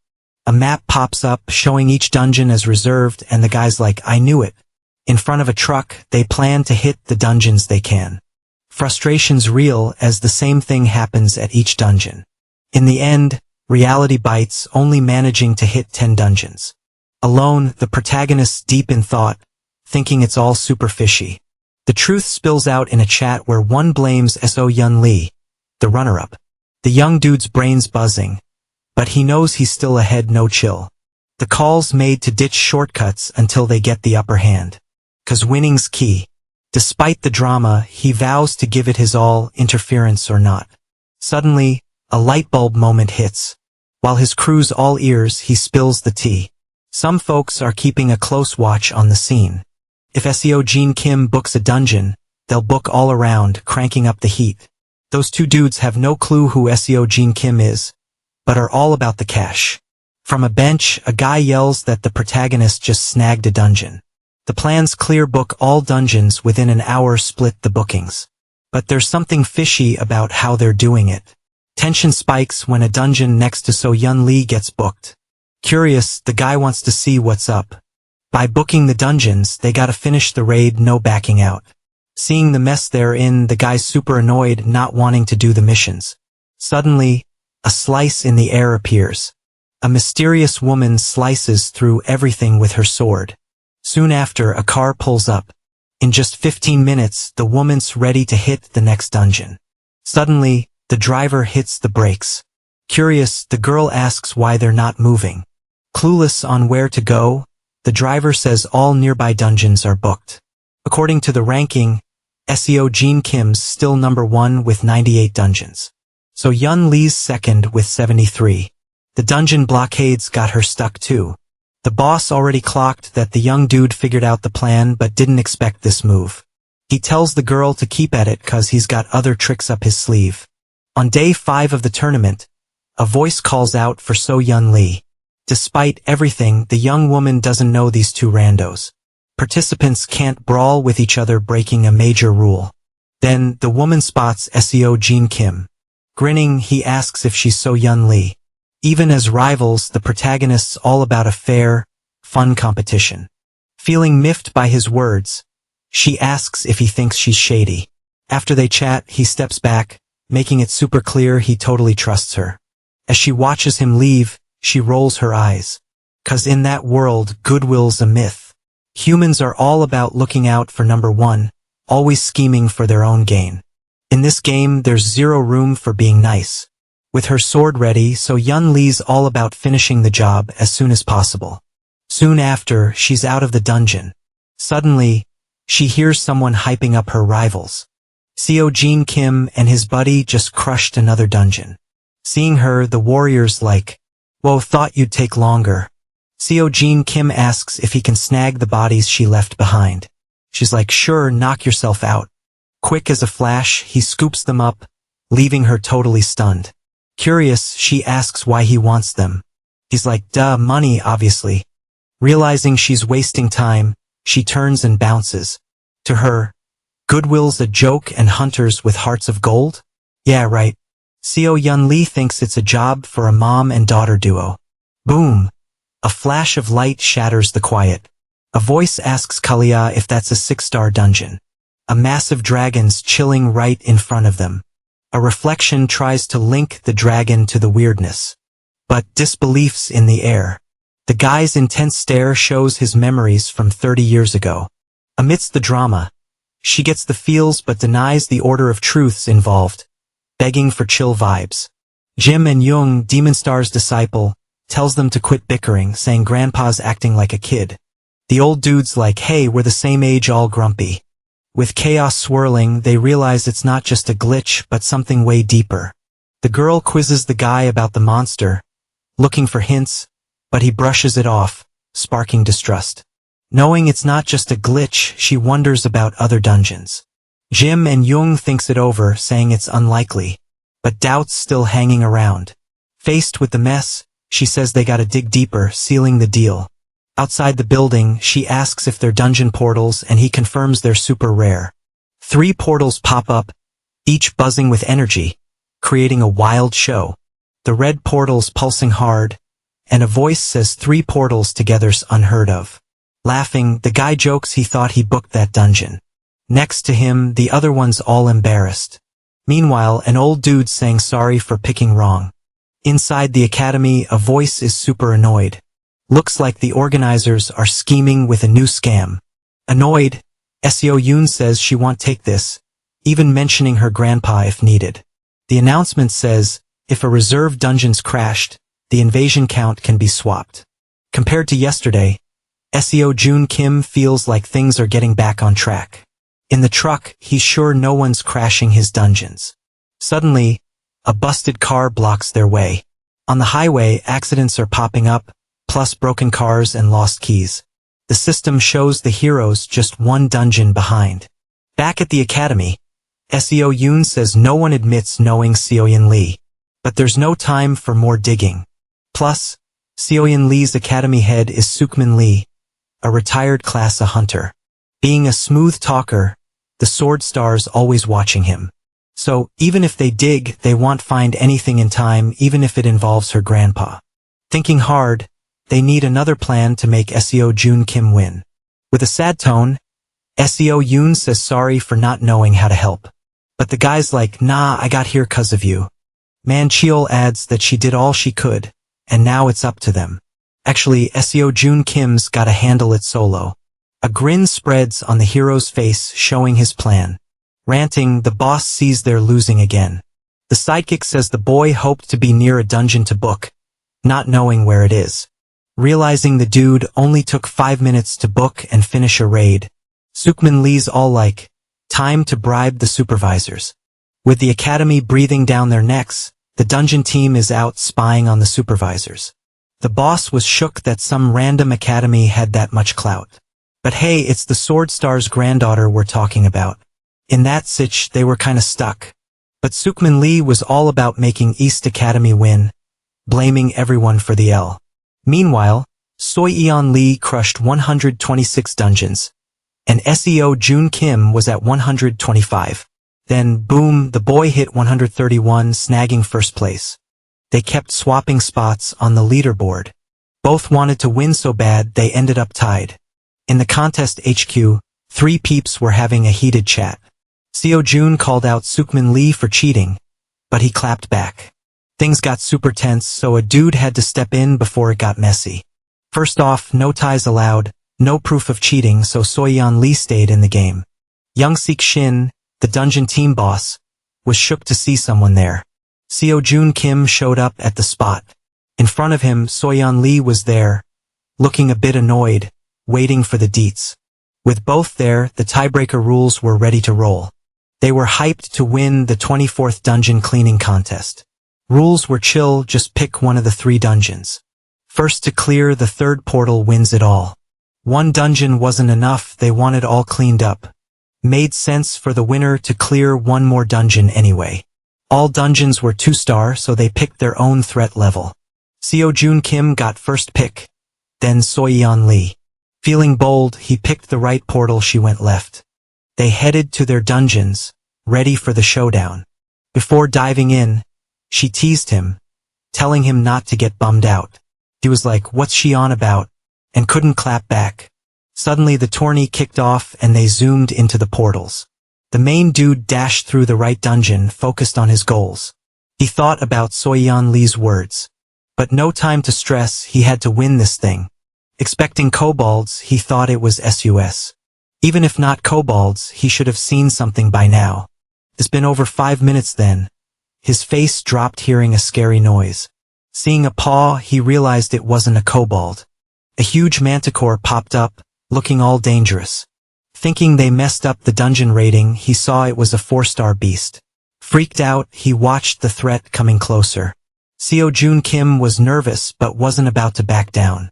A map pops up showing each dungeon as reserved, and the guy's like, I knew it. In front of a truck, they plan to hit the dungeons they can. Frustration's real as the same thing happens at each dungeon. In the end, reality bites, only managing to hit 10 dungeons. Alone, the protagonist's deep in thought, thinking it's all super fishy. The truth spills out in a chat where one blames So Yun Li, the runner-up. The young dude's brain's buzzing, but he knows he's still ahead, no chill. The call's made to ditch shortcuts until they get the upper hand. 'Cause winning's key. Despite the drama, he vows to give it his all, interference or not. Suddenly, a light bulb moment hits. While his crew's all ears, he spills the tea. Some folks are keeping a close watch on the scene. If SEO Kim books a dungeon, they'll book all around, cranking up the heat. Those two dudes have no clue who SEO Kim is, but are all about the cash. From a bench, a guy yells that the protagonist just snagged a dungeon. The plan's clear: book all dungeons within an hour, split the bookings. But there's something fishy about how they're doing it. Tension spikes when a dungeon next to So Yun Li gets booked. Curious, the guy wants to see what's up. By booking the dungeons, they gotta finish the raid, no backing out. Seeing the mess they're in, the guy's super annoyed, not wanting to do the missions. Suddenly, a slice in the air appears. A mysterious woman slices through everything with her sword. Soon after, a car pulls up. In just 15 minutes, the woman's ready to hit the next dungeon. Suddenly, the driver hits the brakes. Curious, the girl asks why they're not moving. Clueless on where to go, the driver says all nearby dungeons are booked. According to the ranking, SEO Jin Kim's still number 1 with 98 dungeons. So Yun Lee's second with 73. The dungeon blockades got her stuck too. The boss already clocked that the young dude figured out the plan but didn't expect this move. He tells the girl to keep at it cause he's got other tricks up his sleeve. On day 5 of the tournament, a voice calls out for So Yun Lee. Despite everything, the young woman doesn't know these two randos. Participants can't brawl with each other, breaking a major rule. Then, the woman spots SEO Jin Kim. Grinning, he asks if she's So Yun Lee. Even as rivals, the protagonist's all about a fair, fun competition. Feeling miffed by his words, she asks if he thinks she's shady. After they chat, he steps back, making it super clear he totally trusts her. As she watches him leave, she rolls her eyes. 'Cause in that world, goodwill's a myth. Humans are all about looking out for number 1, always scheming for their own gain. In this game, there's zero room for being nice. With her sword ready, So Yun Lee's all about finishing the job as soon as possible. Soon after, she's out of the dungeon. Suddenly, she hears someone hyping up her rivals. SEO Jin Kim and his buddy just crushed another dungeon. Seeing her, the warrior's like, "Whoa, thought you'd take longer." SEO Jin Kim asks if he can snag the bodies she left behind. She's like, "Sure, knock yourself out." Quick as a flash, he scoops them up, leaving her totally stunned. Curious, she asks why he wants them. He's like, "Duh, money, obviously." Realizing she's wasting time, she turns and bounces. To her, goodwill's a joke and hunters with hearts of gold? Yeah, right. SEO Yun Lee thinks it's a job for a mom and daughter duo. Boom! A flash of light shatters the quiet. A voice asks Kalia if that's a 6-star dungeon. A massive dragon's chilling right in front of them. A reflection tries to link the dragon to the weirdness. But disbelief's in the air. The guy's intense stare shows his memories from 30 years ago. Amidst the drama, she gets the feels but denies the order of truths involved, begging for chill vibes. Jim and Jung, Demon Star's disciple, tells them to quit bickering, saying Grandpa's acting like a kid. The old dude's like, "Hey, we're the same age, all grumpy." With chaos swirling, they realize it's not just a glitch but something way deeper. The girl quizzes the guy about the monster, looking for hints, but he brushes it off, sparking distrust. Knowing it's not just a glitch, she wonders about other dungeons. Jim and Jung thinks it over, saying it's unlikely, but doubts still hanging around. Faced with the mess, she says they gotta dig deeper, sealing the deal. Outside the building, she asks if they're dungeon portals and he confirms they're super rare. 3 portals pop up, each buzzing with energy, creating a wild show. The red portal's pulsing hard, and a voice says 3 portals together's unheard of. Laughing, the guy jokes he thought he booked that dungeon. Next to him, the other one's all embarrassed. Meanwhile, an old dude's saying sorry for picking wrong. Inside the academy, a voice is super annoyed. Looks like the organizers are scheming with a new scam. Annoyed, SEO Yoon says she won't take this, even mentioning her grandpa if needed. The announcement says, if a reserve dungeon's crashed, the invasion count can be swapped. Compared to yesterday, SEO Jun Kim feels like things are getting back on track. In the truck, he's sure no one's crashing his dungeons. Suddenly, a busted car blocks their way. On the highway, accidents are popping up, plus broken cars and lost keys. The system shows the heroes just 1 dungeon behind. Back at the academy, SEO Yoon says no one admits knowing Seoyeon Lee. But there's no time for more digging. Plus, Seoyeon Lee's academy head is Sukmin Lee, a retired class A hunter. Being a smooth talker, the sword star's always watching him. So, even if they dig, they won't find anything in time, even if it involves her grandpa. Thinking hard, they need another plan to make SEO Jun Kim win. With a sad tone, SEO Yoon says sorry for not knowing how to help. But the guy's like, nah, I got here 'cause of you. Man Cheol adds that she did all she could, and now it's up to them. Actually, SEO Jun Kim's gotta handle it solo. A grin spreads on the hero's face, showing his plan. Ranting, the boss sees they're losing again. The sidekick says the boy hoped to be near a dungeon to book, not knowing where it is. Realizing the dude only took 5 minutes to book and finish a raid, Sukmin Lee's all like, time to bribe the supervisors. With the academy breathing down their necks, the dungeon team is out spying on the supervisors. The boss was shook that some random academy had that much clout. But hey, it's the Sword Star's granddaughter we're talking about. In that sitch, they were kinda stuck. But Sukmin Lee was all about making East Academy win, blaming everyone for the L. Meanwhile, Soi-Eon Lee crushed 126 dungeons, and SEO Jun Kim was at 125. Then, boom, the boy hit 131, snagging first place. They kept swapping spots on the leaderboard. Both wanted to win so bad they ended up tied. In the contest HQ, three peeps were having a heated chat. Seo Jun called out Sukmin Lee for cheating, but he clapped back. Things got super tense, so a dude had to step in before it got messy. First off, no ties allowed, no proof of cheating, so Soi-Eon Lee stayed in the game. Young Sik Shin, the dungeon team boss, was shook to see someone there. Seo Jun Kim showed up at the spot. In front of him, Soi-Eon Lee was there, looking a bit annoyed, waiting for the deets. With both there, the tiebreaker rules were ready to roll. They were hyped to win the 24th dungeon cleaning contest. Rules were chill, just pick one of the 3 dungeons. First to clear the 3rd portal wins it all. One dungeon wasn't enough, they wanted all cleaned up. Made sense for the winner to clear one more dungeon anyway. All dungeons were 2-star, so they picked their own threat level. Seo Jun Kim got first pick, then Soi-Eon Lee. Feeling bold, he picked the right portal, she went left. They headed to their dungeons, ready for the showdown. Before diving in, she teased him, telling him not to get bummed out. He was like, what's she on about? And couldn't clap back. Suddenly the tourney kicked off and they zoomed into the portals. The main dude dashed through the right dungeon, focused on his goals. He thought about Soi-Eon Lee's words. But no time to stress, he had to win this thing. Expecting kobolds, he thought it was SUS. Even if not kobolds, he should have seen something by now. It's been over 5 minutes then. His face dropped hearing a scary noise. Seeing a paw, he realized it wasn't a kobold. A huge manticore popped up, looking all dangerous. Thinking they messed up the dungeon rating, he saw it was a 4-star beast. Freaked out, he watched the threat coming closer. Seo Jun Kim was nervous but wasn't about to back down.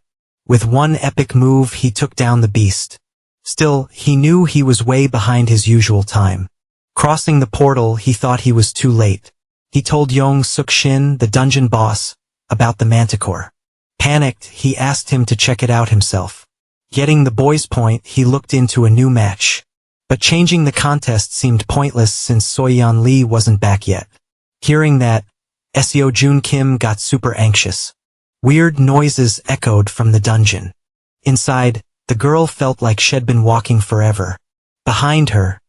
With one epic move, he took down the beast. Still, he knew he was way behind his usual time. Crossing the portal, he thought he was too late. He told Young Suk Shin, the dungeon boss, about the manticore. Panicked, he asked him to check it out himself. Getting the boy's point, he looked into a new match. But changing the contest seemed pointless since Soi-Eon Lee wasn't back yet. Hearing that, Seo Jun Kim got super anxious. Weird noises echoed from the dungeon. Inside, the girl felt like she'd been walking forever. Behind her,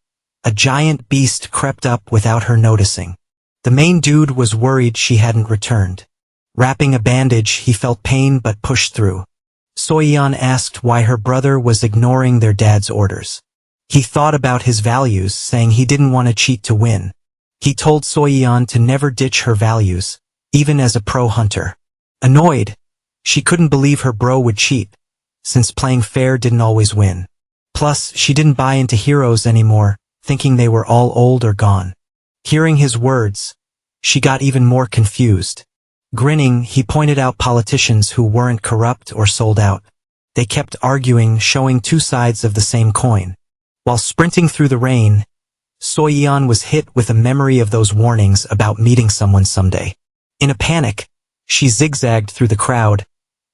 a giant beast crept up without her noticing. The main dude was worried she hadn't returned. Wrapping a bandage, he felt pain but pushed through. Soi-Eon asked why her brother was ignoring their dad's orders. He thought about his values, saying he didn't want to cheat to win. He told Soi-Eon to never ditch her values, even as a pro hunter. Annoyed, she couldn't believe her bro would cheat, since playing fair didn't always win. Plus, she didn't buy into heroes anymore, thinking they were all old or gone. Hearing his words, she got even more confused. Grinning, he pointed out politicians who weren't corrupt or sold out. They kept arguing, showing 2 sides of the same coin. While sprinting through the rain, Soi-Eon was hit with a memory of those warnings about meeting someone someday. In a panic, she zigzagged through the crowd,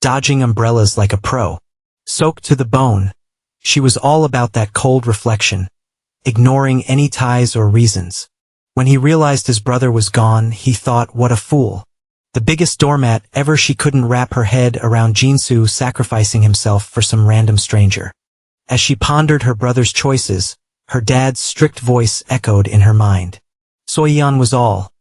dodging umbrellas like a pro. Soaked to the bone, she was all about that cold reflection, ignoring any ties or reasons. When he realized his brother was gone, he thought, what a fool. The biggest doormat ever, she couldn't wrap her head around Jinsu sacrificing himself for some random stranger. As she pondered her brother's choices, her dad's strict voice echoed in her mind. Soi-Eon was all.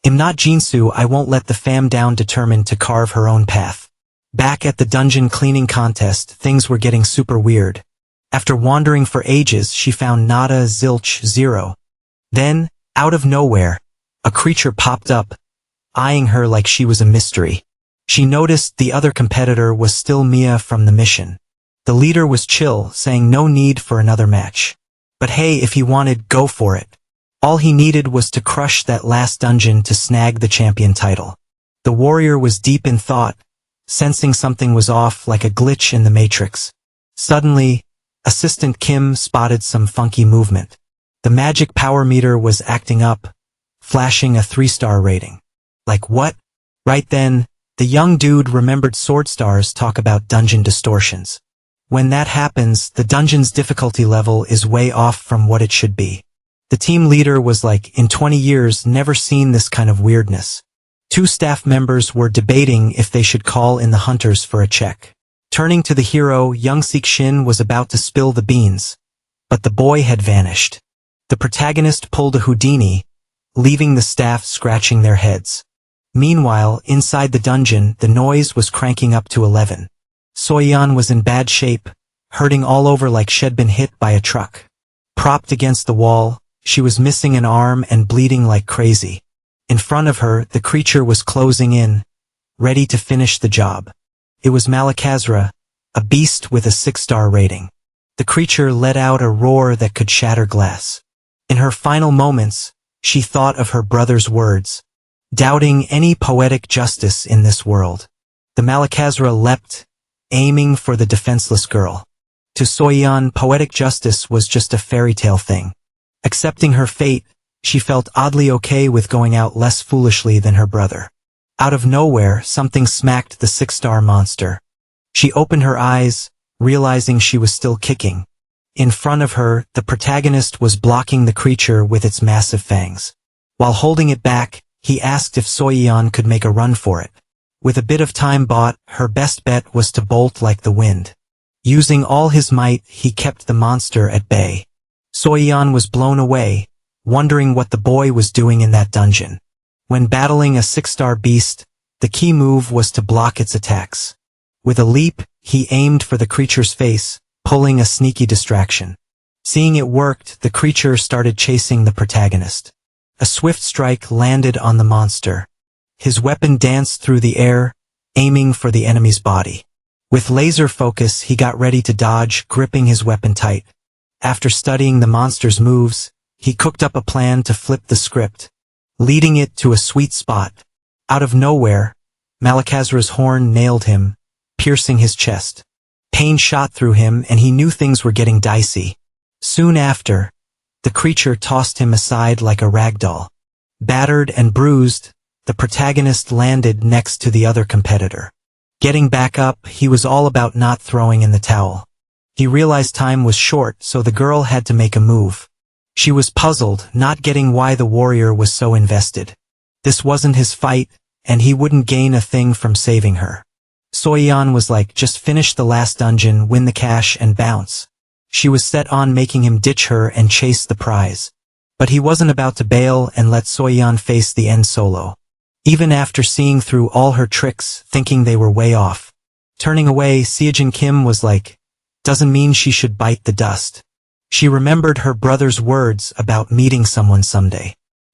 I'm not Jinsu, I won't let the fam down, determined to carve her own path. Back at the dungeon cleaning contest, things were getting super weird. After wandering for ages, she found nada, zilch, zero. Then, out of nowhere, a creature popped up, eyeing her like she was a mystery. She noticed the other competitor was still Mia from the mission. The leader was chill, saying no need for another match. But hey, if he wanted, go for it. All he needed was to crush that last dungeon to snag the champion title. The warrior was deep in thought, sensing something was off like a glitch in the matrix. Suddenly, Assistant Kim spotted some funky movement. The magic power meter was acting up, flashing a 3-star rating. Like what? Right then, the young dude remembered Sword Stars talk about dungeon distortions. When that happens, the dungeon's difficulty level is way off from what it should be. The team leader was like, in 20 years, never seen this kind of weirdness. 2 staff members were debating if they should call in the hunters for a check. Turning to the hero, young Sik-shin was about to spill the beans, but the boy had vanished. The protagonist pulled a Houdini, leaving the staff scratching their heads. Meanwhile, inside the dungeon, the noise was cranking up to 11. Soyeon was in bad shape, hurting all over like she'd been hit by a truck. Propped against the wall, she was missing an arm and bleeding like crazy. In front of her, the creature was closing in, ready to finish the job. It was Malakazra, a beast with a 6-star rating. The creature let out a roar that could shatter glass. In her final moments, she thought of her brother's words, doubting any poetic justice in this world. The Malakazra leapt, aiming for the defenseless girl. To Soyeon, poetic justice was just a fairy tale thing. Accepting her fate, she felt oddly okay with going out less foolishly than her brother. Out of nowhere, something smacked the 6-star monster. She opened her eyes, realizing she was still kicking. In front of her, the protagonist was blocking the creature with its massive fangs. While holding it back, he asked if Soyeon could make a run for it. With a bit of time bought, her best bet was to bolt like the wind. Using all his might, he kept the monster at bay. Soyeon was blown away, wondering what the boy was doing in that dungeon. When battling a 6-star beast, the key move was to block its attacks. With a leap, he aimed for the creature's face, pulling a sneaky distraction. Seeing it worked, the creature started chasing the protagonist. A swift strike landed on the monster. His weapon danced through the air, aiming for the enemy's body. With laser focus, he got ready to dodge, gripping his weapon tight. After studying the monster's moves, he cooked up a plan to flip the script, leading it to a sweet spot. Out of nowhere, Malakazra's horn nailed him, piercing his chest. Pain shot through him, and he knew things were getting dicey. Soon after, the creature tossed him aside like a rag doll. Battered and bruised, the protagonist landed next to the other competitor. Getting back up, he was all about not throwing in the towel. He realized time was short, so the girl had to make a move. She was puzzled, not getting why the warrior was so invested. This wasn't his fight, and he wouldn't gain a thing from saving her. Soyeon was like, just finish the last dungeon, win the cash, and bounce. She was set on making him ditch her and chase the prize. But he wasn't about to bail and let Soyeon face the end solo. Even after seeing through all her tricks, thinking they were way off. Turning away, Seojin Kim was like, doesn't mean she should bite the dust. She remembered her brother's words about meeting someone someday.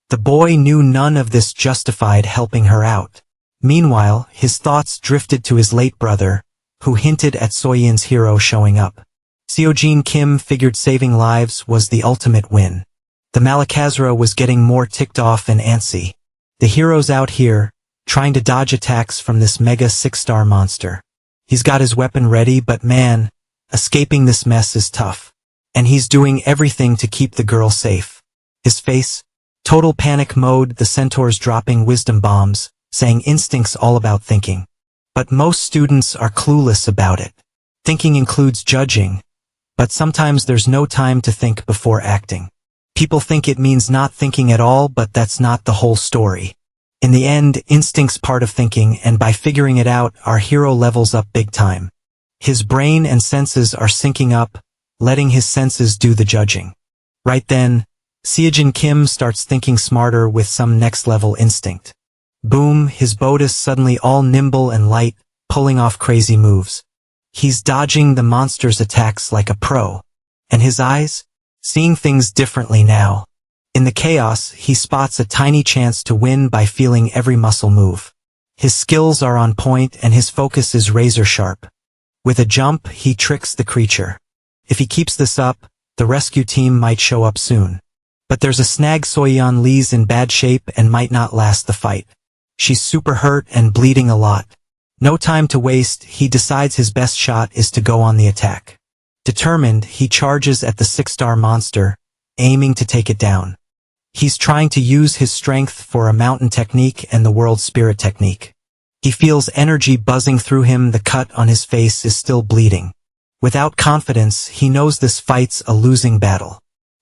The boy knew none of this justified helping her out. Meanwhile, his thoughts drifted to his late brother, who hinted at Soyeon's hero showing up. Seojin Kim figured saving lives was the ultimate win. The Malakazra was getting more ticked off and antsy. The hero's out here, trying to dodge attacks from this mega 6-star monster. He's got his weapon ready, but man, escaping this mess is tough. And he's doing everything to keep the girl safe. His face? Total panic mode, the centaurs dropping wisdom bombs, saying instincts all about thinking. But most students are clueless about it. Thinking includes judging, but sometimes there's no time to think before acting. People think it means not thinking at all, but that's not the whole story. In the end, instinct's part of thinking, and by figuring it out, our hero levels up big time. His brain and senses are syncing up, letting his senses do the judging. Right then, Seojin Kim starts thinking smarter with some next-level instinct. Boom, his boat is suddenly all nimble and light, pulling off crazy moves. He's dodging the monster's attacks like a pro. And his eyes? Seeing things differently now. In the chaos, he spots a tiny chance to win by feeling every muscle move. His skills are on point and his focus is razor sharp. With a jump, he tricks the creature. If he keeps this up, the rescue team might show up soon. But there's a snag. Soyeon Lee's in bad shape and might not last the fight. She's super hurt and bleeding a lot. No time to waste, he decides his best shot is to go on the attack. Determined, he charges at the 6-star monster, aiming to take it down. He's trying to use his strength for a mountain technique and the world spirit technique. He feels energy buzzing through him. The cut on his face is still bleeding. Without confidence, he knows this fight's a losing battle.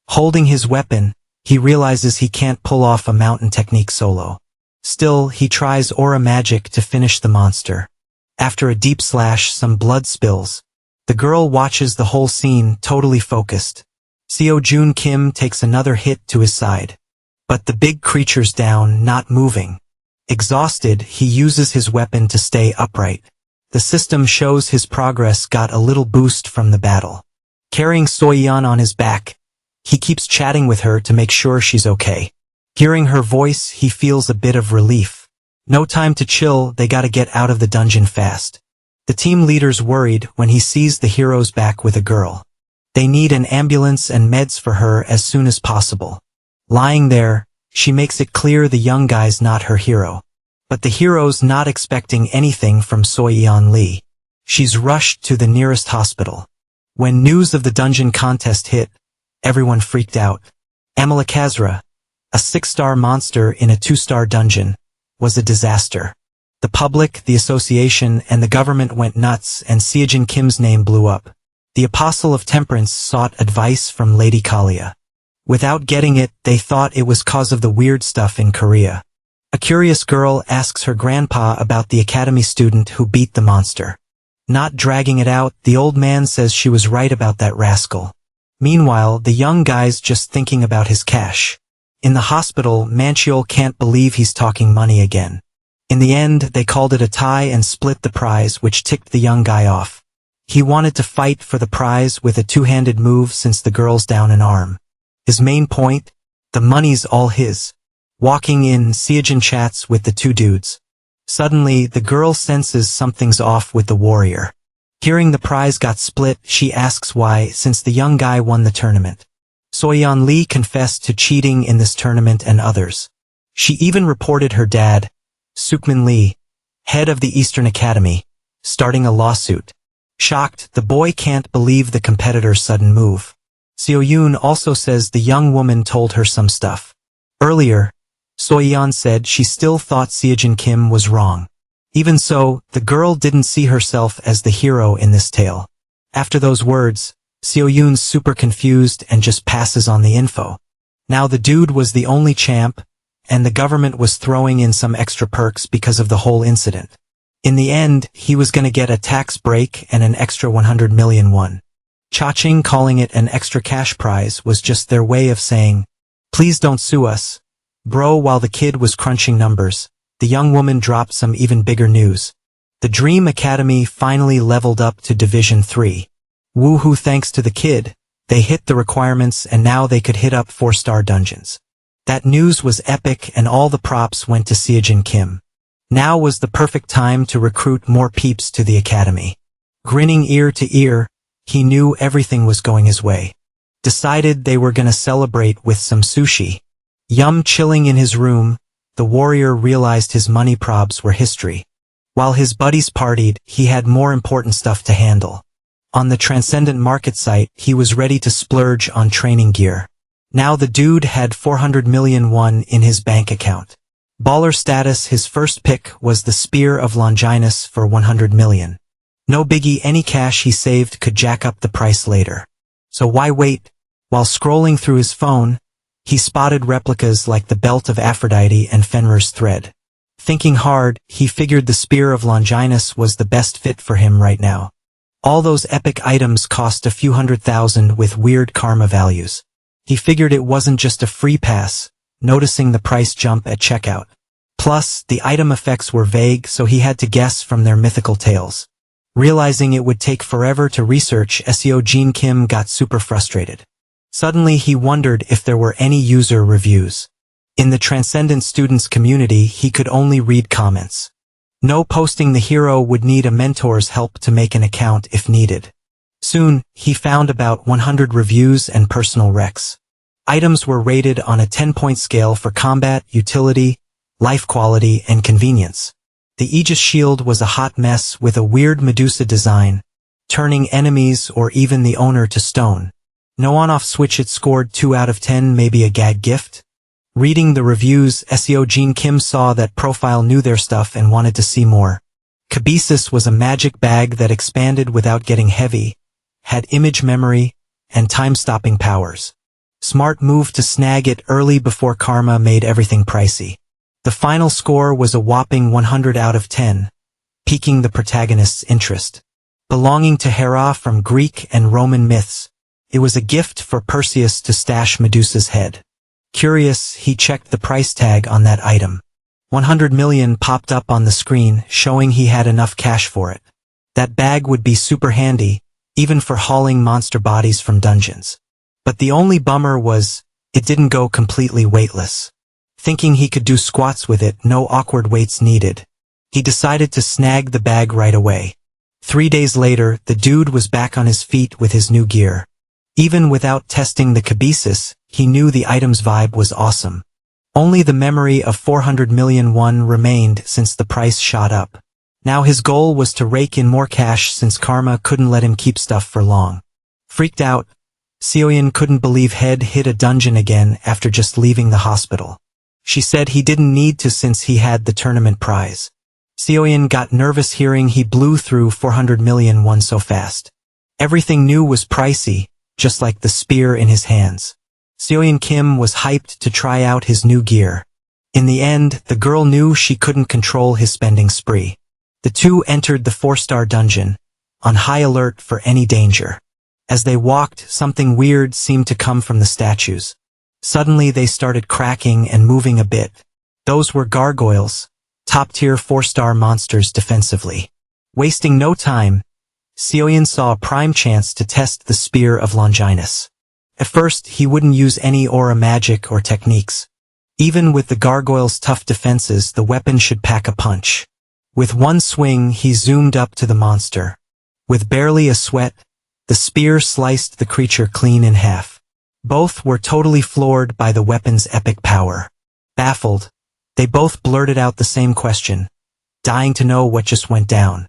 Holding his weapon, he realizes he can't pull off a mountain technique solo. Still, he tries aura magic to finish the monster. After a deep slash, some blood spills. The girl watches the whole scene, totally focused. Seo-jun Kim takes another hit to his side. But the big creature's down, not moving. Exhausted, he uses his weapon to stay upright. The system shows his progress got a little boost from the battle. Carrying Soyeon on his back, he keeps chatting with her to make sure she's okay. Hearing her voice, he feels a bit of relief. No time to chill, they gotta get out of the dungeon fast. The team leader's worried when he sees the heroes back with a girl. They need an ambulance and meds for her as soon as possible. Lying there, she makes it clear the young guy's not her hero. But the hero's not expecting anything from Soyeon Lee. She's rushed to the nearest hospital. When news of the dungeon contest hit, everyone freaked out. Amalakazra, a 6-star monster in a 2-star dungeon, was a disaster. The public, the association, and the government went nuts, and Seo-jun Kim's name blew up. The Apostle of Temperance sought advice from Lady Kalia. Without getting it, they thought it was cause of the weird stuff in Korea. A curious girl asks her grandpa about the academy student who beat the monster. Not dragging it out, the old man says she was right about that rascal. Meanwhile, the young guy's just thinking about his cash. In the hospital, Manchul can't believe he's talking money again. In the end, they called it a tie and split the prize, which ticked the young guy off. He wanted to fight for the prize with a two-handed move since the girl's down an arm. His main point? The money's all his. Walking in, Seo-jun chats with the two dudes. Suddenly, the girl senses something's off with the warrior. Hearing the prize got split, she asks why, since the young guy won the tournament. Soyeon Lee confessed to cheating in this tournament and others. She even reported her dad, Sukmin Lee, head of the Eastern Academy, starting a lawsuit. Shocked, the boy can't believe the competitor's sudden move. Seo-yoon also says the young woman told her some stuff. Earlier, Soyeon said she still thought Seo-jun Kim was wrong. Even so, the girl didn't see herself as the hero in this tale. After those words, Seo-yoon's super confused and just passes on the info. Now the dude was the only champ, and the government was throwing in some extra perks because of the whole incident. In the end, he was gonna get a tax break and an extra 100 million won. Cha-ching calling it an extra cash prize was just their way of saying, please don't sue us, bro. While the kid was crunching numbers, the young woman dropped some even bigger news. The Dream Academy finally leveled up to Division 3. Woohoo! Thanks to the kid, they hit the requirements and now they could hit up 4-star dungeons. That news was epic and all the props went to Seo-jun Kim. Now was the perfect time to recruit more peeps to the academy. Grinning ear to ear, he knew everything was going his way. Decided they were gonna celebrate with some sushi. Yum. Chilling in his room, the warrior realized his money probs were history. While his buddies partied, he had more important stuff to handle. On the Transcendent Market site, he was ready to splurge on training gear. Now the dude had 400 million won in his bank account. Baller status. His first pick was the Spear of Longinus for 100 million. No biggie, any cash he saved could jack up the price later. So why wait? While scrolling through his phone, he spotted replicas like the Belt of Aphrodite and Fenrir's Thread. Thinking hard, he figured the Spear of Longinus was the best fit for him right now. All those epic items cost a few $100,000 with weird karma values. He figured it wasn't just a free pass, noticing the price jump at checkout. Plus, the item effects were vague, so he had to guess from their mythical tales. Realizing it would take forever to research, Seo-jun Kim got super frustrated. Suddenly he wondered if there were any user reviews. In the Transcendent Students community, he could only read comments. No posting the hero would need a mentor's help to make an account if needed. Soon, he found about 100 reviews and personal recs. Items were rated on a 10-point scale for combat, utility, life quality, and convenience. The Aegis shield was a hot mess with a weird Medusa design, turning enemies or even the owner to stone. No on-off switch. It scored 2 out of 10, maybe a gag gift? Reading the reviews, SEO Jean Kim saw that profile knew their stuff and wanted to see more. Kibesis was a magic bag that expanded without getting heavy, had image memory, and time-stopping powers. Smart move to snag it early before karma made everything pricey. The final score was a whopping 100 out of 10, piquing the protagonist's interest. Belonging to Hera from Greek and Roman myths, it was a gift for Perseus to stash Medusa's head. Curious, he checked the price tag on that item. 100 million popped up on the screen, showing he had enough cash for it. That bag would be super handy, even for hauling monster bodies from dungeons. But the only bummer was, it didn't go completely weightless. Thinking he could do squats with it, no awkward weights needed, he decided to snag the bag right away. 3 days later, the dude was back on his feet with his new gear. Even without testing the Kibesis, he knew the item's vibe was awesome. Only the memory of 400 million won remained since the price shot up. Now his goal was to rake in more cash since karma couldn't let him keep stuff for long. Freaked out, Seoyeon couldn't believe he'd hit a dungeon again after just leaving the hospital. She said he didn't need to since he had the tournament prize. Seoyeon got nervous hearing he blew through 400 million won so fast. Everything new was pricey, just like the spear in his hands. Seoyeon Kim was hyped to try out his new gear. In the end, the girl knew she couldn't control his spending spree. The two entered the 4-star dungeon, on high alert for any danger. As they walked, something weird seemed to come from the statues. Suddenly they started cracking and moving a bit. Those were gargoyles, top-tier 4-star monsters defensively. Wasting no time, Seoyeon saw a prime chance to test the Spear of Longinus. At first, he wouldn't use any aura magic or techniques. Even with the gargoyles' tough defenses, the weapon should pack a punch. With one swing, he zoomed up to the monster. With barely a sweat, the spear sliced the creature clean in half. Both were totally floored by the weapon's epic power. Baffled, they both blurted out the same question, dying to know what just went down.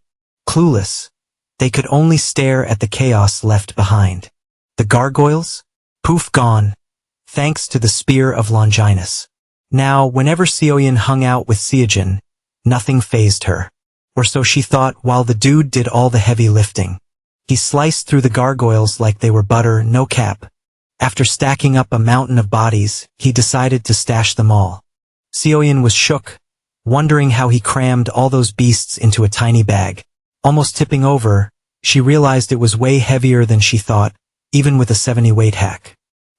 Clueless, they could only stare at the chaos left behind. The gargoyles? Poof, gone, thanks to the Spear of Longinus. Now, whenever Seoyeon hung out with Seojin, nothing fazed her. Or so she thought while the dude did all the heavy lifting. He sliced through the gargoyles like they were butter, no cap. After stacking up a mountain of bodies, he decided to stash them all. Seoyeon was shook, wondering how he crammed all those beasts into a tiny bag. Almost tipping over, she realized it was way heavier than she thought, even with a 70-weight hack.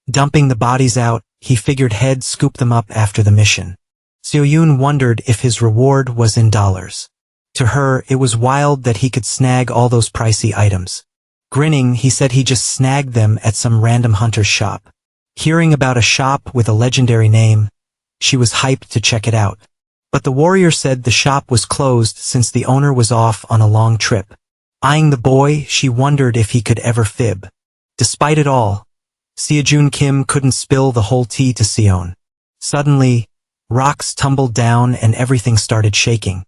Dumping the bodies out, he figured he'd scoop them up after the mission. Seoyeon wondered if his reward was in dollars. To her, it was wild that he could snag all those pricey items. Grinning, he said he just snagged them at some random hunter's shop. Hearing about a shop with a legendary name, she was hyped to check it out. But the warrior said the shop was closed since the owner was off on a long trip. Eyeing the boy, she wondered if he could ever fib. Despite it all, Seojin Kim couldn't spill the whole tea to Seoyeon. Suddenly, rocks tumbled down and everything started shaking.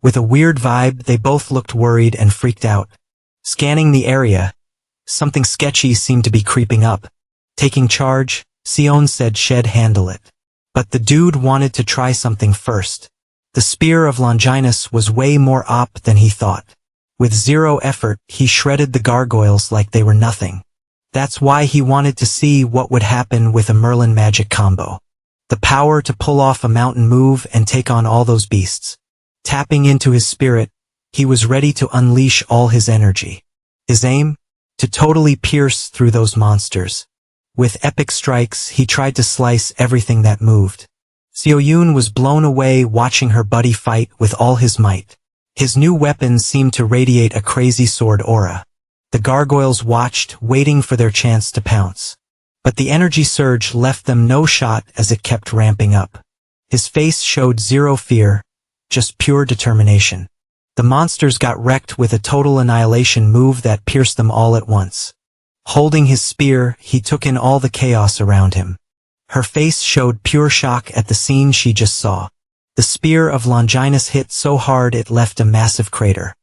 With a weird vibe, they both looked worried and freaked out. Scanning the area, something sketchy seemed to be creeping up. Taking charge, Seoyeon said she'd handle it. But the dude wanted to try something first. The Spear of Longinus was way more OP than he thought. With zero effort, he shredded the gargoyles like they were nothing. That's why he wanted to see what would happen with a Merlin magic combo. The power to pull off a mountain move and take on all those beasts. Tapping into his spirit, he was ready to unleash all his energy. His aim? To totally pierce through those monsters. With epic strikes, he tried to slice everything that moved. Seoyeon was blown away watching her buddy fight with all his might. His new weapon seemed to radiate a crazy sword aura. The gargoyles watched, waiting for their chance to pounce. But the energy surge left them no shot as it kept ramping up. His face showed zero fear, just pure determination. The monsters got wrecked with a total annihilation move that pierced them all at once. Holding his spear, he took in all the chaos around him. Her face showed pure shock at the scene she just saw. The spear of Longinus hit so hard it left a massive crater.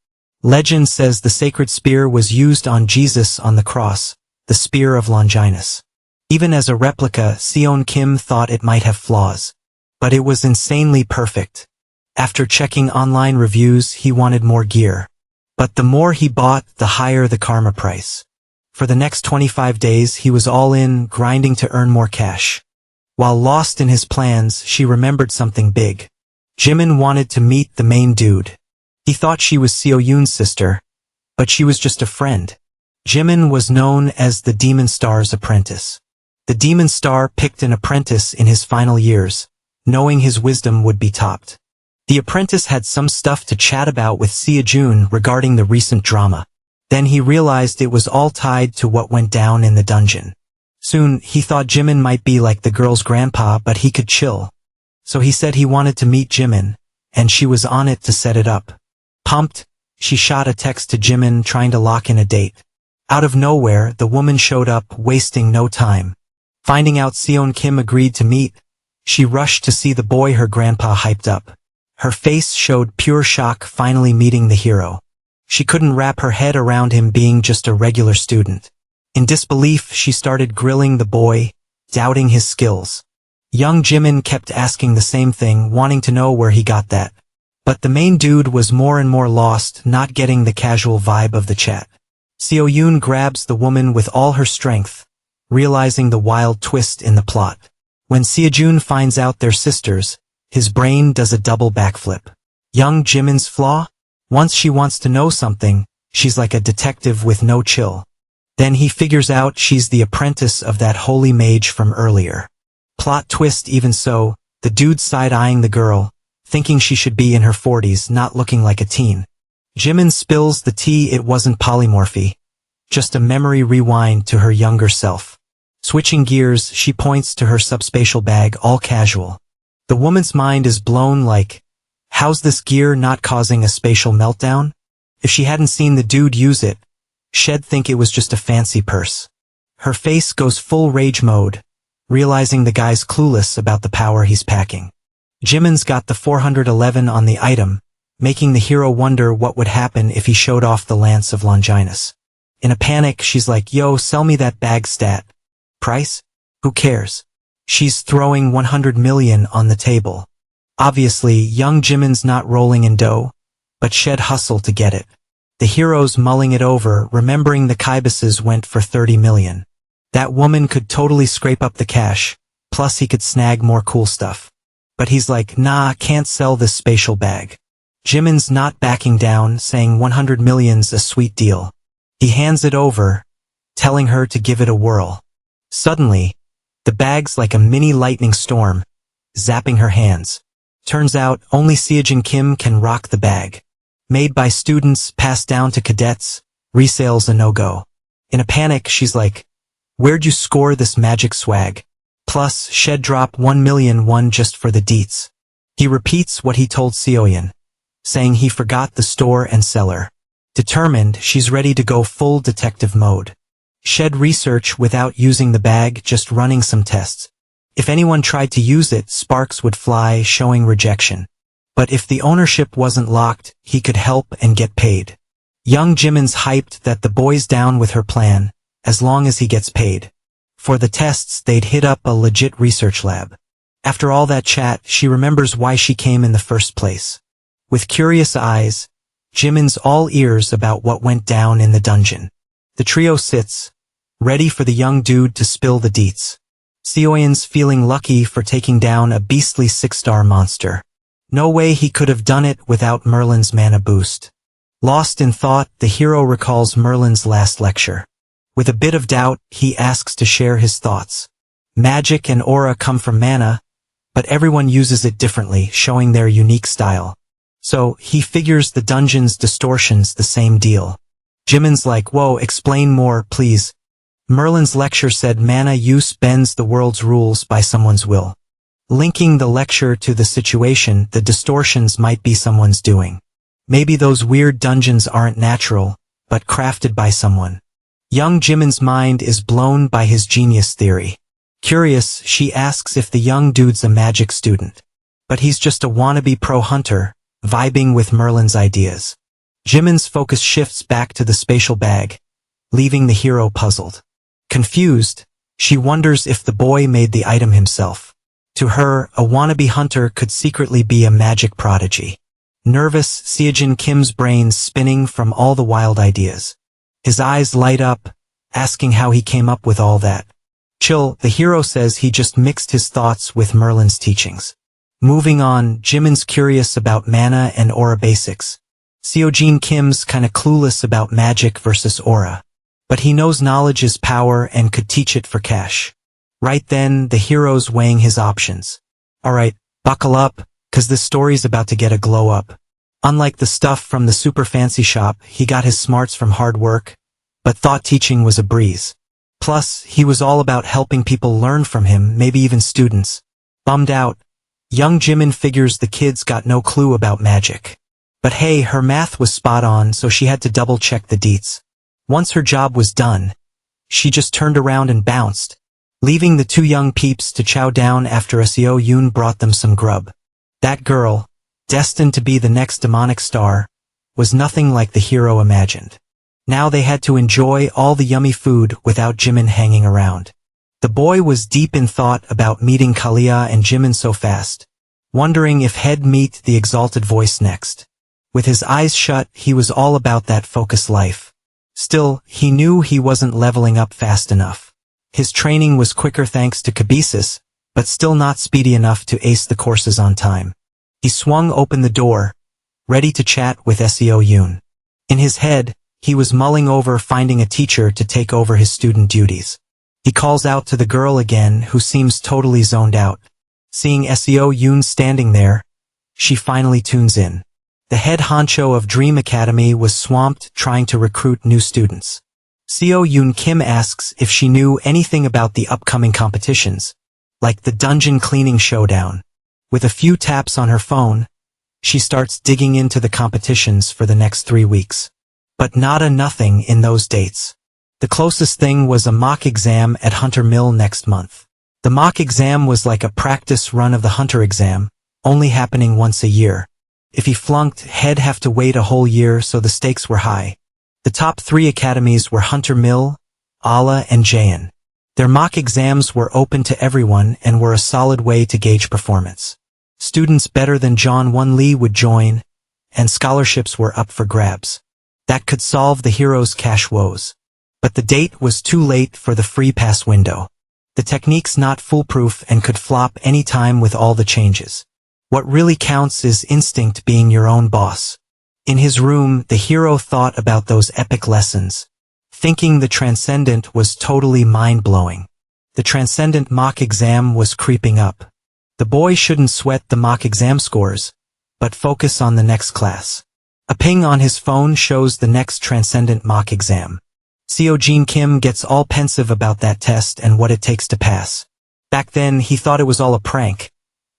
Legend says the sacred spear was used on Jesus on the cross, the spear of Longinus. Even as a replica, Seon Kim thought it might have flaws. But it was insanely perfect. After checking online reviews, he wanted more gear. But the more he bought, the higher the karma price. For the next 25 days, he was all in, grinding to earn more cash. While lost in his plans, she remembered something big. Jimin wanted to meet the main dude. He thought she was Seo Yoon's sister, but she was just a friend. Jimin was known as the Demon Star's apprentice. The Demon Star picked an apprentice in his final years, knowing his wisdom would be topped. The apprentice had some stuff to chat about with Seojun regarding the recent drama. Then he realized it was all tied to what went down in the dungeon. Soon, he thought Jimin might be like the girl's grandpa, but he could chill. So he said he wanted to meet Jimin, and she was on it to set it up. Pumped, she shot a text to Jimin trying to lock in a date. Out of nowhere, the woman showed up, wasting no time. Finding out Seon Kim agreed to meet, she rushed to see the boy her grandpa hyped up. Her face showed pure shock finally meeting the hero. She couldn't wrap her head around him being just a regular student. In disbelief, she started grilling the boy, doubting his skills. Young Jimin kept asking the same thing, wanting to know where he got that. But the main dude was more and more lost, not getting the casual vibe of the chat. Seo Yoon grabs the woman with all her strength, realizing the wild twist in the plot. When Seojun finds out they're sisters, his brain does a double backflip. Young Jimin's flaw? Once she wants to know something, she's like a detective with no chill. Then he figures out she's the apprentice of that holy mage from earlier. Plot twist even so, the dude side-eyeing the girl, thinking she should be in her 40s, not looking like a teen. Jimin spills the tea. It wasn't polymorphy, just a memory rewind to her younger self. Switching gears, she points to her subspatial bag, all casual. The woman's mind is blown like, how's this gear not causing a spatial meltdown? If she hadn't seen the dude use it, she'd think it was just a fancy purse. Her face goes full rage mode, realizing the guy's clueless about the power he's packing. Jimin's got the 411 on the item, making the hero wonder what would happen if he showed off the lance of Longinus. In a panic, she's like, yo, sell me that bag stat. Price? Who cares? She's throwing 100 million on the table. Obviously, young Jimin's not rolling in dough, but she'd hustle to get it. The hero's mulling it over, remembering the Kybuses went for 30 million. That woman could totally scrape up the cash, plus he could snag more cool stuff. But he's like, nah, can't sell this spatial bag. Jimin's not backing down, saying 100 million's a sweet deal. He hands it over, telling her to give it a whirl. Suddenly, the bag's like a mini lightning storm, zapping her hands. Turns out, only Seojun Kim can rock the bag. Made by students, passed down to cadets, resale's a no-go. In a panic, she's like, where'd you score this magic swag? Plus, she'd drop 1 million won just for the deets. He repeats what he told Seoyeon, saying he forgot the store and seller. Determined, she's ready to go full detective mode. She'd research without using the bag, just running some tests. If anyone tried to use it, sparks would fly, showing rejection. But if the ownership wasn't locked, he could help and get paid. Young Jimin's hyped that the boy's down with her plan, as long as he gets paid. For the tests, they'd hit up a legit research lab. After all that chat, she remembers why she came in the first place. With curious eyes, Jimin's all ears about what went down in the dungeon. The trio sits, ready for the young dude to spill the deets. Seoyeon's feeling lucky for taking down a beastly 6-star monster. No way he could have done it without Merlin's mana boost. Lost in thought, the hero recalls Merlin's last lecture. With a bit of doubt, he asks to share his thoughts. Magic and aura come from mana, but everyone uses it differently, showing their unique style. So, he figures the dungeon's distortion's the same deal. Jimin's like, whoa, explain more, please. Merlin's lecture said mana use bends the world's rules by someone's will. linking the lecture to the situation. The distortions might be someone's doing. Maybe those weird dungeons aren't natural, but crafted by someone. Young Jimin's mind is blown by his genius theory. Curious, she asks if the young dude's a magic student. But he's just a wannabe pro hunter, vibing with Merlin's ideas. Jimin's focus shifts back to the spatial bag, leaving the hero puzzled. Confused, she wonders if the boy made the item himself. To her, a wannabe hunter could secretly be a magic prodigy. Nervous, Seojin Kim's brain's spinning from all the wild ideas. His eyes light up, asking how he came up with all that. Chill, the hero says he just mixed his thoughts with Merlin's teachings. Moving on, Jimin's curious about mana and aura basics. Seojin Kim's kinda clueless about magic versus aura. But he knows knowledge is power and could teach it for cash. Right then, the hero's weighing his options. Alright, buckle up, 'cause this story's about to get a glow up. Unlike the stuff from the super fancy shop, he got his smarts from hard work, but thought teaching was a breeze. Plus, he was all about helping people learn from him, maybe even students. Bummed out, young Jimin figures the kids got no clue about magic. But hey, her math was spot on, so she had to double-check the deets. Once her job was done, she just turned around and bounced, leaving the two young peeps to chow down after Seo Yoon brought them some grub. That girl, destined to be the next demonic star, was nothing like the hero imagined. Now they had to enjoy all the yummy food without Jimin hanging around. The boy was deep in thought about meeting Kalia and Jimin so fast, wondering if he'd meet the exalted voice next. With his eyes shut, he was all about that focused life. Still, he knew he wasn't leveling up fast enough. His training was quicker thanks to Kabesis, but still not speedy enough to ace the courses on time. He swung open the door, ready to chat with Seo Yoon. In his head, he was mulling over finding a teacher to take over his student duties. He calls out to the girl again, who seems totally zoned out. Seeing Seo Yoon standing there, she finally tunes in. The head honcho of Dream Academy was swamped trying to recruit new students. Seo Yoon Kim asks if she knew anything about the upcoming competitions, like the dungeon cleaning showdown. With a few taps on her phone, she starts digging into the competitions for the next 3 weeks. But nothing in those dates. The closest thing was a mock exam at Hunter Mill next month. The mock exam was like a practice run of the Hunter exam, only happening once a year. If he flunked, he'd have to wait a whole year, so the stakes were high. The top 3 academies were Hunter Mill, Ala, and Jaein. Their mock exams were open to everyone and were a solid way to gauge performance. Students better than John Won Lee would join, and scholarships were up for grabs. That could solve the hero's cash woes. But the date was too late for the free pass window. The technique's not foolproof and could flop any time with all the changes. What really counts is instinct, being your own boss. In his room, the hero thought about those epic lessons, thinking the transcendent was totally mind-blowing. The transcendent mock exam was creeping up. The boy shouldn't sweat the mock exam scores, but focus on the next class. A ping on his phone shows the next transcendent mock exam. Seojin Kim gets all pensive about that test and what it takes to pass. Back then, he thought it was all a prank,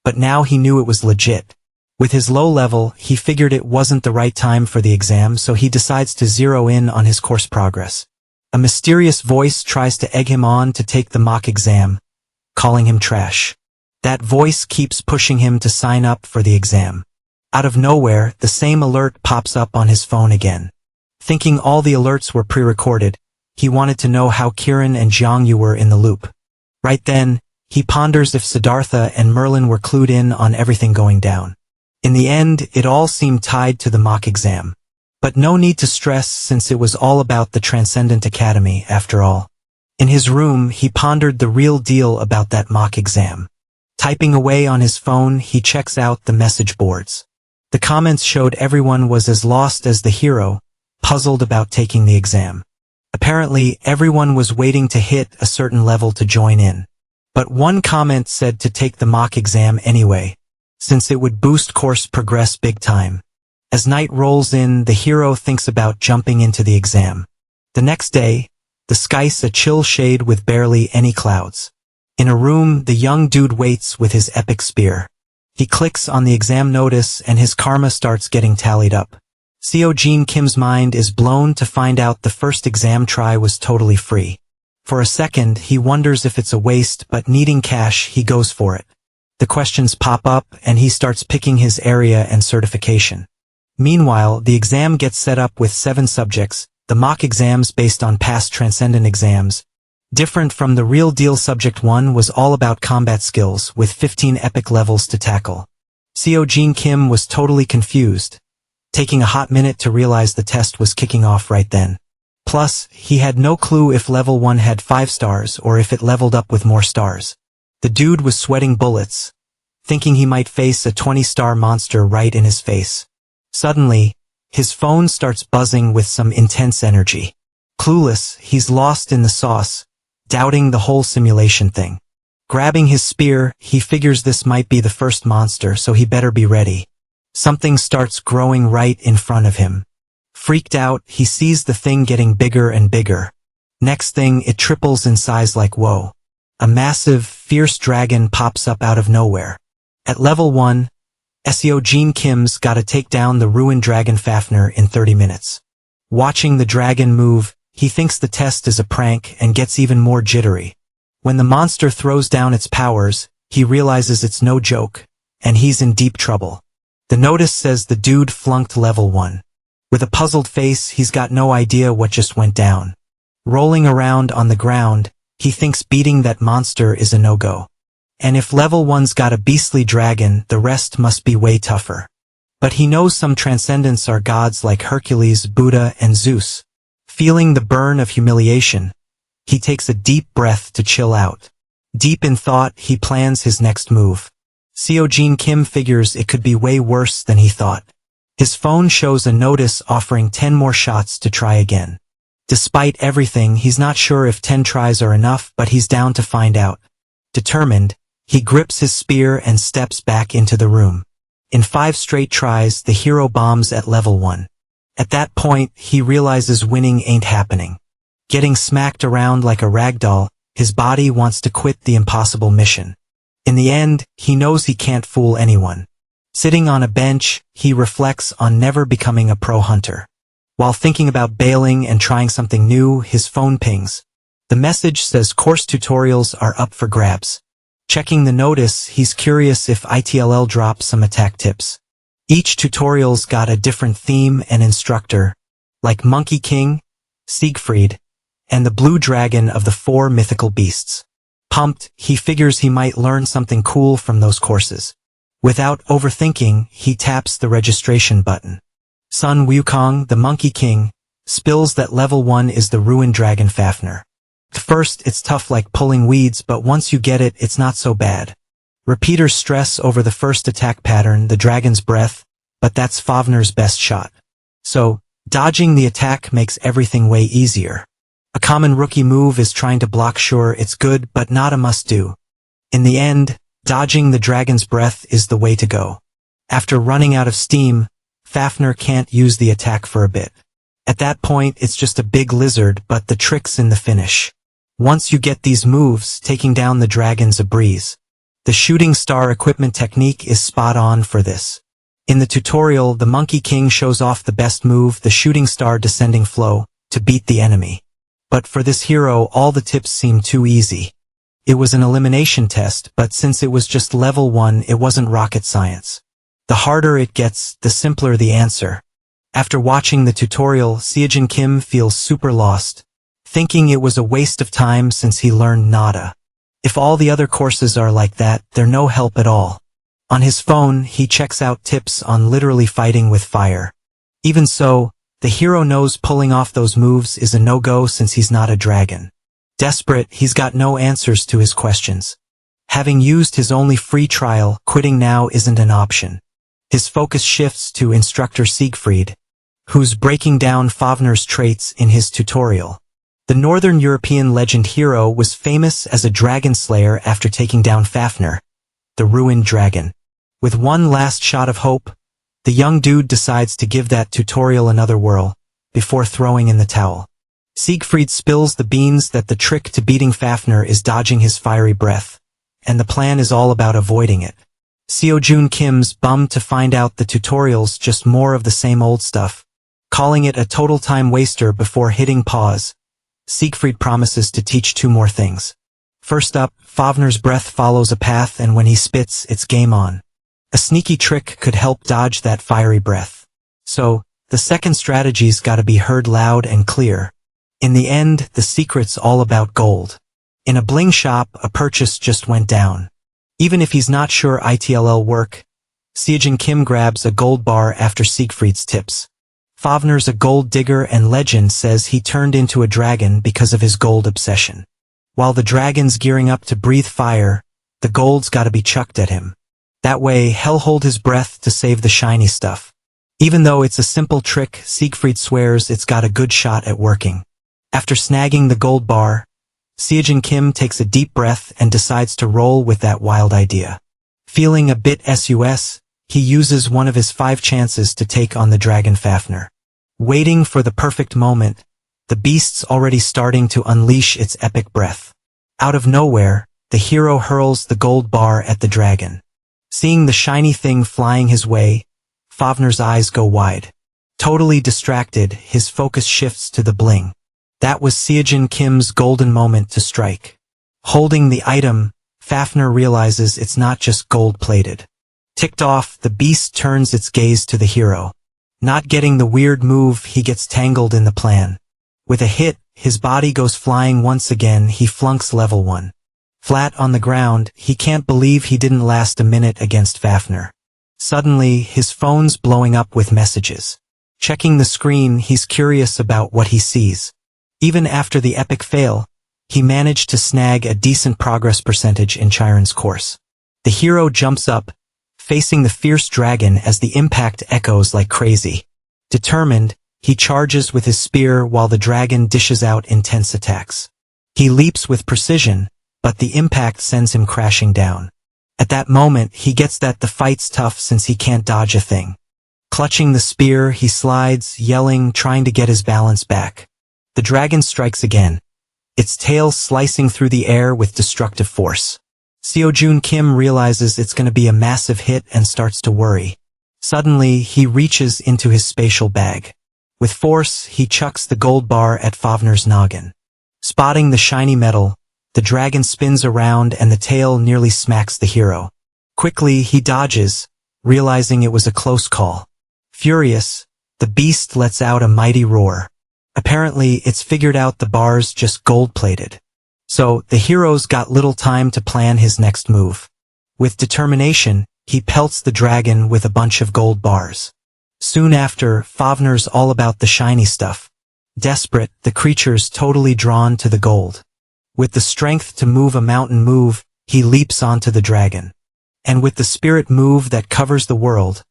but now he knew it was legit. With his low level, he figured it wasn't the right time for the exam, so he decides to zero in on his course progress. A mysterious voice tries to egg him on to take the mock exam, calling him trash. That voice keeps pushing him to sign up for the exam. Out of nowhere, the same alert pops up on his phone again. Thinking all the alerts were pre-recorded, he wanted to know how Kiran and Jiangyu were in the loop. Right then, he ponders if Siddhartha and Merlin were clued in on everything going down. In the end, it all seemed tied to the mock exam. But no need to stress, since it was all about the Transcendent Academy, after all. In his room, he pondered the real deal about that mock exam. Typing away on his phone, he checks out the message boards. The comments showed everyone was as lost as the hero, puzzled about taking the exam. Apparently, everyone was waiting to hit a certain level to join in. But one comment said to take the mock exam anyway, since it would boost course progress big time. As night rolls in, the hero thinks about jumping into the exam. The next day, the sky's a chill shade with barely any clouds. In a room, the young dude waits with his epic spear. He clicks on the exam notice and his karma starts getting tallied up. Seo Kim's mind is blown to find out the first exam try was totally free. For a second, he wonders if it's a waste, but needing cash, he goes for it. The questions pop up and he starts picking his area and certification. Meanwhile, the exam gets set up with 7 subjects, the mock exams based on past transcendent exams. Different from the real deal, subject 1 was all about combat skills with 15 epic levels to tackle. Seo Kim was totally confused, taking a hot minute to realize the test was kicking off right then. Plus, he had no clue if level 1 had 5 stars or if it leveled up with more stars. The dude was sweating bullets, thinking he might face a 20-star monster right in his face. Suddenly, his phone starts buzzing with some intense energy. Clueless, he's lost in the sauce, doubting the whole simulation thing. Grabbing his spear, he figures this might be the first monster, so he better be ready. Something starts growing right in front of him. Freaked out, he sees the thing getting bigger and bigger. Next thing, it triples in size like whoa. A massive, fierce dragon pops up out of nowhere. At level 1, Seo Kim's gotta take down the ruined dragon Fafnir in 30 minutes. Watching the dragon move, he thinks the test is a prank and gets even more jittery. When the monster throws down its powers, he realizes it's no joke, and he's in deep trouble. The notice says the dude flunked level 1. With a puzzled face, he's got no idea what just went down. Rolling around on the ground, he thinks beating that monster is a no-go. And if level 1's got a beastly dragon, the rest must be way tougher. But he knows some transcendents are gods like Hercules, Buddha, and Zeus. Feeling the burn of humiliation, he takes a deep breath to chill out. Deep in thought, he plans his next move. Seo Kim figures it could be way worse than he thought. His phone shows a notice offering 10 more shots to try again. Despite everything, he's not sure if 10 tries are enough, but he's down to find out. Determined, he grips his spear and steps back into the room. In 5 straight tries, the hero bombs at level 1. At that point, he realizes winning ain't happening. Getting smacked around like a ragdoll, his body wants to quit the impossible mission. In the end, he knows he can't fool anyone. Sitting on a bench, he reflects on never becoming a pro hunter. While thinking about bailing and trying something new, his phone pings. The message says course tutorials are up for grabs. Checking the notice, he's curious if ITLL drops some attack tips. Each tutorial's got a different theme and instructor, like Monkey King, Siegfried, and the blue dragon of the 4 mythical beasts. Pumped, he figures he might learn something cool from those courses. Without overthinking, he taps the registration button. Sun Wukong, the Monkey King, spills that level 1 is the ruined dragon Fafnir. At first, it's tough like pulling weeds, but once you get it, it's not so bad. Repeaters stress over the first attack pattern, the dragon's breath, but that's Fafnir's best shot. So, dodging the attack makes everything way easier. A common rookie move is trying to block. Sure, it's good, but not a must-do. In the end, dodging the dragon's breath is the way to go. After running out of steam, Fafnir can't use the attack for a bit. At that point, it's just a big lizard, but the trick's in the finish. Once you get these moves, taking down the dragon's a breeze. The shooting star equipment technique is spot on for this. In the tutorial, the Monkey King shows off the best move, the shooting star descending flow, to beat the enemy. But for this hero, all the tips seem too easy. It was an elimination test, but since it was just level 1, it wasn't rocket science. The harder it gets, the simpler the answer. After watching the tutorial, Seo Kim feels super lost, thinking it was a waste of time since he learned nada. If all the other courses are like that, they're no help at all. On his phone, he checks out tips on literally fighting with fire. Even so, the hero knows pulling off those moves is a no-go since he's not a dragon. Desperate, he's got no answers to his questions. Having used his only free trial, quitting now isn't an option. His focus shifts to instructor Siegfried, who's breaking down Fafnir's traits in his tutorial. The Northern European legend hero was famous as a dragon slayer after taking down Fafnir, the ruined dragon. With one last shot of hope, the young dude decides to give that tutorial another whirl, before throwing in the towel. Siegfried spills the beans that the trick to beating Fafnir is dodging his fiery breath, and the plan is all about avoiding it. Seojun Kim's bummed to find out the tutorial's just more of the same old stuff. Calling it a total time waster before hitting pause, Siegfried promises to teach 2 more things. First up, Fafnir's breath follows a path, and when he spits, it's game on. A sneaky trick could help dodge that fiery breath. So, the second strategy's gotta be heard loud and clear. In the end, the secret's all about gold. In a bling shop, a purchase just went down. Even if he's not sure it'll work, Seojun Kim grabs a gold bar after Siegfried's tips. Fafnir's a gold digger, and legend says he turned into a dragon because of his gold obsession. While the dragon's gearing up to breathe fire, the gold's gotta be chucked at him. That way, he'll hold his breath to save the shiny stuff. Even though it's a simple trick, Siegfried swears it's got a good shot at working. After snagging the gold bar, Seojun Kim takes a deep breath and decides to roll with that wild idea. Feeling a bit sus, he uses one of his 5 chances to take on the dragon Fafnir. Waiting for the perfect moment, the beast's already starting to unleash its epic breath. Out of nowhere, the hero hurls the gold bar at the dragon. Seeing the shiny thing flying his way, Fafnir's eyes go wide. Totally distracted, his focus shifts to the bling. That was Seojun Kim's golden moment to strike. Holding the item, Fafnir realizes it's not just gold-plated. Ticked off, the beast turns its gaze to the hero. Not getting the weird move, he gets tangled in the plan. With a hit, his body goes flying once again. He flunks level 1. Flat on the ground, he can't believe he didn't last a minute against Fafnir. Suddenly, his phone's blowing up with messages. Checking the screen, he's curious about what he sees. Even after the epic fail, he managed to snag a decent progress percentage in Chiron's course. The hero jumps up, facing the fierce dragon as the impact echoes like crazy. Determined, he charges with his spear while the dragon dishes out intense attacks. He leaps with precision, but the impact sends him crashing down. At that moment, he gets that the fight's tough since he can't dodge a thing. Clutching the spear, he slides, yelling, trying to get his balance back. The dragon strikes again, its tail slicing through the air with destructive force. Seojun Kim realizes it's going to be a massive hit and starts to worry. Suddenly, he reaches into his spatial bag. With force, he chucks the gold bar at Fafnir's noggin. Spotting the shiny metal, the dragon spins around and the tail nearly smacks the hero. Quickly, he dodges, realizing it was a close call. Furious, the beast lets out a mighty roar. Apparently, it's figured out the bar's just gold-plated. So, the hero's got little time to plan his next move. With determination, he pelts the dragon with a bunch of gold bars. Soon after, Fafnir's all about the shiny stuff. Desperate, the creature's totally drawn to the gold. With the strength to move a mountain move, he leaps onto the dragon. And with the spirit move that covers the world,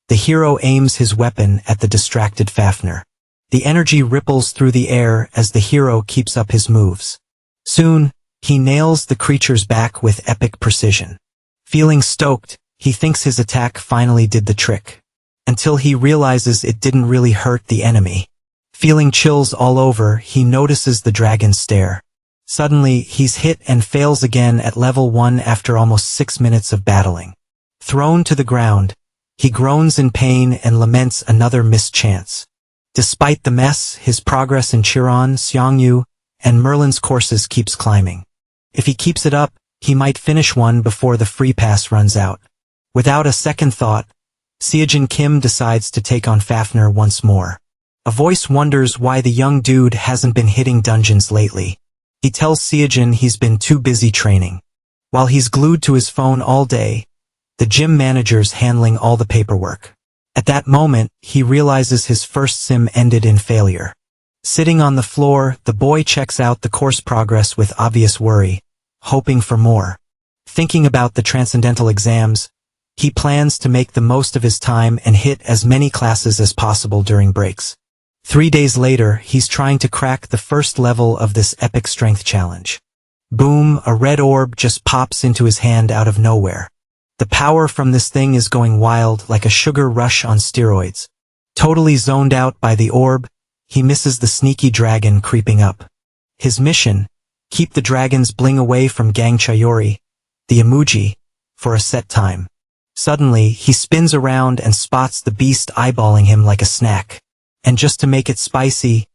the hero aims his weapon at the distracted Fafnir. The energy ripples through the air as the hero keeps up his moves. Soon, he nails the creature's back with epic precision. Feeling stoked, he thinks his attack finally did the trick. Until he realizes it didn't really hurt the enemy. Feeling chills all over, he notices the dragon's stare. Suddenly, he's hit and fails again at level 1 after almost 6 minutes of battling. Thrown to the ground, he groans in pain and laments another missed chance. Despite the mess, his progress in Chiron, Xiangyu, and Merlin's courses keeps climbing. If he keeps it up, he might finish one before the free pass runs out. Without a second thought, Seojun Kim decides to take on Fafnir once more. A voice wonders why the young dude hasn't been hitting dungeons lately. He tells Seojun he's been too busy training. While he's glued to his phone all day, the gym manager's handling all the paperwork. At that moment, he realizes his first sim ended in failure. Sitting on the floor, the boy checks out the course progress with obvious worry, hoping for more. Thinking about the transcendental exams, he plans to make the most of his time and hit as many classes as possible during breaks. 3 days later, he's trying to crack the first level of this epic strength challenge. Boom, a red orb just pops into his hand out of nowhere. The power from this thing is going wild like a sugar rush on steroids. Totally zoned out by the orb, he misses the sneaky dragon creeping up. His mission: keep the dragon's bling away from Gang Chayori, the emoji, for a set time. Suddenly, he spins around and spots the beast eyeballing him like a snack. And just to make it spicy,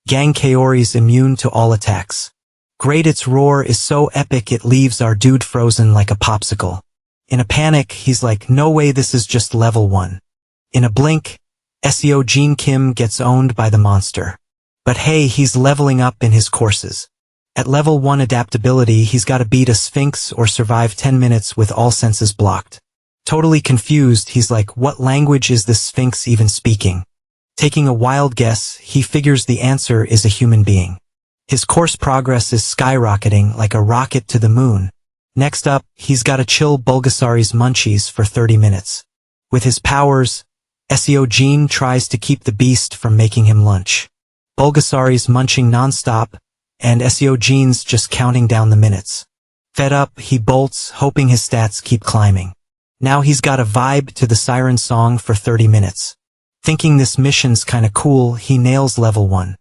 Gang Chayori's immune to all attacks. Great, its roar is so epic it leaves our dude frozen like a popsicle. In a panic, he's like, no way, this is just level 1. In a blink, SEO Jin Kim gets owned by the monster. But hey, he's leveling up in his courses. At level 1 adaptability, he's gotta beat a sphinx or survive 10 minutes with all senses blocked. Totally confused, he's like, what language is this sphinx even speaking? Taking a wild guess, he figures the answer is a human being. His course progress is skyrocketing like a rocket to the moon. Next up, he's gotta chill Bulgasari's munchies for 30 minutes. With his powers, SEO Jin tries to keep the beast from making him lunch. Bulgasari's munching non-stop, and SEO Jin's just counting down the minutes. Fed up, he bolts, hoping his stats keep climbing. Now he's got a vibe to the siren song for 30 minutes. Thinking this mission's kinda cool, he nails level 1.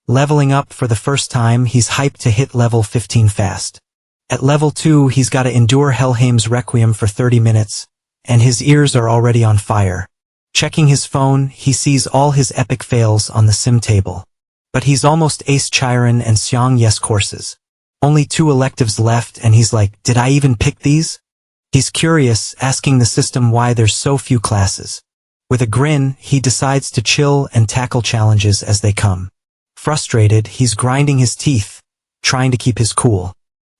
Leveling up for the first time, he's hyped to hit level 15 fast. At level 2, he's gotta endure Helheim's Requiem for 30 minutes, and his ears are already on fire. Checking his phone, he sees all his epic fails on the sim table. But he's almost aced Chiron and Seong Yes courses. Only 2 electives left, and he's like, did I even pick these? He's curious, asking the system why there's so few classes. With a grin, he decides to chill and tackle challenges as they come. Frustrated, he's grinding his teeth, trying to keep his cool.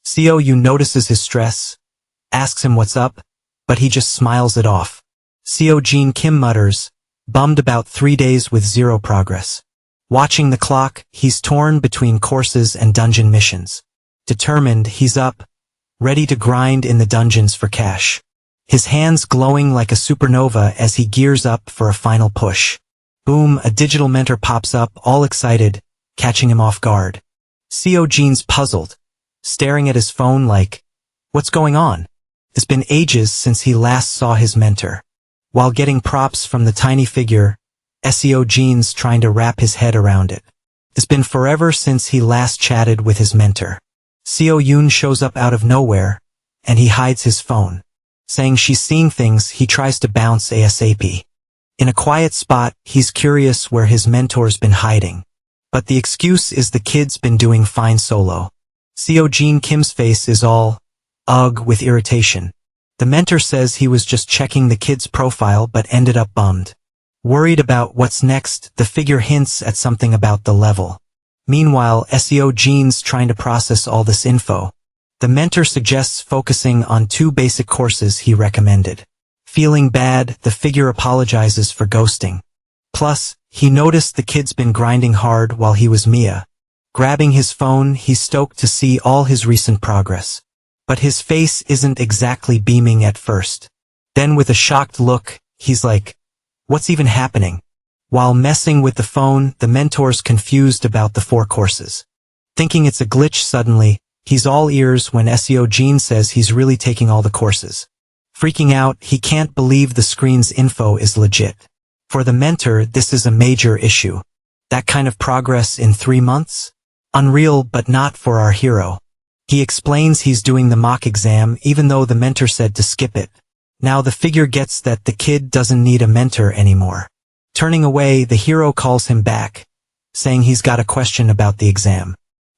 SEO notices his stress, asks him what's up, but he just smiles it off. SEO Jin Kim mutters, bummed about 3 days with 0 progress. Watching the clock, he's torn between courses and dungeon missions. Determined, he's up, ready to grind in the dungeons for cash. His hands glowing like a supernova as he gears up for a final push. Boom, a digital mentor pops up, all excited, catching him off guard. SEO Jin's puzzled, staring at his phone like, what's going on? It's been ages since he last saw his mentor. While getting props from the tiny figure, SEO Jin's trying to wrap his head around it. It's been forever since he last chatted with his mentor. SEO Yoon shows up out of nowhere, and he hides his phone. Saying she's seeing things, he tries to bounce ASAP. In a quiet spot, he's curious where his mentor's been hiding. But the excuse is the kid's been doing fine solo. SEO Jin Kim's face is all, ugh, with irritation. The mentor says he was just checking the kid's profile but ended up bummed. Worried about what's next, the figure hints at something about the level. Meanwhile, SEO Jin's trying to process all this info. The mentor suggests focusing on 2 basic courses he recommended. Feeling bad, the figure apologizes for ghosting. Plus, he noticed the kid's been grinding hard while he was Mia. Grabbing his phone, he's stoked to see all his recent progress. But his face isn't exactly beaming at first. Then with a shocked look, he's like, what's even happening? While messing with the phone, the mentor's confused about the 4 courses. Thinking it's a glitch suddenly, he's all ears when SEO Jin says he's really taking all the courses. Freaking out, he can't believe the screen's info is legit. For the mentor, this is a major issue. That kind of progress in 3 months? Unreal, but not for our hero. He explains he's doing the mock exam even though the mentor said to skip it. Now the figure gets that the kid doesn't need a mentor anymore. Turning away, the hero calls him back, saying he's got a question about the exam.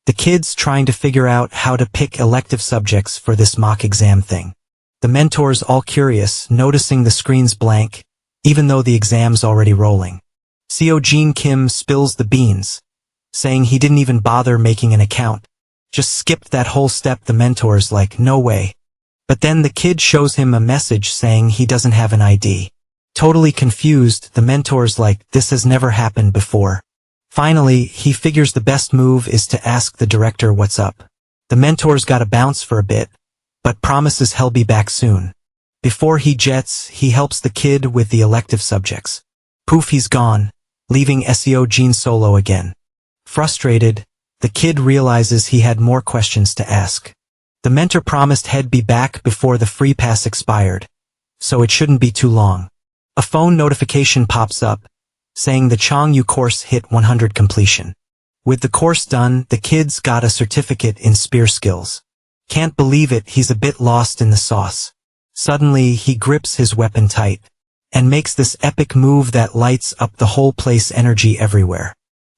The kid's trying to figure out how to pick elective subjects for this mock exam thing. The mentor's all curious, noticing the screen's blank, even though the exam's already rolling. SEO Jin Kim spills the beans, saying he didn't even bother making an account. Just skipped that whole step. The mentor's like, no way. But then the kid shows him a message saying he doesn't have an ID. Totally confused, the mentor's like, this has never happened before. Finally, he figures the best move is to ask the director what's up. The mentor's gotta bounce for a bit, but promises he'll be back soon. Before he jets, he helps the kid with the elective subjects. Poof, he's gone, leaving SEO Jin solo again. Frustrated, the kid realizes he had more questions to ask. The mentor promised he'd be back before the free pass expired, so it shouldn't be too long. A phone notification pops up, saying the Changyu course hit 100 completion. With the course done, the kids got a certificate in spear skills. Can't believe it, he's a bit lost in the sauce. Suddenly, he grips his weapon tight and makes this epic move that lights up the whole place, energy everywhere.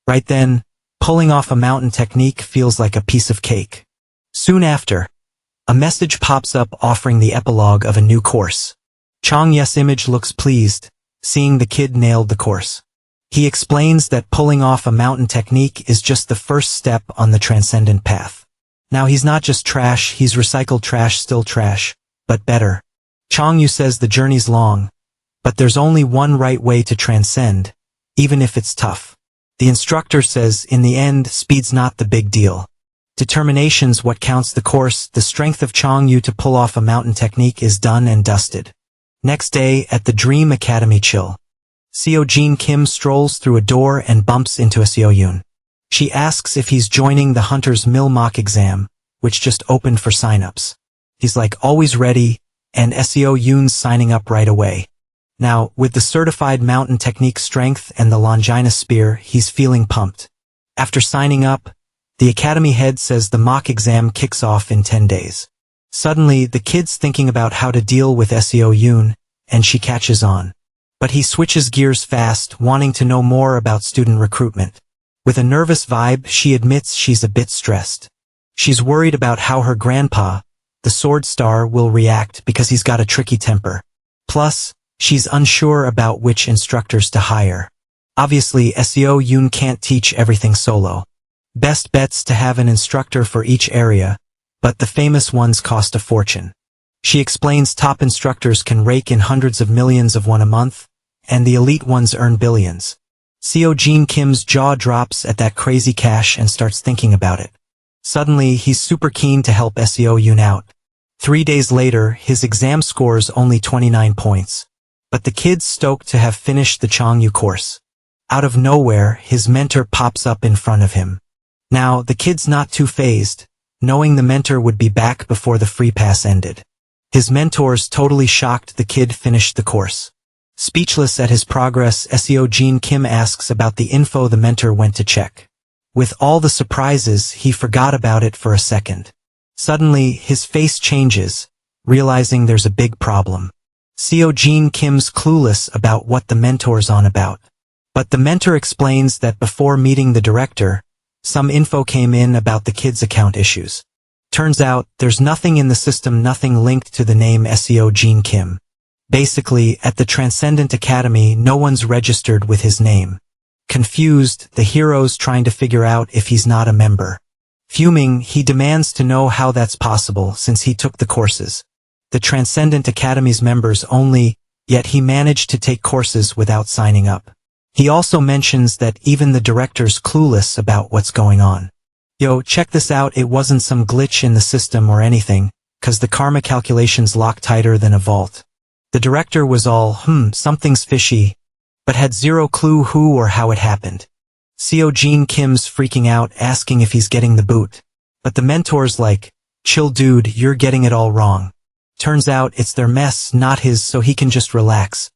Right then, pulling off a mountain technique feels like a piece of cake. Soon after, a message pops up offering the epilogue of a new course. Chang Yes image looks pleased, seeing the kid nailed the course. He explains that pulling off a mountain technique is just the first step on the transcendent path. Now he's not just trash, he's recycled trash, still trash, but better. Chang Yu says the journey's long, but there's only one right way to transcend, even if it's tough. The instructor says, in the end, speed's not the big deal. Determination's what counts. The course, the strength of Chang Yu to pull off a mountain technique is done and dusted. Next day, at the Dream Academy chill. Seo Jin Kim strolls through a door and bumps into Seo Yoon. She asks if he's joining the Hunter's Mill mock exam, which just opened for signups. He's like always ready, and Seo Yoon's signing up right away. Now, with the certified mountain technique strength and the Longina spear, he's feeling pumped. After signing up, the academy head says the mock exam kicks off in 10 days. Suddenly, the kid's thinking about how to deal with Seo Yoon, and she catches on. But he switches gears fast, wanting to know more about student recruitment. With a nervous vibe, she admits she's a bit stressed. She's worried about how her grandpa, the Sword Star, will react because he's got a tricky temper. Plus, she's unsure about which instructors to hire. Obviously, Seo Yoon can't teach everything solo. Best bet's to have an instructor for each area, but the famous ones cost a fortune. She explains top instructors can rake in hundreds of millions of won a month, and the elite ones earn billions. Seo Jin Kim's jaw drops at that crazy cash and starts thinking about it. Suddenly, he's super keen to help Seo Yoon out. 3 days later, his exam scores only 29 points. But the kid's stoked to have finished the Changyu course. Out of nowhere, his mentor pops up in front of him. Now, the kid's not too phased, knowing the mentor would be back before the free pass ended. His mentors totally shocked the kid finished the course. Speechless at his progress, Seo Jin Kim asks about the info the mentor went to check. With all the surprises, he forgot about it for a second. Suddenly, his face changes, realizing there's a big problem. Seo Jin Kim's clueless about what the mentor's on about. But the mentor explains that before meeting the director, some info came in about the kid's account issues. Turns out, there's nothing in the system, nothing linked to the name Seo Jin Kim. Basically, at the Transcendent Academy, no one's registered with his name. Confused, the hero's trying to figure out if he's not a member. Fuming, he demands to know how that's possible since he took the courses. The Transcendent Academy's members only, yet he managed to take courses without signing up. He also mentions that even the director's clueless about what's going on. Yo, check this out, it wasn't some glitch in the system or anything, 'cause the karma calculations lock tighter than a vault. The director was all, something's fishy, but had zero clue who or how it happened. Seo Jin Kim's freaking out, asking if he's getting the boot. But the mentor's like, chill dude, you're getting it all wrong. Turns out it's their mess, not his, so he can just relax.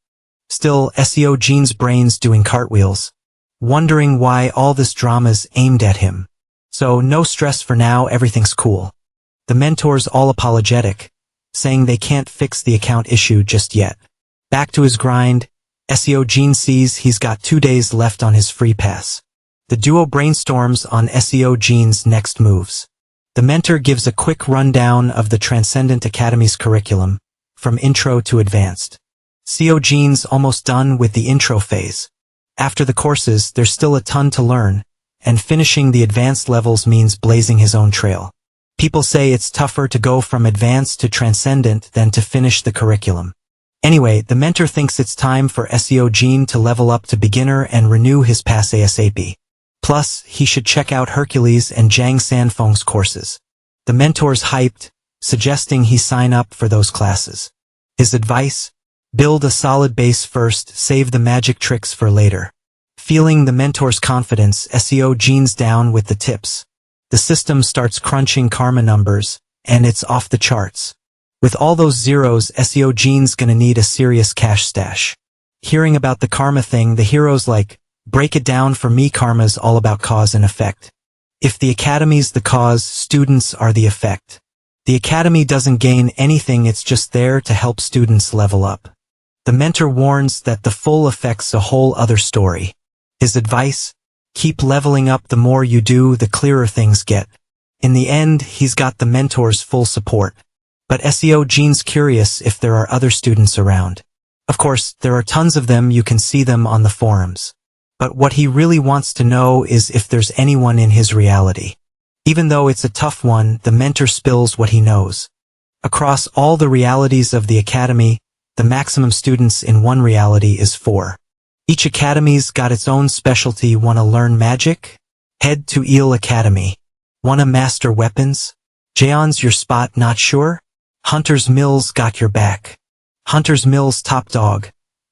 Still, Seo Jin's brain's doing cartwheels, wondering why all this drama's aimed at him. So no stress for now, everything's cool. The mentor's all apologetic, saying they can't fix the account issue just yet. Back to his grind, Seo Jin sees he's got 2 days left on his free pass. The duo brainstorms on Seo Jin's next moves. The mentor gives a quick rundown of the Transcendent Academy's curriculum, from intro to advanced. Seo Jin's almost done with the intro phase. After the courses, there's still a ton to learn, and finishing the advanced levels means blazing his own trail. People say it's tougher to go from advanced to transcendent than to finish the curriculum. Anyway, the mentor thinks it's time for Seo Jin to level up to beginner and renew his pass ASAP. Plus, he should check out Hercules and Zhang Sanfeng's courses. The mentor's hyped, suggesting he sign up for those classes. His advice? Build a solid base first, save the magic tricks for later. Feeling the mentor's confidence, Seo Jin's down with the tips. The system starts crunching karma numbers, and it's off the charts. With all those zeros, Seo Jin's gonna need a serious cash stash. Hearing about the karma thing, the hero's like, break it down for me, karma's all about cause and effect. If the academy's the cause, students are the effect. The academy doesn't gain anything, it's just there to help students level up. The mentor warns that the full effect's a whole other story. His advice? Keep leveling up, the more you do, the clearer things get. In the end, he's got the mentor's full support. But SEO Gene's curious if there are other students around. Of course, there are tons of them, you can see them on the forums. But what he really wants to know is if there's anyone in his reality. Even though it's a tough one, the mentor spills what he knows. Across all the realities of the academy, the maximum students in one reality is 4. Each academy's got its own specialty. Wanna learn magic? Head to Eel Academy. Wanna master weapons? Jaeon's your spot, not sure? Hunter's Mill's got your back. Hunter's Mill's top dog.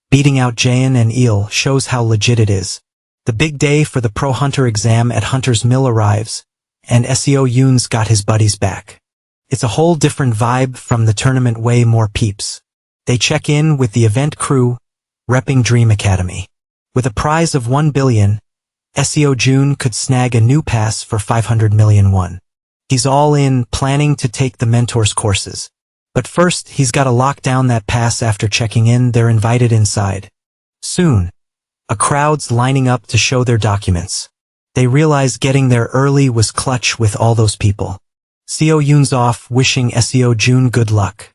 Beating out Jaeon and Eel shows how legit it is. The big day for the Pro Hunter exam at Hunter's Mill arrives, and SEO Yoon's got his buddies back. It's a whole different vibe from the tournament, way more peeps. They check in with the event crew, repping Dream Academy. With a prize of 1 billion, SEO June could snag a new pass for 500 million won. He's all in, planning to take the mentor's courses. But first, he's got to lock down that pass. After checking in, they're invited inside. Soon, a crowd's lining up to show their documents. They realize getting there early was clutch with all those people. SEO Yoon's off, wishing SEO June good luck.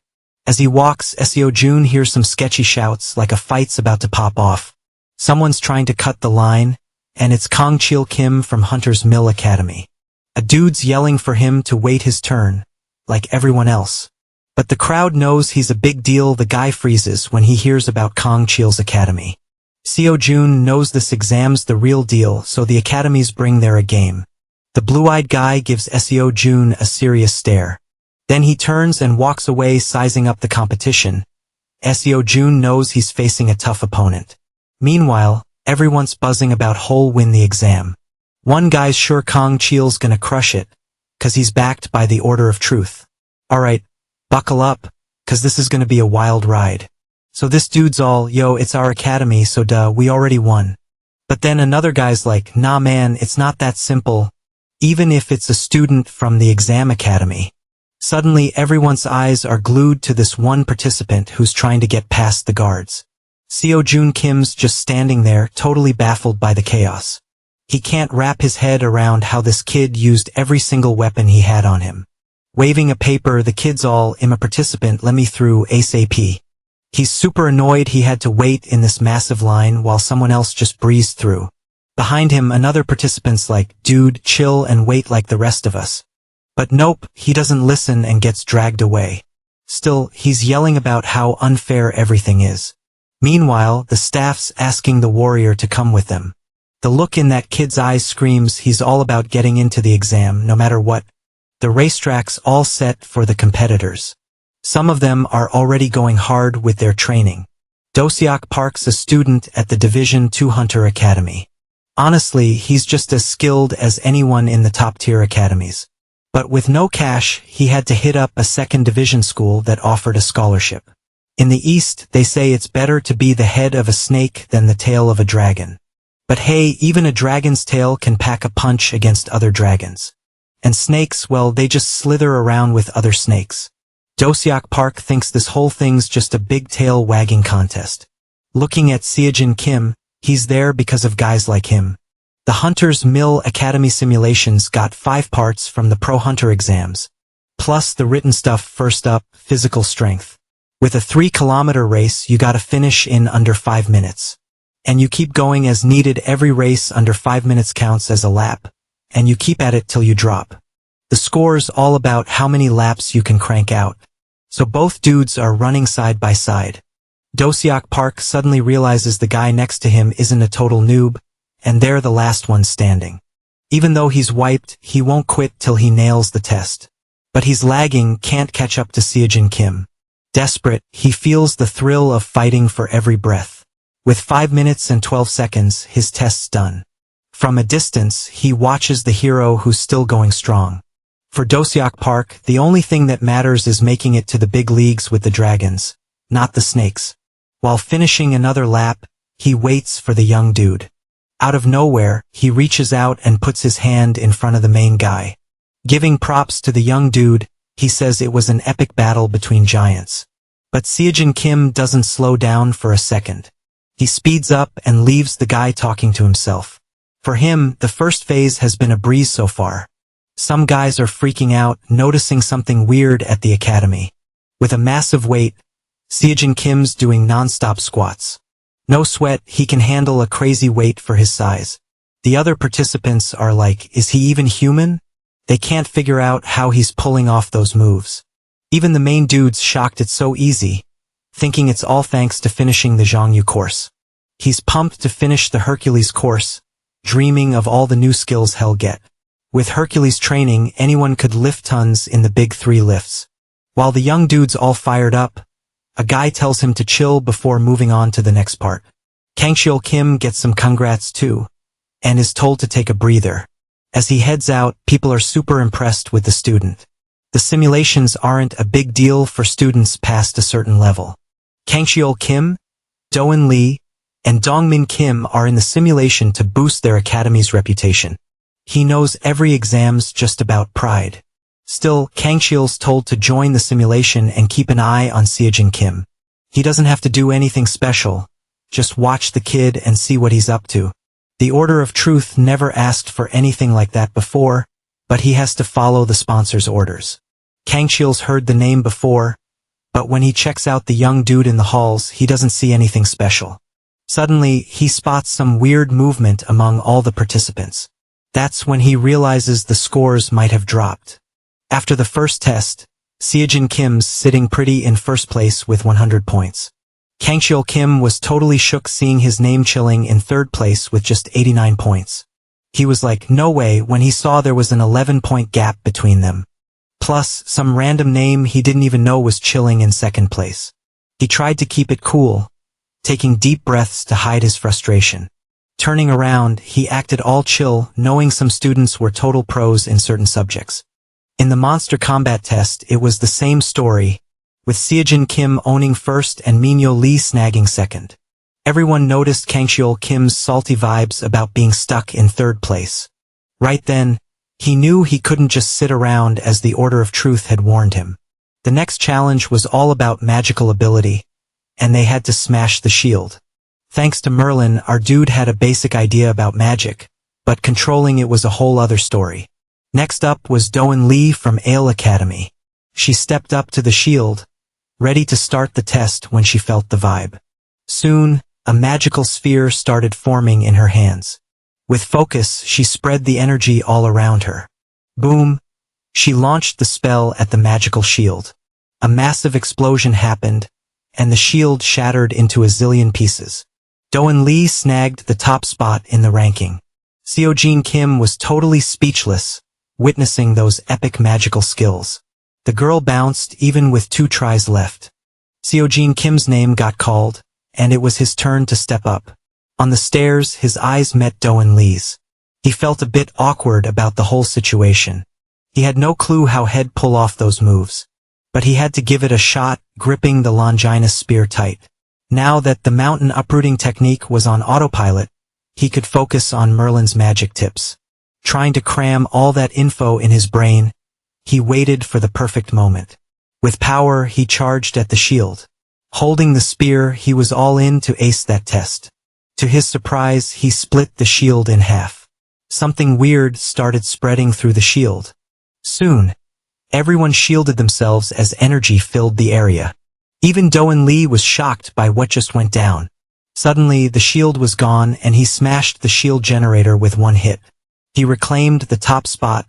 As he walks, SEO June hears some sketchy shouts, like a fight's about to pop off. Someone's trying to cut the line, and it's Kang Chil Kim from Hunter's Mill Academy. A dude's yelling for him to wait his turn, like everyone else. But the crowd knows he's a big deal. The guy freezes when he hears about Kang Chil's academy. SEO June knows this exam's the real deal, so the academies bring their A game. The blue-eyed guy gives SEO June a serious stare. Then he turns and walks away, sizing up the competition. SEO June knows he's facing a tough opponent. Meanwhile, everyone's buzzing about who'll win the exam. One guy's sure Kang Chil's gonna crush it, 'cause he's backed by the Order of Truth. Alright, buckle up, 'cause this is gonna be a wild ride. So this dude's all, yo, it's our academy, so duh, we already won. But then another guy's like, nah man, it's not that simple, even if it's a student from the exam academy. Suddenly everyone's eyes are glued to this one participant who's trying to get past the guards. SEO June Kim's just standing there, totally baffled by the chaos. He can't wrap his head around how this kid used every single weapon he had on him. Waving a paper, the kid's all, I'm a participant, let me through ASAP. He's super annoyed he had to wait in this massive line while someone else just breezed through. Behind him, another participant's like, dude, chill and wait like the rest of us. But nope, he doesn't listen and gets dragged away. Still, he's yelling about how unfair everything is. Meanwhile, the staff's asking the warrior to come with them. The look in that kid's eyes screams he's all about getting into the exam, no matter what. The racetrack's all set for the competitors. Some of them are already going hard with their training. Do-seok Park's a student at the Division 2 Hunter Academy. Honestly, he's just as skilled as anyone in the top-tier academies. But with no cash, he had to hit up a second division school that offered a scholarship. In the East, they say it's better to be the head of a snake than the tail of a dragon. But hey, even a dragon's tail can pack a punch against other dragons. And snakes, well, they just slither around with other snakes. Do-seok Park thinks this whole thing's just a big tail-wagging contest. Looking at Seojin Kim, he's there because of guys like him. The Hunter's Mill Academy simulations got 5 parts from the Pro Hunter exams. Plus the written stuff. First up, physical strength. With a 3-kilometer race, you gotta finish in under 5 minutes. And you keep going as needed. Every race under 5 minutes counts as a lap. And you keep at it till you drop. The score's all about how many laps you can crank out. So both dudes are running side by side. Do-seok Park suddenly realizes the guy next to him isn't a total noob, and they're the last one standing. Even though he's wiped, he won't quit till he nails the test. But he's lagging, can't catch up to Seojin Kim. Desperate, he feels the thrill of fighting for every breath. With 5 minutes and 12 seconds, his test's done. From a distance, he watches the hero who's still going strong. For Do-seok Park, the only thing that matters is making it to the big leagues with the dragons, not the snakes. While finishing another lap, he waits for the young dude. Out of nowhere, he reaches out and puts his hand in front of the main guy. Giving props to the young dude, he says it was an epic battle between giants. But Seojin Kim doesn't slow down for a second. He speeds up and leaves the guy talking to himself. For him, the first phase has been a breeze so far. Some guys are freaking out, noticing something weird at the academy. With a massive weight, Seojin Kim's doing non-stop squats. No sweat, he can handle a crazy weight for his size. The other participants are like, is he even human? They can't figure out how he's pulling off those moves. Even the main dude's shocked it's so easy, thinking it's all thanks to finishing the Zhongyu course. He's pumped to finish the Hercules course, dreaming of all the new skills he'll get. With Hercules training, anyone could lift tons in the big 3 lifts. While the young dude's all fired up, a guy tells him to chill before moving on to the next part. Kangcheol Kim gets some congrats too, and is told to take a breather. As he heads out, people are super impressed with the student. The simulations aren't a big deal for students past a certain level. Kangcheol Kim, Doan Lee, and Dongmin Kim are in the simulation to boost their academy's reputation. He knows every exam's just about pride. Still, Kangcheol's told to join the simulation and keep an eye on Seojin Kim. He doesn't have to do anything special, just watch the kid and see what he's up to. The Order of Truth never asked for anything like that before, but he has to follow the sponsor's orders. Kangcheol's heard the name before, but when he checks out the young dude in the halls, he doesn't see anything special. Suddenly, he spots some weird movement among all the participants. That's when he realizes the scores might have dropped. After the first test, Seojin Kim's sitting pretty in first place with 100 points. Kangcheol Kim was totally shook seeing his name chilling in third place with just 89 points. He was like, no way, when he saw there was an 11-point gap between them. Plus, some random name he didn't even know was chilling in second place. He tried to keep it cool, taking deep breaths to hide his frustration. Turning around, he acted all chill, knowing some students were total pros in certain subjects. In the monster combat test, it was the same story, with Seojin Kim owning first and Minyo Lee snagging second. Everyone noticed Kangcheol Kim's salty vibes about being stuck in third place. Right then, he knew he couldn't just sit around as the Order of Truth had warned him. The next challenge was all about magical ability, and they had to smash the shield. Thanks to Merlin, our dude had a basic idea about magic, but controlling it was a whole other story. Next up was Doan Lee from Ale Academy. She stepped up to the shield, ready to start the test when she felt the vibe. Soon, a magical sphere started forming in her hands. With focus, she spread the energy all around her. Boom! She launched the spell at the magical shield. A massive explosion happened, and the shield shattered into a zillion pieces. Doan Lee snagged the top spot in the ranking. Seojin Kim was totally speechless, witnessing those epic magical skills. The girl bounced even with 2 tries left. Seojin Kim's name got called, and it was his turn to step up. On the stairs, his eyes met Doan Lee's. He felt a bit awkward about the whole situation. He had no clue how he'd pull off those moves. But he had to give it a shot, gripping the Longinus spear tight. Now that the mountain uprooting technique was on autopilot, he could focus on Merlin's magic tips. Trying to cram all that info in his brain, he waited for the perfect moment. With power, he charged at the shield. Holding the spear, he was all in to ace that test. To his surprise, he split the shield in half. Something weird started spreading through the shield. Soon, everyone shielded themselves as energy filled the area. Even Doan Lee was shocked by what just went down. Suddenly, the shield was gone and he smashed the shield generator with one hit. He reclaimed the top spot,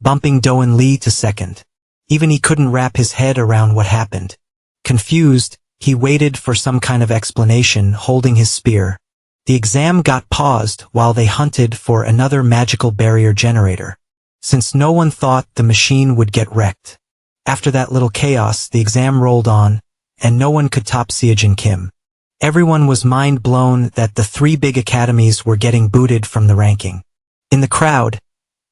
bumping Doan Lee to second. Even he couldn't wrap his head around what happened. Confused, he waited for some kind of explanation, holding his spear. The exam got paused while they hunted for another magical barrier generator, since no one thought the machine would get wrecked. After that little chaos, the exam rolled on, and no one could top Seojin Kim. Everyone was mind blown that the 3 big academies were getting booted from the ranking. In the crowd,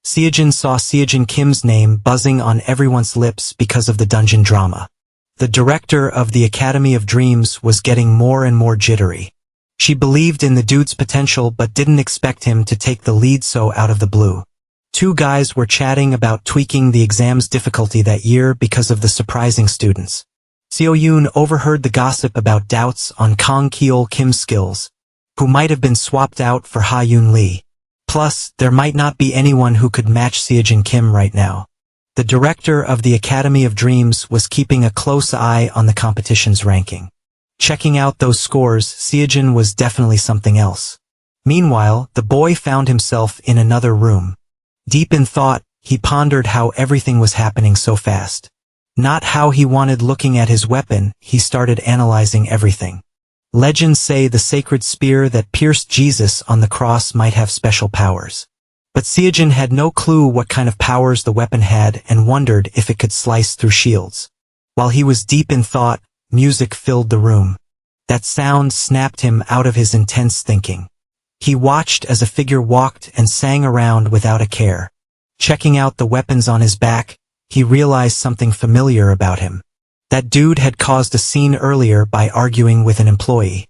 Seojin saw Seojin Kim's name buzzing on everyone's lips because of the dungeon drama. The director of the Academy of Dreams was getting more and more jittery. She believed in the dude's potential but didn't expect him to take the lead so out of the blue. Two guys were chatting about tweaking the exam's difficulty that year because of the surprising students. Seo-yoon overheard the gossip about doubts on Kang Keol Kim's skills, who might have been swapped out for Ha-yoon Lee. Plus, there might not be anyone who could match Seojin Kim right now. The director of the Academy of Dreams was keeping a close eye on the competition's ranking. Checking out those scores, Seojin was definitely something else. Meanwhile, the boy found himself in another room. Deep in thought, he pondered how everything was happening so fast. Not how he wanted looking at his weapon, he started analyzing everything. Legends say the sacred spear that pierced Jesus on the cross might have special powers. But Seojin had no clue what kind of powers the weapon had and wondered if it could slice through shields. While he was deep in thought, music filled the room. That sound snapped him out of his intense thinking. He watched as a figure walked and sang around without a care. Checking out the weapons on his back, he realized something familiar about him. That dude had caused a scene earlier by arguing with an employee.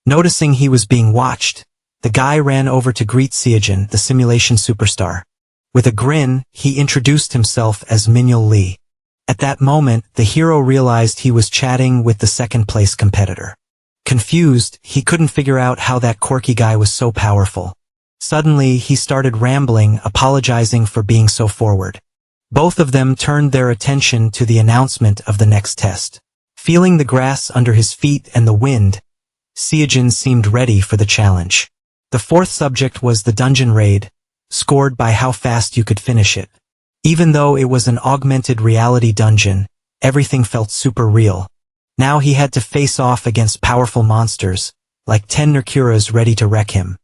Noticing he was being watched, the guy ran over to greet Seojin, the simulation superstar. With a grin, he introduced himself as Minhyul Lee. At that moment, the hero realized he was chatting with the second-place competitor. Confused, he couldn't figure out how that quirky guy was so powerful. Suddenly, he started rambling, apologizing for being so forward. Both of them turned their attention to the announcement of the next test. Feeling the grass under his feet and the wind, Seojin seemed ready for the challenge. The fourth subject was the dungeon raid, scored by how fast you could finish it. Even though it was an augmented reality dungeon, everything felt super real. Now he had to face off against powerful monsters, like 10 Nerkuras ready to wreck him.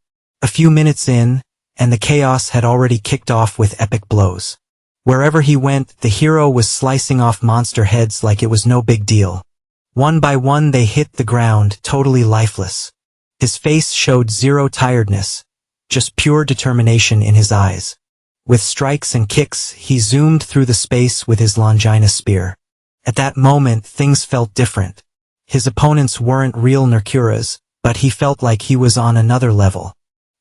A few minutes in, and the chaos had already kicked off with epic blows. Wherever he went, the hero was slicing off monster heads like it was no big deal. One by one they hit the ground, totally lifeless. His face showed zero tiredness, just pure determination in his eyes. With strikes and kicks, he zoomed through the space with his Longinus spear. At that moment, things felt different. His opponents weren't real Nerkuras, but he felt like he was on another level.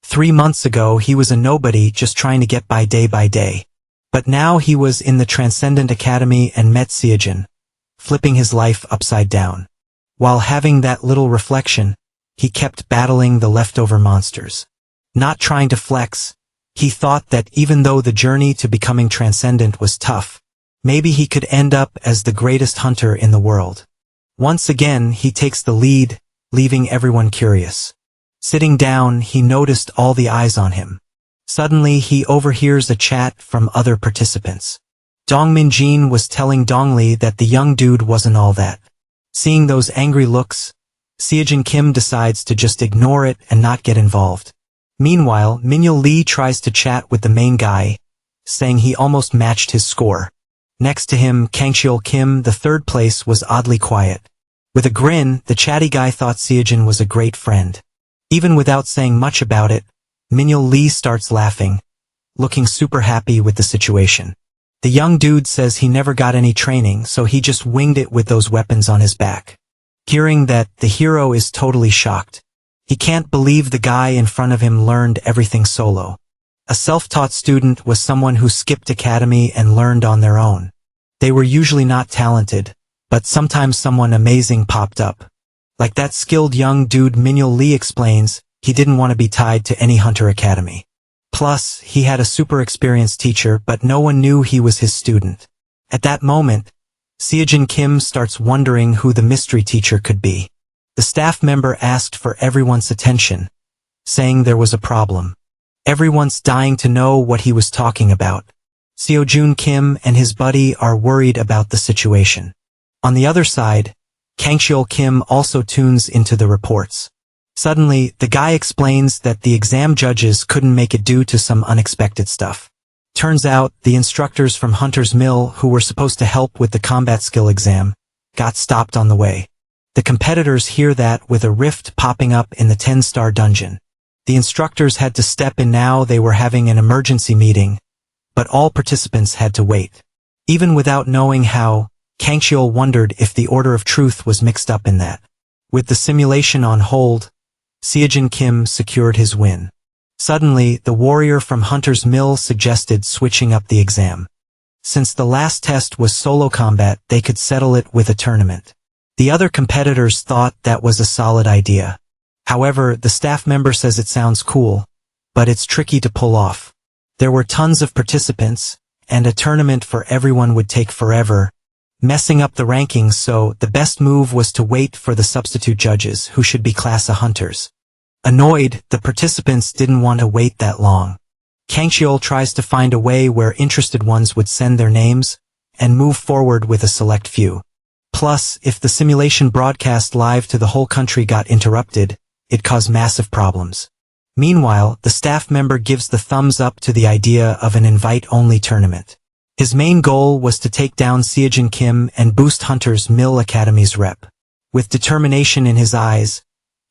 3 months ago, he was a nobody just trying to get by day. But now he was in the Transcendent Academy and met Seojin, flipping his life upside down. While having that little reflection, he kept battling the leftover monsters. Not trying to flex, he thought that even though the journey to becoming transcendent was tough, maybe he could end up as the greatest hunter in the world. Once again, he takes the lead, leaving everyone curious. Sitting down, he noticed all the eyes on him. Suddenly, he overhears a chat from other participants. Dong Min-jin was telling Dong Lee that the young dude wasn't all that. Seeing those angry looks, Seojin Kim decides to just ignore it and not get involved. Meanwhile, Minhyul Lee tries to chat with the main guy, saying he almost matched his score. Next to him, Kangcheol Kim, the third place, was oddly quiet. With a grin, the chatty guy thought Seojin was a great friend. Even without saying much about it, Minhyul Lee starts laughing, looking super happy with the situation. The young dude says he never got any training, so he just winged it with those weapons on his back. Hearing that, the hero is totally shocked. He can't believe the guy in front of him learned everything solo. A self-taught student was someone who skipped academy and learned on their own. They were usually not talented, but sometimes someone amazing popped up. Like that skilled young dude Minhyul Lee explains, he didn't want to be tied to any hunter academy. Plus, he had a super experienced teacher, but no one knew he was his student. At that moment, Seojin Kim starts wondering who the mystery teacher could be. The staff member asked for everyone's attention, saying there was a problem. Everyone's dying to know what he was talking about. Seojun Kim and his buddy are worried about the situation. On the other side, Kangcheol Kim also tunes into the reports. Suddenly, the guy explains that the exam judges couldn't make it due to some unexpected stuff. Turns out, the instructors from Hunter's Mill who were supposed to help with the combat skill exam got stopped on the way. The competitors hear that with a rift popping up in the 10-star dungeon. The instructors had to step in now. They were having an emergency meeting, but all participants had to wait. Even without knowing how, Kangxiul wondered if the Order of Truth was mixed up in that. With the simulation on hold, Seojin Kim secured his win. Suddenly, the warrior from Hunter's Mill suggested switching up the exam. Since the last test was solo combat, they could settle it with a tournament. The other competitors thought that was a solid idea. However, the staff member says it sounds cool, but it's tricky to pull off. There were tons of participants, and a tournament for everyone would take forever, messing up the rankings, so the best move was to wait for the substitute judges, who should be class A hunters. Annoyed, the participants didn't want to wait that long. Kangxiul tries to find a way where interested ones would send their names, and move forward with a select few. Plus, if the simulation broadcast live to the whole country got interrupted, it caused massive problems. Meanwhile, the staff member gives the thumbs up to the idea of an invite-only tournament. His main goal was to take down Seojin Kim and boost Hunter's Mill Academy's rep. With determination in his eyes,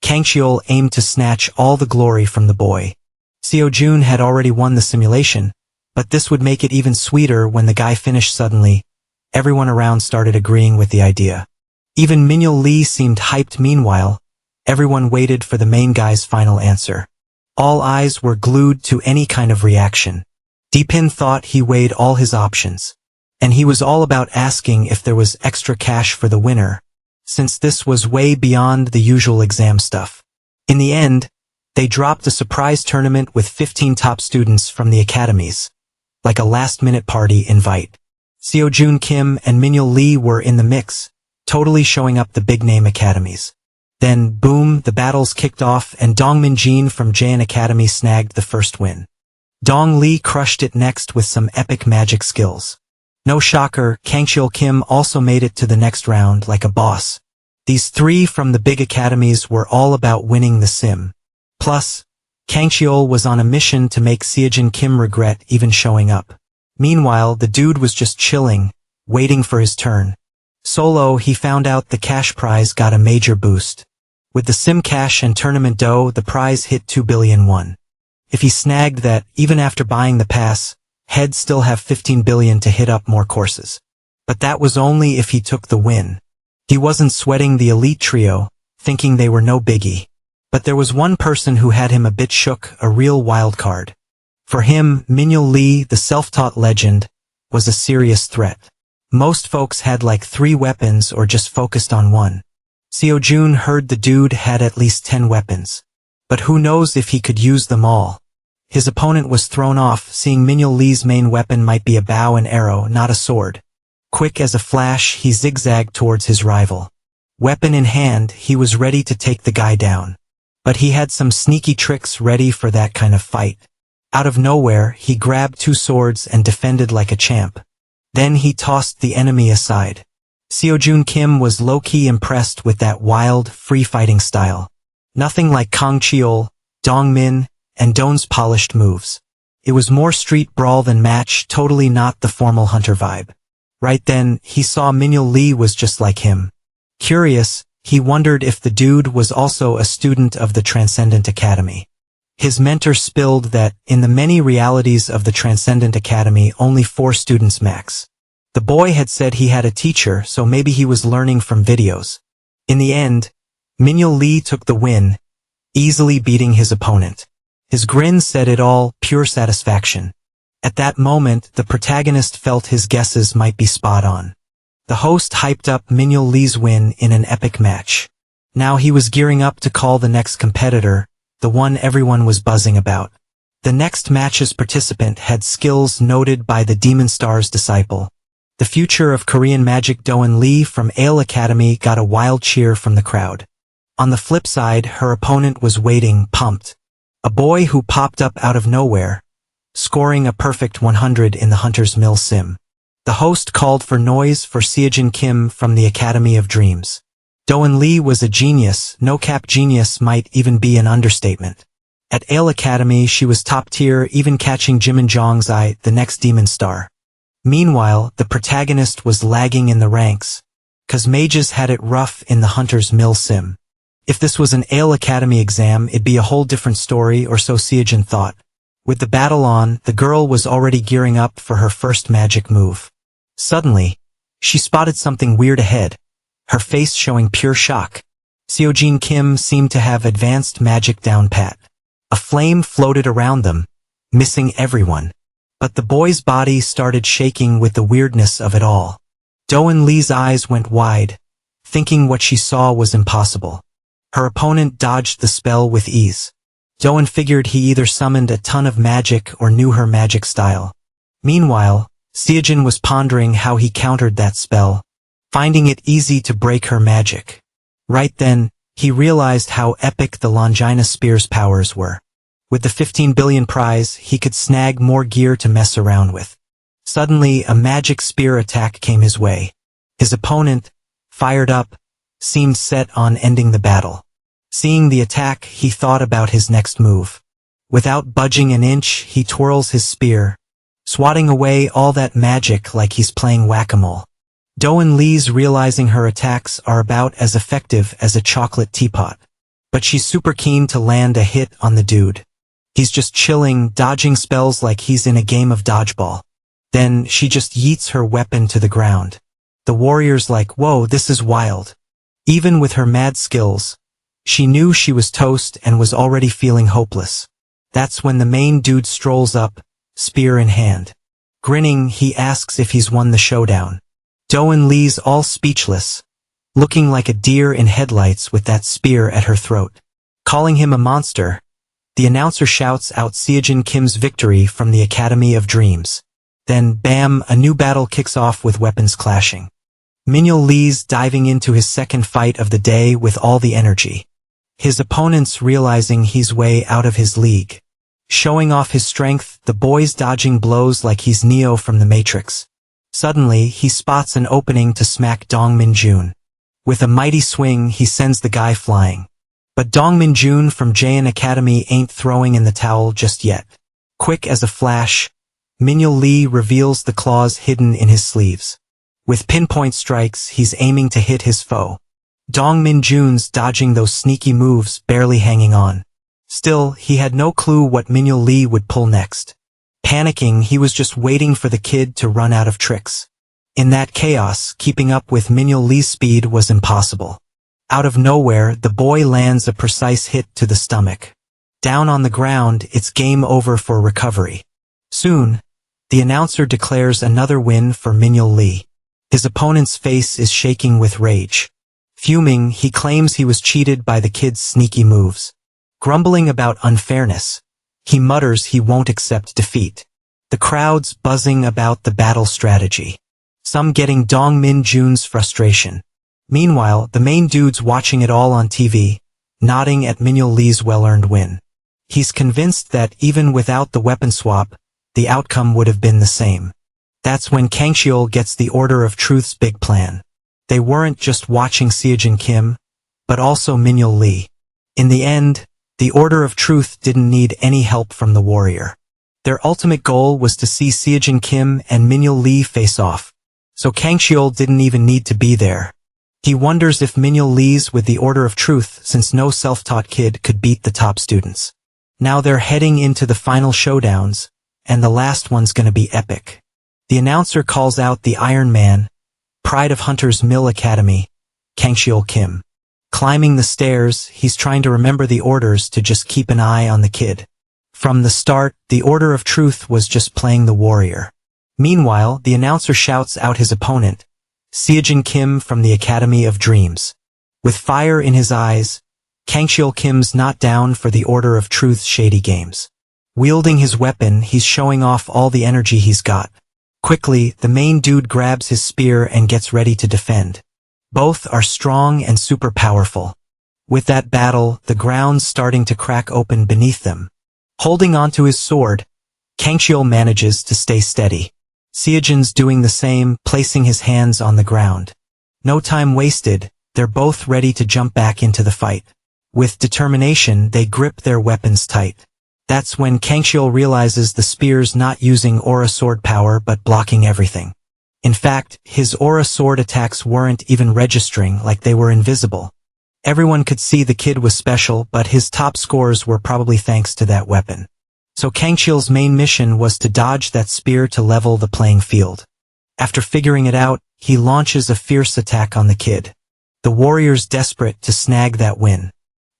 Kangxiul aimed to snatch all the glory from the boy. Seojun had already won the simulation, but this would make it even sweeter when the guy finished suddenly. Everyone around started agreeing with the idea. Even Minhyul Lee seemed hyped. Meanwhile, everyone waited for the main guy's final answer. All eyes were glued to any kind of reaction. Deepin thought he weighed all his options, and he was all about asking if there was extra cash for the winner, since this was way beyond the usual exam stuff. In the end, they dropped a surprise tournament with 15 top students from the academies, like a last-minute party invite. Seojun Kim and Minhyul Lee were in the mix, totally showing up the big-name academies. Then, boom, the battles kicked off and Dongmin Jin from Jaeon Academy snagged the first win. Dong Lee crushed it next with some epic magic skills. No shocker, Kangxiul Kim also made it to the next round like a boss. These three from the big academies were all about winning the sim. Plus, Kangxiul was on a mission to make Seojin Kim regret even showing up. Meanwhile, the dude was just chilling, waiting for his turn. Solo, he found out the cash prize got a major boost. With the sim cash and tournament dough, the prize hit 2 billion won. If he snagged that, even after buying the pass, he'd still have 15 billion to hit up more courses. But that was only if he took the win. He wasn't sweating the elite trio, thinking they were no biggie. But there was one person who had him a bit shook, a real wild card. For him, Minhyul Lee, the self-taught legend, was a serious threat. Most folks had like 3 weapons or just focused on one. Seojun heard the dude had at least 10 weapons. But who knows if he could use them all. His opponent was thrown off, seeing Minhyul Lee's main weapon might be a bow and arrow, not a sword. Quick as a flash, he zigzagged towards his rival. Weapon in hand, he was ready to take the guy down. But he had some sneaky tricks ready for that kind of fight. Out of nowhere, he grabbed 2 swords and defended like a champ. Then he tossed the enemy aside. Seojun Kim was low-key impressed with that wild, free-fighting style. Nothing like Kangxiul, Dongmin, and Don's polished moves. It was more street brawl than match, totally not the formal hunter vibe. Right then, he saw Minhyul Lee was just like him. Curious, he wondered if the dude was also a student of the Transcendent Academy. His mentor spilled that, in the many realities of the Transcendent Academy, only 4 students max. The boy had said he had a teacher, so maybe he was learning from videos. In the end, Minhyul Lee took the win, easily beating his opponent. His grin said it all, pure satisfaction. At that moment, the protagonist felt his guesses might be spot on. The host hyped up Minhyul Lee's win in an epic match. Now he was gearing up to call the next competitor, the one everyone was buzzing about. The next match's participant had skills noted by the Demon Star's disciple. The future of Korean magic Doan Lee from Ale Academy got a wild cheer from the crowd. On the flip side, her opponent was waiting, pumped. A boy who popped up out of nowhere, scoring a perfect 100 in the Hunter's Mill sim. The host called for noise for Seojin Kim from the Academy of Dreams. Doan Lee was a genius, no-cap genius might even be an understatement. At Ale Academy she was top tier, even catching Jimin Jong's eye, the next Demon Star. Meanwhile, the protagonist was lagging in the ranks, cause mages had it rough in the Hunter's Mill sim. If this was an Ale Academy exam, it'd be a whole different story, or so Seojin thought. With the battle on, the girl was already gearing up for her first magic move. Suddenly, She spotted something weird ahead, her face showing pure shock. Seojin Kim seemed to have advanced magic down pat. A flame floated around them, missing everyone. But the boy's body started shaking with the weirdness of it all. Doan Lee's eyes went wide, thinking what she saw was impossible. Her opponent dodged the spell with ease. Doan figured he either summoned a ton of magic or knew her magic style. Meanwhile, Seojin was pondering how he countered that spell, finding it easy to break her magic. Right then, he realized how epic the Longina Spear's powers were. With the 15 billion prize, he could snag more gear to mess around with. Suddenly, a magic spear attack came his way. His opponent, fired up, seemed set on ending the battle. Seeing the attack, he thought about his next move. Without budging an inch, he twirls his spear, swatting away all that magic like he's playing whack-a-mole. Doan Lee's realizing her attacks are about as effective as a chocolate teapot. But she's super keen to land a hit on the dude. He's just chilling, dodging spells like he's in a game of dodgeball. Then she just yeets her weapon to the ground. The warrior's like, whoa, this is wild. Even with her mad skills, she knew she was toast and was already feeling hopeless. That's when the main dude strolls up, spear in hand. Grinning, he asks if he's won the showdown. Doan Lee's all speechless, looking like a deer in headlights with that spear at her throat. Calling him a monster, the announcer shouts out Seojin Kim's victory from the Academy of Dreams. Then, bam, a new battle kicks off with weapons clashing. Minhyul Lee's diving into his second fight of the day with all the energy. His opponent's realizing he's way out of his league. Showing off his strength, the boy's dodging blows like he's Neo from the Matrix. Suddenly, he spots an opening to smack Dong Min-jun. With a mighty swing, he sends the guy flying. But Dong Min-jun from Jaeon Academy ain't throwing in the towel just yet. Quick as a flash, Minhyul Lee reveals the claws hidden in his sleeves. With pinpoint strikes, he's aiming to hit his foe. Dong Min-jun's dodging those sneaky moves, barely hanging on. Still, he had no clue what Minhyul Lee would pull next. Panicking, he was just waiting for the kid to run out of tricks. In that chaos, keeping up with Minhyul Lee's speed was impossible. Out of nowhere, the boy lands a precise hit to the stomach. Down on the ground, it's game over for recovery. Soon, the announcer declares another win for Minhyul Lee. His opponent's face is shaking with rage. Fuming, he claims he was cheated by the kid's sneaky moves. Grumbling about unfairness, he mutters he won't accept defeat. The crowd's buzzing about the battle strategy, some getting Dong Min-jun's frustration. Meanwhile, the main dude's watching it all on TV, nodding at Minhyul Lee's well-earned win. He's convinced that even without the weapon swap, the outcome would have been the same. That's when Kang Cheol gets the Order of Truth's big plan. They weren't just watching Seojin Kim, but also Minhyul Lee. In the end, the Order of Truth didn't need any help from the warrior. Their ultimate goal was to see Seojin Kim and Minhyul Lee face off. So Kang Cheol didn't even need to be there. He wonders if Minhyul Lee's with the Order of Truth since no self-taught kid could beat the top students. Now they're heading into the final showdowns, and the last one's gonna be epic. The announcer calls out the Iron Man, pride of Hunter's Mill Academy, Kang Cheol Kim. Climbing the stairs, he's trying to remember the orders to just keep an eye on the kid. From the start, the Order of Truth was just playing the warrior. Meanwhile, the announcer shouts out his opponent, Seojin Kim from the Academy of Dreams. With fire in his eyes, Kang Cheol Kim's not down for the Order of Truth's shady games. Wielding his weapon, he's showing off all the energy he's got. Quickly, the main dude grabs his spear and gets ready to defend. Both are strong and super powerful. With that battle, the ground's starting to crack open beneath them. Holding onto his sword, Kang Cheol manages to stay steady. Seojin's doing the same, placing his hands on the ground. No time wasted, they're both ready to jump back into the fight. With determination, they grip their weapons tight. That's when Kang Cheol realizes the spear's not using aura sword power but blocking everything. In fact, his aura sword attacks weren't even registering, like they were invisible. Everyone could see the kid was special, but his top scores were probably thanks to that weapon. So Kang Cheol's main mission was to dodge that spear to level the playing field. After figuring it out, he launches a fierce attack on the kid. The warrior's desperate to snag that win.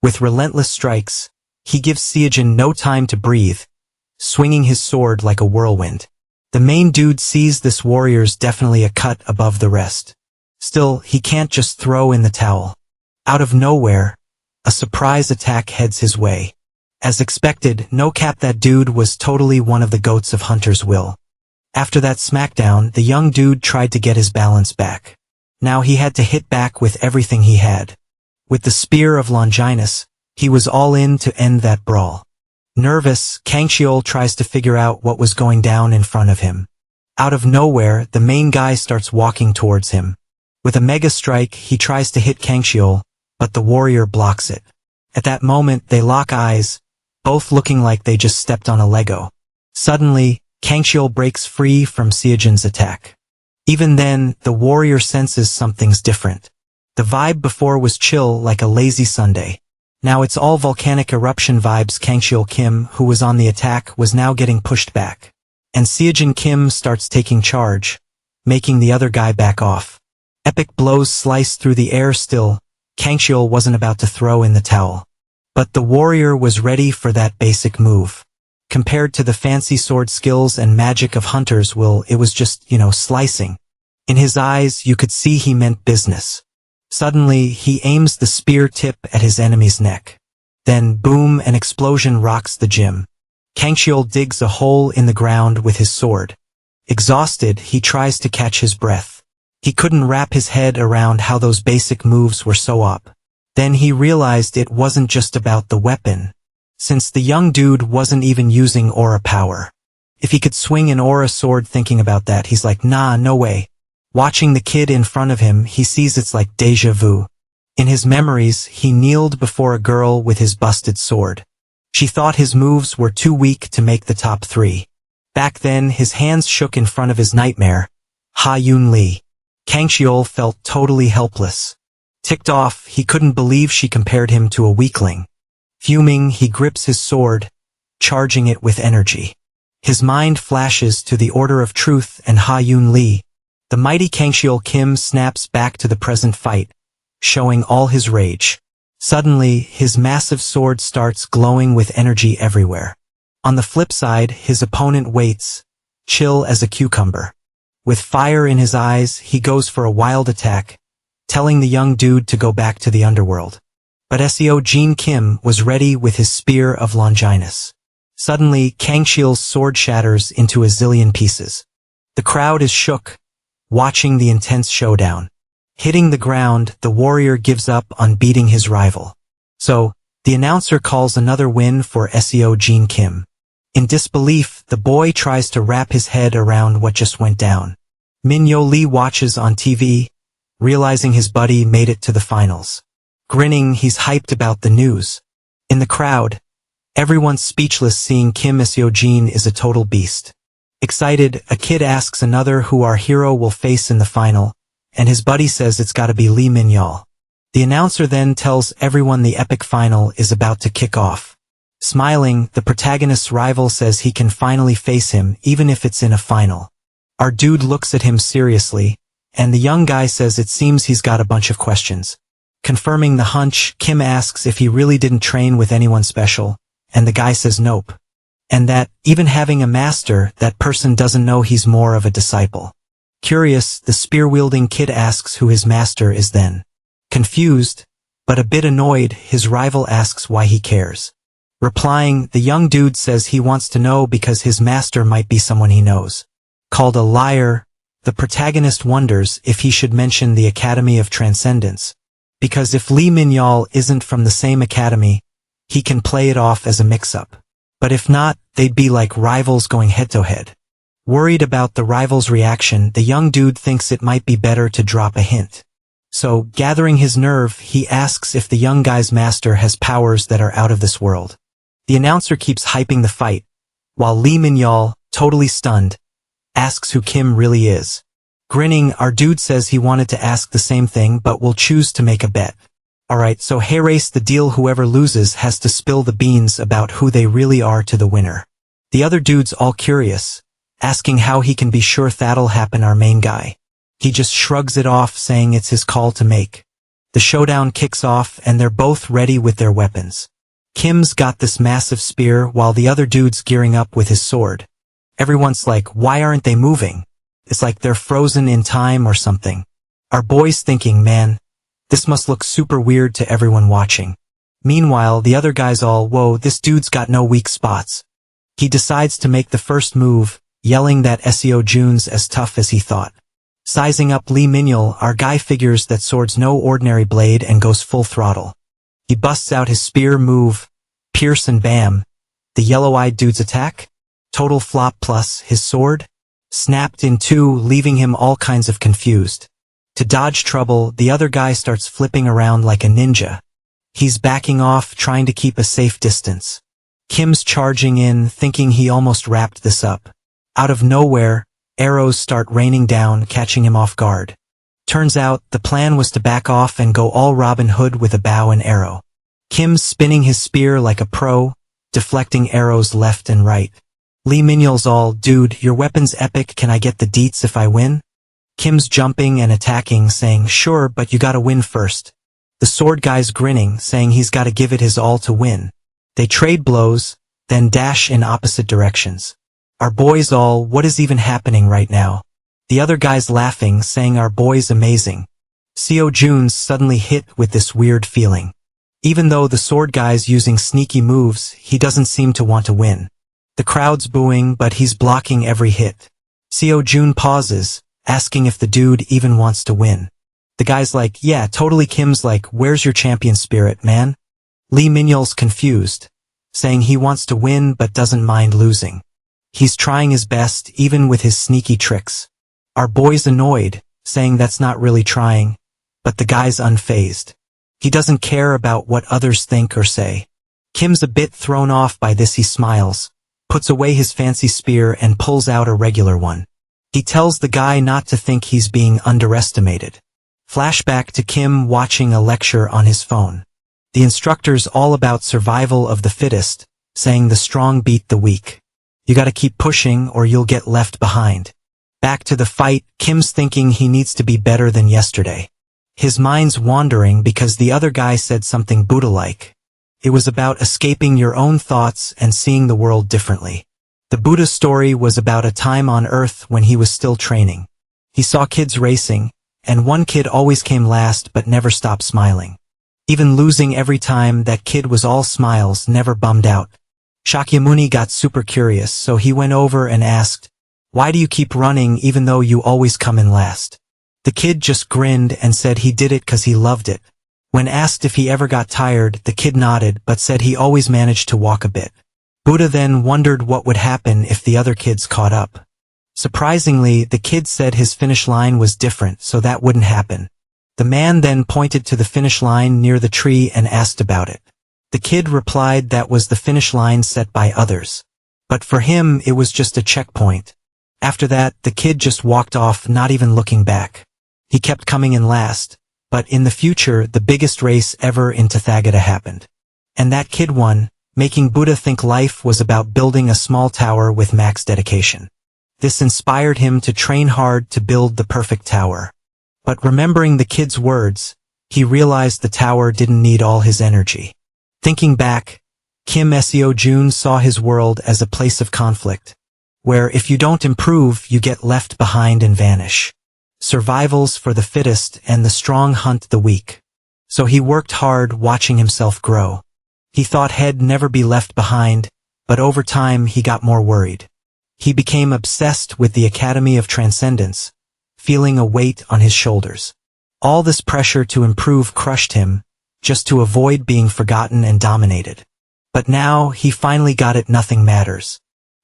With relentless strikes, he gives Seojin no time to breathe, swinging his sword like a whirlwind. The main dude sees this warrior's definitely a cut above the rest. Still, he can't just throw in the towel. Out of nowhere, a surprise attack heads his way. As expected, no cap, that dude was totally one of the goats of Hunter's will. After that smackdown, the young dude tried to get his balance back. Now he had to hit back with everything he had. With the spear of Longinus, he was all in to end that brawl. Nervous, Kangxiol tries to figure out what was going down in front of him. Out of nowhere, the main guy starts walking towards him. With a mega strike, he tries to hit Kangxiol, but the warrior blocks it. At that moment, they lock eyes, both looking like they just stepped on a Lego. Suddenly, Kangxiol breaks free from Seojin's attack. Even then, the warrior senses something's different. The vibe before was chill like a lazy Sunday. Now it's all volcanic eruption vibes. Kangxiol Kim, who was on the attack, was now getting pushed back. And Seojin Kim starts taking charge, making the other guy back off. Epic blows slice through the air. Still, Kangxiol wasn't about to throw in the towel. But the warrior was ready for that basic move. Compared to the fancy sword skills and magic of Hunter's will, it was just, slicing. In his eyes, you could see he meant business. Suddenly, he aims the spear tip at his enemy's neck. Then, boom, an explosion rocks the gym. Kangxiol digs a hole in the ground with his sword. Exhausted, he tries to catch his breath. He couldn't wrap his head around how those basic moves were so OP. Then he realized it wasn't just about the weapon. Since the young dude wasn't even using aura power. If he could swing an aura sword, thinking about that, he's like, nah, no way. Watching the kid in front of him, he sees it's like déjà vu. In his memories, he kneeled before a girl with his busted sword. She thought his moves were too weak to make the top 3. Back then, his hands shook in front of his nightmare, Ha Yun Lee. Kangxiol felt totally helpless. Ticked off, he couldn't believe she compared him to a weakling. Fuming, he grips his sword, charging it with energy. His mind flashes to the Order of Truth and Ha Yun Lee. The mighty Kangxiol Kim snaps back to the present fight, showing all his rage. Suddenly, his massive sword starts glowing with energy everywhere. On the flip side, his opponent waits, chill as a cucumber. With fire in his eyes, he goes for a wild attack, telling the young dude to go back to the underworld. But Seojin Kim was ready with his spear of Longinus. Suddenly, Kangxiol's sword shatters into a zillion pieces. The crowd is shook, watching the intense showdown. Hitting the ground, the warrior gives up on beating his rival. So, the announcer calls another win for Seojin Kim. In disbelief, the boy tries to wrap his head around what just went down. Min-yo Lee watches on TV, realizing his buddy made it to the finals. Grinning, he's hyped about the news. In the crowd, everyone's speechless, seeing Kim Seojin is a total beast. Excited, a kid asks another who our hero will face in the final, and his buddy says it's gotta be Lee Min-yo. The announcer then tells everyone the epic final is about to kick off. Smiling, the protagonist's rival says he can finally face him, even if it's in a final. Our dude looks at him seriously, and the young guy says it seems he's got a bunch of questions. Confirming the hunch, Kim asks if he really didn't train with anyone special, and the guy says nope. And that, even having a master, that person doesn't know he's more of a disciple. Curious, the spear-wielding kid asks who his master is then. Confused, but a bit annoyed, his rival asks why he cares. Replying, the young dude says he wants to know because his master might be someone he knows. Called a liar, the protagonist wonders if he should mention the Academy of Transcendence. Because if Lee Min-yo isn't from the same academy, he can play it off as a mix-up. But if not, they'd be like rivals going head-to-head. Worried about the rival's reaction, the young dude thinks it might be better to drop a hint. So, gathering his nerve, he asks if the young guy's master has powers that are out of this world. The announcer keeps hyping the fight, while Lee Min-yo, totally stunned, asks who Kim really is. Grinning, our dude says he wanted to ask the same thing but will choose to make a bet. Alright, so hey, race the deal, whoever loses has to spill the beans about who they really are to the winner. The other dude's all curious, asking how he can be sure that'll happen. Our main guy He just shrugs it off, saying it's his call to make. The showdown kicks off and they're both ready with their weapons. Kim's got this massive spear while the other dude's gearing up with his sword. Everyone's like, why aren't they moving? It's like they're frozen in time or something. Our boy's thinking, man, this must look super weird to everyone watching. Meanwhile, the other guy's all, whoa, this dude's got no weak spots. He decides to make the first move, yelling that Seo Jun's as tough as he thought. Sizing up Lee Min-yeol, our guy figures that sword's no ordinary blade and goes full throttle. He busts out his spear move, pierce and bam. The yellow-eyed dude's attack? Total flop plus his sword? Snapped in two, leaving him all kinds of confused. To dodge trouble, the other guy starts flipping around like a ninja. He's backing off, trying to keep a safe distance. Kim's charging in, thinking he almost wrapped this up. Out of nowhere, arrows start raining down, catching him off guard. Turns out, the plan was to back off and go all Robin Hood with a bow and arrow. Kim's spinning his spear like a pro, deflecting arrows left and right. Lee Min-yeol's all, dude, your weapon's epic, can I get the deets if I win? Kim's jumping and attacking, saying, sure, but you gotta win first. The sword guy's grinning, saying he's gotta give it his all to win. They trade blows, then dash in opposite directions. Our boy's all, what is even happening right now? The other guy's laughing, saying our boy's amazing. Seo Jun's suddenly hit with this weird feeling. Even though the sword guy's using sneaky moves, he doesn't seem to want to win. The crowd's booing, but he's blocking every hit. Seo Jun pauses, asking if the dude even wants to win. The guy's like, yeah, totally. Kim's like, where's your champion spirit, man? Lee Min-yeol's confused, saying he wants to win but doesn't mind losing. He's trying his best, even with his sneaky tricks. Our boy's annoyed, saying that's not really trying, but the guy's unfazed. He doesn't care about what others think or say. Kim's a bit thrown off by this. He smiles, puts away his fancy spear and pulls out a regular one. He tells the guy not to think he's being underestimated. Flashback to Kim watching a lecture on his phone. The instructor's all about survival of the fittest, saying the strong beat the weak. You gotta keep pushing or you'll get left behind. Back to the fight, Kim's thinking he needs to be better than yesterday. His mind's wandering because the other guy said something Buddha-like. It was about escaping your own thoughts and seeing the world differently. The Buddha story was about a time on Earth when he was still training. He saw kids racing, and one kid always came last but never stopped smiling. Even losing every time, that kid was all smiles, never bummed out. Shakyamuni got super curious, so he went over and asked, why do you keep running even though you always come in last? The kid just grinned and said he did it 'cause he loved it. When asked if he ever got tired, the kid nodded but said he always managed to walk a bit. Buddha then wondered what would happen if the other kids caught up. Surprisingly, the kid said his finish line was different, so that wouldn't happen. The man then pointed to the finish line near the tree and asked about it. The kid replied that was the finish line set by others. But for him, it was just a checkpoint. After that, the kid just walked off, not even looking back. He kept coming in last, but in the future, the biggest race ever in Tathagata happened. And that kid won, making Buddha think life was about building a small tower with max dedication. This inspired him to train hard to build the perfect tower. But remembering the kid's words, he realized the tower didn't need all his energy. Thinking back, Kim Seo Jun saw his world as a place of conflict, where if you don't improve, you get left behind and vanish. Survival's for the fittest and the strong hunt the weak. So he worked hard watching himself grow. He thought he'd never be left behind, but over time he got more worried. He became obsessed with the Academy of Transcendence, feeling a weight on his shoulders. All this pressure to improve crushed him, just to avoid being forgotten and dominated. But now, he finally got it. Nothing matters.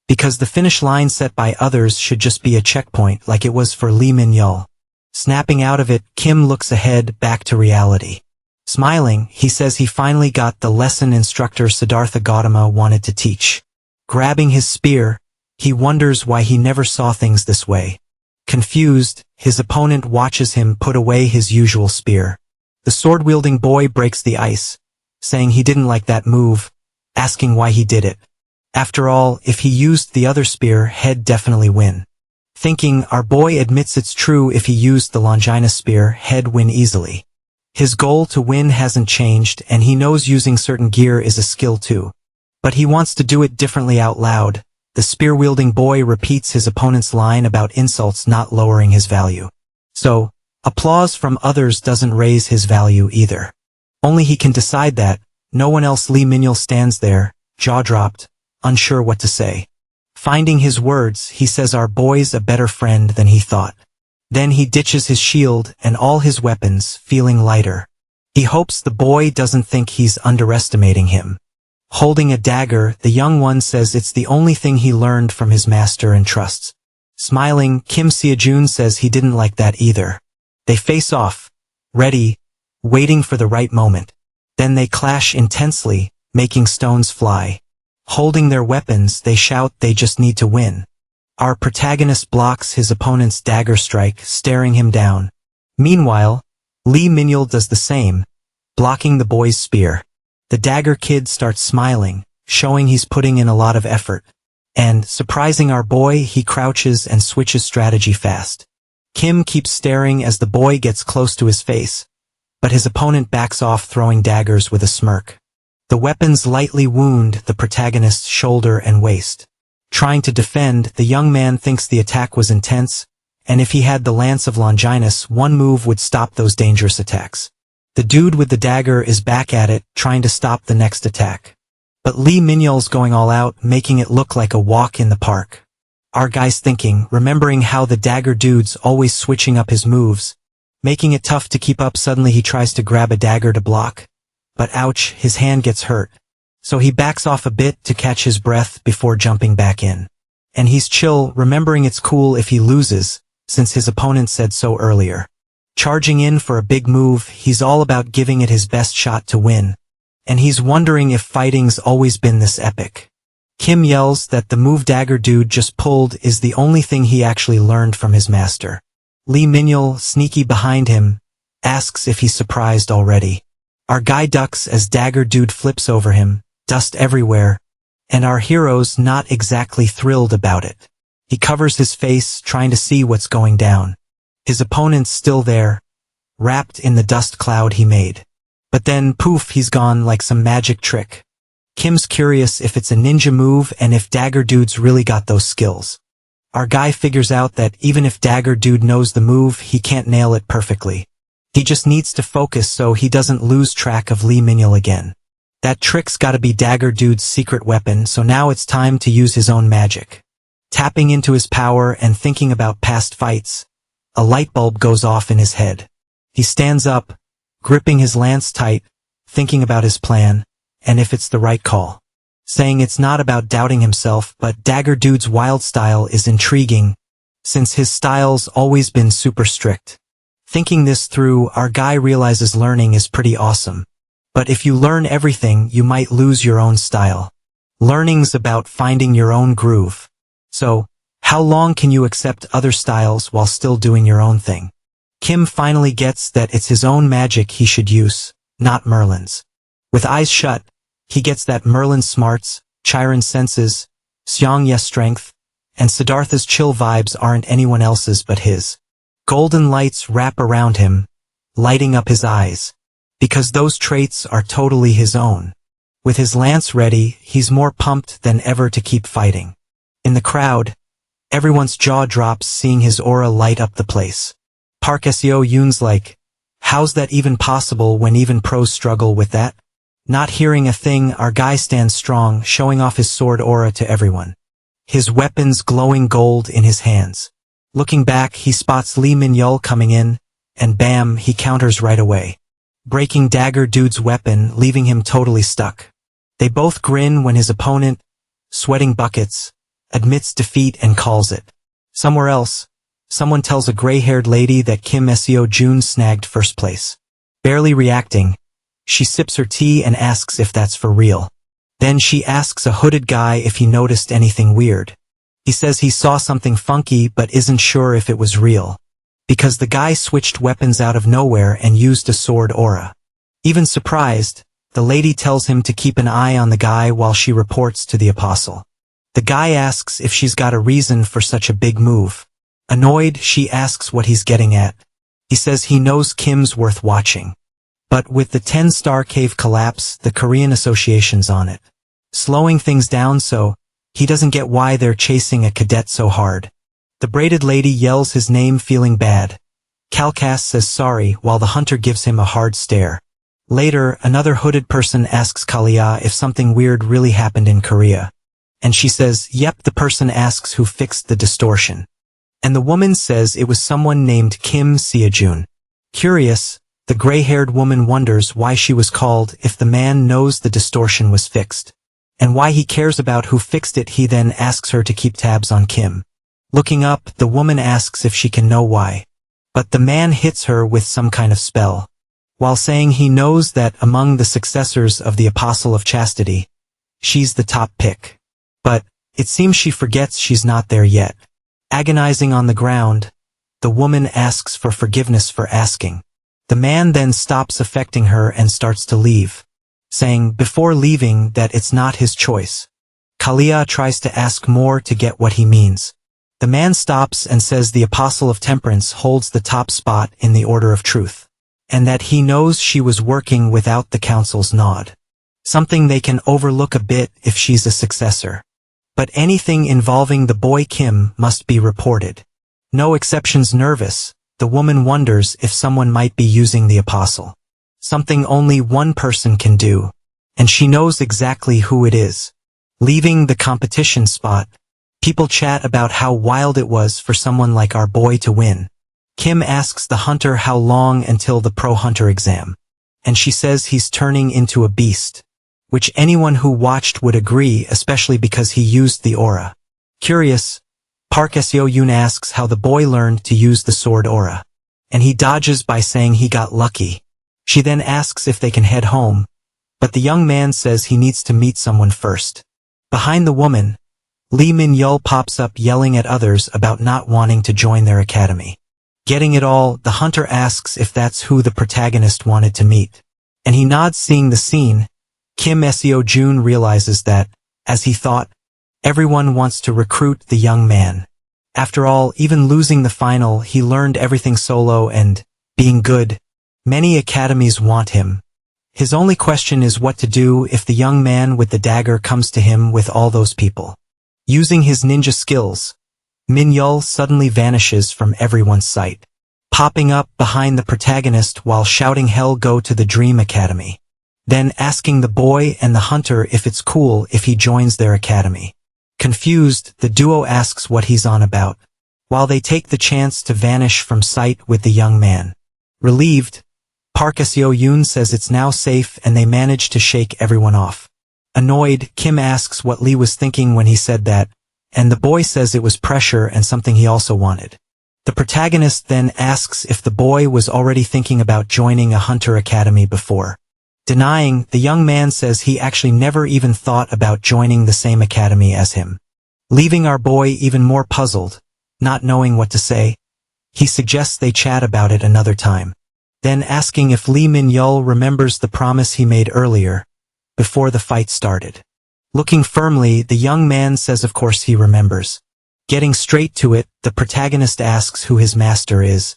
Because the finish line set by others should just be a checkpoint like it was for Lee Min-yeol. Snapping out of it, Kim looks ahead, back to reality. Smiling, he says he finally got the lesson instructor Siddhartha Gautama wanted to teach. Grabbing his spear, he wonders why he never saw things this way. Confused, his opponent watches him put away his usual spear. The sword-wielding boy breaks the ice, saying he didn't like that move, asking why he did it. After all, if he used the other spear, he'd definitely win. thinking our boy admits it's true if he used the Longinus spear, he'd win easily. His goal to win hasn't changed and he knows using certain gear is a skill too. But he wants to do it differently out loud. The spear-wielding boy repeats his opponent's line about insults not lowering his value. So, applause from others doesn't raise his value either. Only he can decide that. No one else. Lee Minhyul stands there, jaw dropped, unsure what to say. Finding his words, he says our boy's a better friend than he thought. Then he ditches his shield and all his weapons, feeling lighter. He hopes the boy doesn't think he's underestimating him. Holding a dagger, the young one says it's the only thing he learned from his master and trusts. Smiling, Kim Seojun says he didn't like that either. They face off, ready, waiting for the right moment. Then they clash intensely, making stones fly. Holding their weapons, they shout they just need to win. Our protagonist blocks his opponent's dagger strike, staring him down. Meanwhile, Lee Minhyul does the same, blocking the boy's spear. The dagger kid starts smiling, showing he's putting in a lot of effort. And, surprising our boy, he crouches and switches strategy fast. Kim keeps staring as the boy gets close to his face, but his opponent backs off, throwing daggers with a smirk. The weapons lightly wound the protagonist's shoulder and waist. Trying to defend, the young man thinks the attack was intense, and if he had the Lance of Longinus, one move would stop those dangerous attacks. The dude with the dagger is back at it, trying to stop the next attack. But Lee Minhyul's going all out, making it look like a walk in the park. Our guy's thinking, remembering how the dagger dude's always switching up his moves, making it tough to keep up. Suddenly he tries to grab a dagger to block. But ouch, his hand gets hurt. So he backs off a bit to catch his breath before jumping back in. And he's chill, remembering it's cool if he loses, since his opponent said so earlier. Charging in for a big move, he's all about giving it his best shot to win. And he's wondering if fighting's always been this epic. Kim yells that the move dagger dude just pulled is the only thing he actually learned from his master. Lee Minhyul, sneaky behind him, asks if he's surprised already. Our guy ducks as dagger dude flips over him, dust everywhere, and our hero's not exactly thrilled about it. He covers his face, trying to see what's going down. His opponent's still there, wrapped in the dust cloud he made. But then, poof, he's gone like some magic trick. Kim's curious if it's a ninja move and if dagger dude's really got those skills. Our guy figures out that even if dagger dude knows the move, he can't nail it perfectly. He just needs to focus so he doesn't lose track of Lee Minhyul again. That trick's gotta be dagger dude's secret weapon, so now it's time to use his own magic. Tapping into his power and thinking about past fights, a light bulb goes off in his head. He stands up, gripping his lance tight, thinking about his plan, and if it's the right call. Saying it's not about doubting himself, but dagger dude's wild style is intriguing, since his style's always been super strict. Thinking this through, our guy realizes learning is pretty awesome. But if you learn everything, you might lose your own style. Learning's about finding your own groove. So, how long can you accept other styles while still doing your own thing? Kim finally gets that it's his own magic he should use, not Merlin's. With eyes shut, he gets that Merlin's smarts, Chiron's senses, Seongye's strength, and Siddhartha's chill vibes aren't anyone else's but his. Golden lights wrap around him, lighting up his eyes, because those traits are totally his own. With his lance ready, he's more pumped than ever to keep fighting. In the crowd, everyone's jaw drops seeing his aura light up the place. Park Seo-yoon's like, how's that even possible when even pros struggle with that? Not hearing a thing, our guy stands strong, showing off his sword aura to everyone. His weapons glowing gold in his hands. Looking back, he spots Lee Minhyul coming in, and bam, he counters right away, breaking dagger dude's weapon, leaving him totally stuck. They both grin when his opponent, sweating buckets, admits defeat and calls it. Somewhere else, someone tells a gray-haired lady that Kim Seo-jun snagged first place. Barely reacting, she sips her tea and asks if that's for real. Then she asks a hooded guy if he noticed anything weird. He says he saw something funky but isn't sure if it was real, because the guy switched weapons out of nowhere and used a sword aura. Even surprised, the lady tells him to keep an eye on the guy while she reports to the apostle. The guy asks if she's got a reason for such a big move. Annoyed, she asks what he's getting at. He says he knows Kim's worth watching. But with the 10-star cave collapse, the Korean association's on it, slowing things down, so he doesn't get why they're chasing a cadet so hard. The braided lady yells his name, feeling bad. Kalkas says sorry while the hunter gives him a hard stare. Later, another hooded person asks Kalia if something weird really happened in Korea. And she says, yep. The person asks who fixed the distortion. And the woman says it was someone named Kim Seojun. Curious, the gray-haired woman wonders why she was called if the man knows the distortion was fixed. And why he cares about who fixed it. He then asks her to keep tabs on Kim. Looking up, the woman asks if she can know why. But the man hits her with some kind of spell, while saying he knows that among the successors of the Apostle of Chastity, she's the top pick. But it seems she forgets she's not there yet. Agonizing on the ground, the woman asks for forgiveness for asking. The man then stops affecting her and starts to leave, saying before leaving that it's not his choice. Kalia tries to ask more to get what he means. The man stops and says the Apostle of Temperance holds the top spot in the Order of Truth, and that he knows she was working without the council's nod. Something they can overlook a bit if she's a successor. But anything involving the boy Kim must be reported. No exceptions. Nervous, the woman wonders if someone might be using the Apostle. Something only one person can do, and she knows exactly who it is. Leaving the competition spot, people chat about how wild it was for someone like our boy to win. Kim asks the hunter how long until the pro hunter exam, and she says he's turning into a beast, which anyone who watched would agree, especially because he used the aura. Curious, Park Seo-yoon asks how the boy learned to use the sword aura, and he dodges by saying he got lucky. She then asks if they can head home, but the young man says he needs to meet someone first. Behind the woman, Lee Min-yeol pops up yelling at others about not wanting to join their academy. Getting it all, the hunter asks if that's who the protagonist wanted to meet, and he nods. Seeing the scene, Kim Seo-jun realizes that, as he thought, everyone wants to recruit the young man. After all, even losing the final, he learned everything solo and, being good, many academies want him. His only question is what to do if the young man with the dagger comes to him with all those people. Using his ninja skills, Min-yeol suddenly vanishes from everyone's sight, popping up behind the protagonist while shouting "Hell go to the Dream Academy," then asking the boy and the hunter if it's cool if he joins their academy. Confused, the duo asks what he's on about, while they take the chance to vanish from sight with the young man. Relieved, Park Seo-yoon says it's now safe and they manage to shake everyone off. Annoyed, Kim asks what Lee was thinking when he said that, and the boy says it was pressure and something he also wanted. The protagonist then asks if the boy was already thinking about joining a hunter academy before. Denying, the young man says he actually never even thought about joining the same academy as him. Leaving our boy even more puzzled, not knowing what to say, he suggests they chat about it another time. Then asking if Lee Min-yeol remembers the promise he made earlier, before the fight started. Looking firmly, the young man says of course he remembers. Getting straight to it, the protagonist asks who his master is.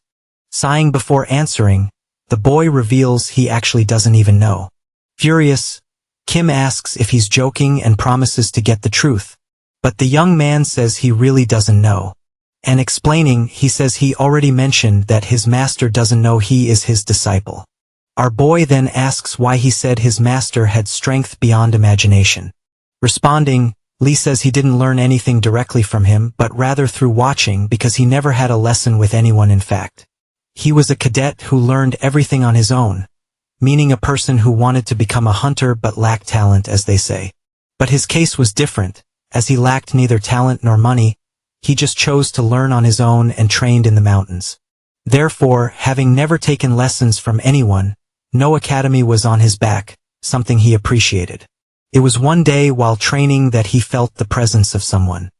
Sighing before answering, the boy reveals he actually doesn't even know. Furious, Kim asks if he's joking and promises to get the truth. But the young man says he really doesn't know. And explaining, he says he already mentioned that his master doesn't know he is his disciple. Our boy then asks why he said his master had strength beyond imagination. Responding, Lee says he didn't learn anything directly from him but rather through watching because he never had a lesson with anyone. In fact, he was a cadet who learned everything on his own, meaning a person who wanted to become a hunter but lacked talent, as they say. But his case was different, as he lacked neither talent nor money. He just chose to learn on his own and trained in the mountains. Therefore, having never taken lessons from anyone, no academy was on his back, something he appreciated. It was one day while training that he felt the presence of someone.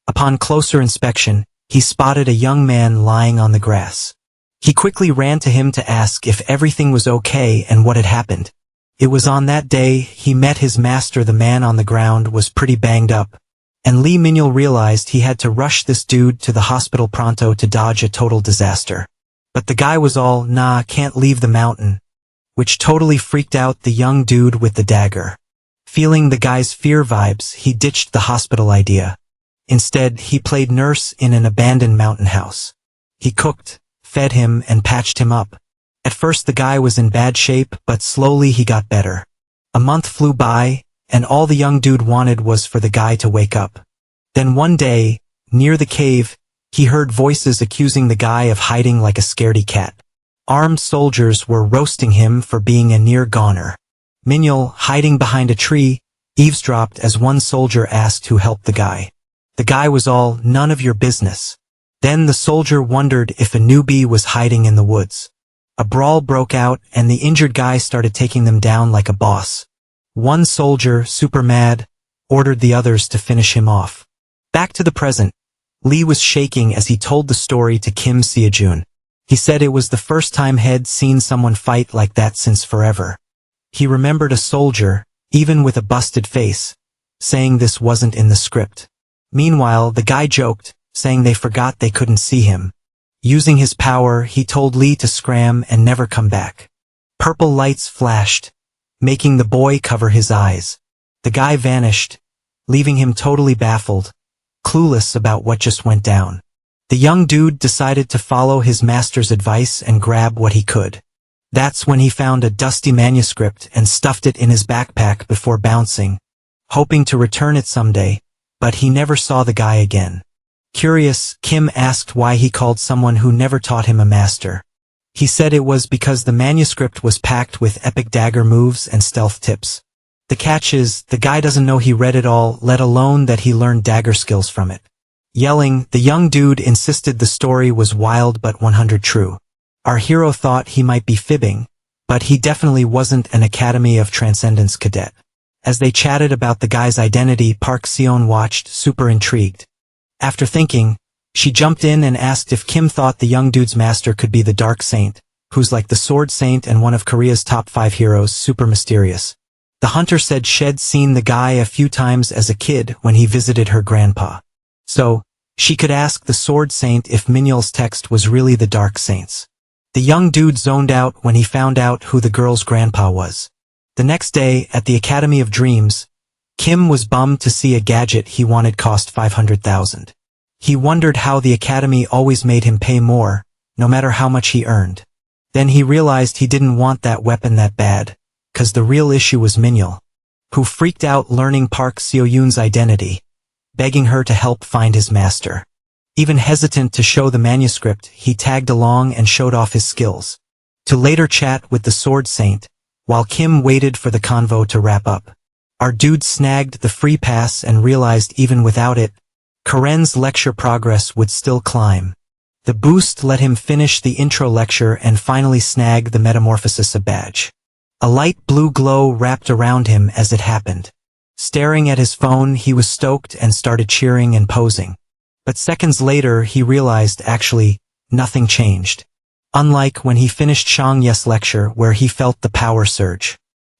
Upon closer inspection, he spotted a young man lying on the grass. He quickly ran to him to ask if everything was okay and what had happened. It was on that day he met his master. The man on the ground was pretty banged up, And Lee Minhyul realized he had to rush this dude to the hospital pronto to dodge a total disaster. But the guy was all, nah, can't leave the mountain, which totally freaked out the young dude with the dagger. Feeling the guy's fear vibes, he ditched the hospital idea. Instead, he played nurse in an abandoned mountain house. He cooked, fed him, and patched him up. At first the guy was in bad shape, but slowly he got better. A month flew by, and all the young dude wanted was for the guy to wake up. Then one day, near the cave, he heard voices accusing the guy of hiding like a scaredy cat. Armed soldiers were roasting him for being a near goner. Minhyul, hiding behind a tree, eavesdropped as one soldier asked who helped the guy. The guy was all, none of your business. Then the soldier wondered if a newbie was hiding in the woods. A brawl broke out and the injured guy started taking them down like a boss. One soldier, super mad, ordered the others to finish him off. Back to the present. Lee was shaking as he told the story to Kim Seojun. He said it was the first time he'd seen someone fight like that since forever. He remembered a soldier, even with a busted face, saying this wasn't in the script. Meanwhile, the guy joked, saying they forgot they couldn't see him. Using his power, he told Lee to scram and never come back. Purple lights flashed, making the boy cover his eyes. The guy vanished, leaving him totally baffled, clueless about what just went down. The young dude decided to follow his master's advice and grab what he could. That's when he found a dusty manuscript and stuffed it in his backpack before bouncing, hoping to return it someday, but he never saw the guy again. Curious, Kim asked why he called someone who never taught him a master. He said it was because the manuscript was packed with epic dagger moves and stealth tips. The catch is, the guy doesn't know he read it all, let alone that he learned dagger skills from it. Yelling, the young dude insisted the story was wild but 100 true. Our hero thought he might be fibbing, but he definitely wasn't an Academy of Transcendence cadet. As they chatted about the guy's identity, Park Seon watched, super intrigued. After thinking, she jumped in and asked if Kim thought the young dude's master could be the Dark Saint, who's like the Sword Saint and one of Korea's top 5 heroes, super mysterious. The hunter said she'd seen the guy a few times as a kid when he visited her grandpa. So, she could ask the Sword Saint if Minhyul's text was really the Dark Saint's. The young dude zoned out when he found out who the girl's grandpa was. The next day, at the Academy of Dreams, Kim was bummed to see a gadget he wanted cost 500,000. He wondered how the Academy always made him pay more, no matter how much he earned. Then he realized he didn't want that weapon that bad, 'cause the real issue was Minhyul, who freaked out learning Park Seo-yoon's identity, begging her to help find his master. Even hesitant to show the manuscript, he tagged along and showed off his skills. To later chat with the Sword Saint, while Kim waited for the convo to wrap up. Our dude snagged the free pass and realized even without it, Karen's lecture progress would still climb. The boost let him finish the intro lecture and finally snag the Metamorphosis badge. A light blue glow wrapped around him as it happened. Staring at his phone, he was stoked and started cheering and posing. But seconds later, he realized actually, nothing changed. Unlike when he finished Shang Ye's lecture where he felt the power surge.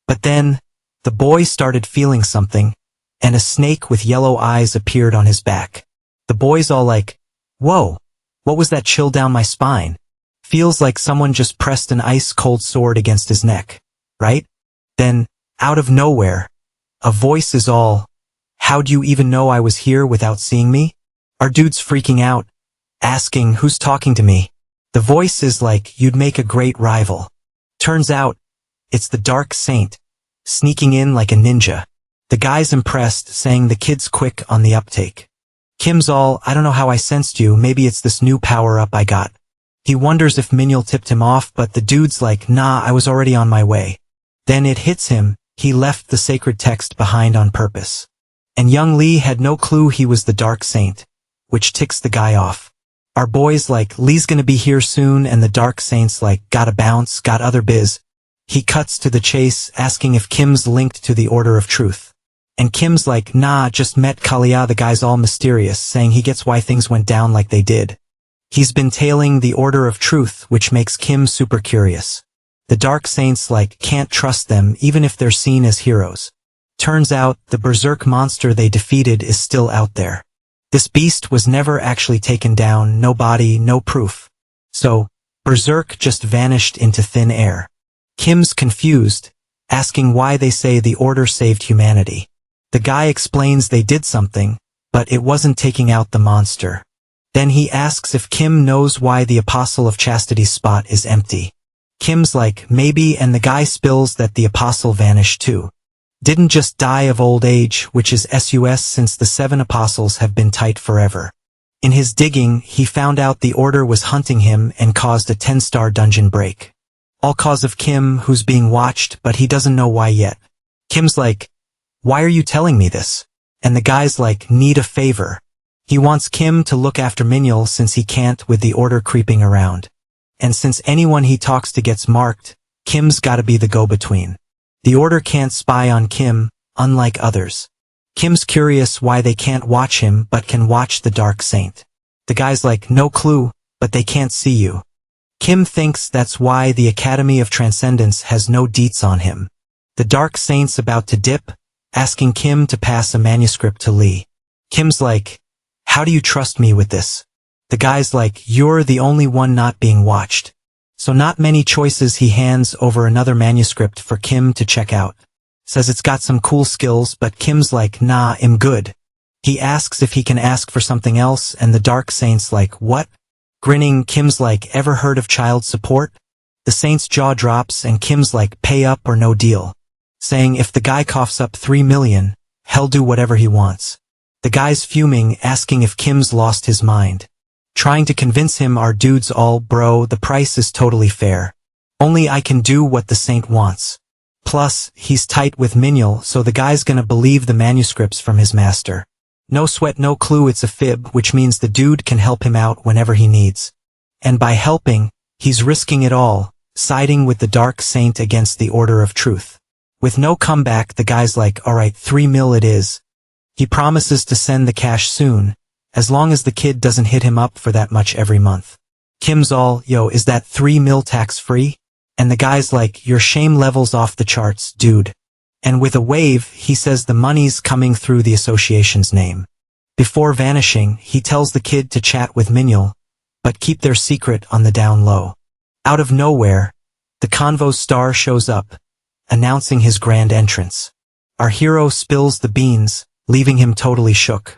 But then, the boy started feeling something, and a snake with yellow eyes appeared on his back. The boy's all like, whoa, what was that chill down my spine? Feels like someone just pressed an ice-cold sword against his neck, right? Then, out of nowhere, a voice is all, how'd you even know I was here without seeing me? Our dude's freaking out, asking who's talking to me. The voice is like, you'd make a great rival. Turns out, it's the Dark Saint, sneaking in like a ninja. The guy's impressed, saying the kid's quick on the uptake. Kim's all, I don't know how I sensed you, maybe it's this new power-up I got. He wonders if Minhyul tipped him off, but the dude's like, nah, I was already on my way. Then it hits him, he left the sacred text behind on purpose. And young Lee had no clue he was the Dark Saint, which ticks the guy off. Our boy's like, Lee's gonna be here soon, and the Dark Saint's like, gotta bounce, got other biz. He cuts to the chase, asking if Kim's linked to the Order of Truth. And Kim's like, nah, just met Kalia. The guy's all mysterious, saying he gets why things went down like they did. He's been tailing the Order of Truth, which makes Kim super curious. The Dark Saint's like, can't trust them even if they're seen as heroes. turns out the berserk monster they defeated is still out there. This beast was never actually taken down, no body, no proof. So, berserk just vanished into thin air. Kim's confused, asking why they say the order saved humanity. The guy explains they did something, but it wasn't taking out the monster. Then he asks if Kim knows why the Apostle of Chastity's spot is empty. Kim's like, maybe, and the guy spills that the apostle vanished too. Didn't just die of old age, which is sus since the 7 apostles have been tight forever. In his digging, he found out the order was hunting him and caused a 10-star dungeon break. All cause of Kim, who's being watched, but he doesn't know why yet. Kim's like, why are you telling me this? And the guy's like, need a favor. He wants Kim to look after Minhyul since he can't with the order creeping around. And since anyone he talks to gets marked, Kim's gotta be the go-between. The order can't spy on Kim, unlike others. Kim's curious why they can't watch him but can watch the Dark Saint. The guy's like, no clue, but they can't see you. Kim thinks that's why the Academy of Transcendence has no deets on him. The Dark Saint's about to dip, asking Kim to pass a manuscript to Lee. Kim's like, how do you trust me with this? The guy's like, you're the only one not being watched. So not many choices. He hands over another manuscript for Kim to check out. Says it's got some cool skills, but Kim's like, nah, I'm good. He asks if he can ask for something else, and the Dark Saint's like, what? Grinning, Kim's like, ever heard of child support? The Saint's jaw drops and Kim's like, pay up or no deal. Saying if the guy coughs up 3 million, he'll do whatever he wants. The guy's fuming, asking if Kim's lost his mind. Trying to convince him our dude's all, bro, the price is totally fair. Only I can do what the Saint wants. Plus, he's tight with Minhyul, so the guy's gonna believe the manuscripts from his master. No sweat, no clue, it's a fib, which means the dude can help him out whenever he needs. And by helping, he's risking it all, siding with the Dark Saint against the Order of Truth. With no comeback, the guy's like, alright, 3 mil it is. He promises to send the cash soon, as long as the kid doesn't hit him up for that much every month. Kim's all, yo, is that 3 mil tax-free? And the guy's like, your shame level's off the charts, dude. And with a wave, he says the money's coming through the association's name. Before vanishing, he tells the kid to chat with Minhyul, but keep their secret on the down low. Out of nowhere, the convo's star shows up, announcing his grand entrance. Our hero spills the beans, leaving him totally shook.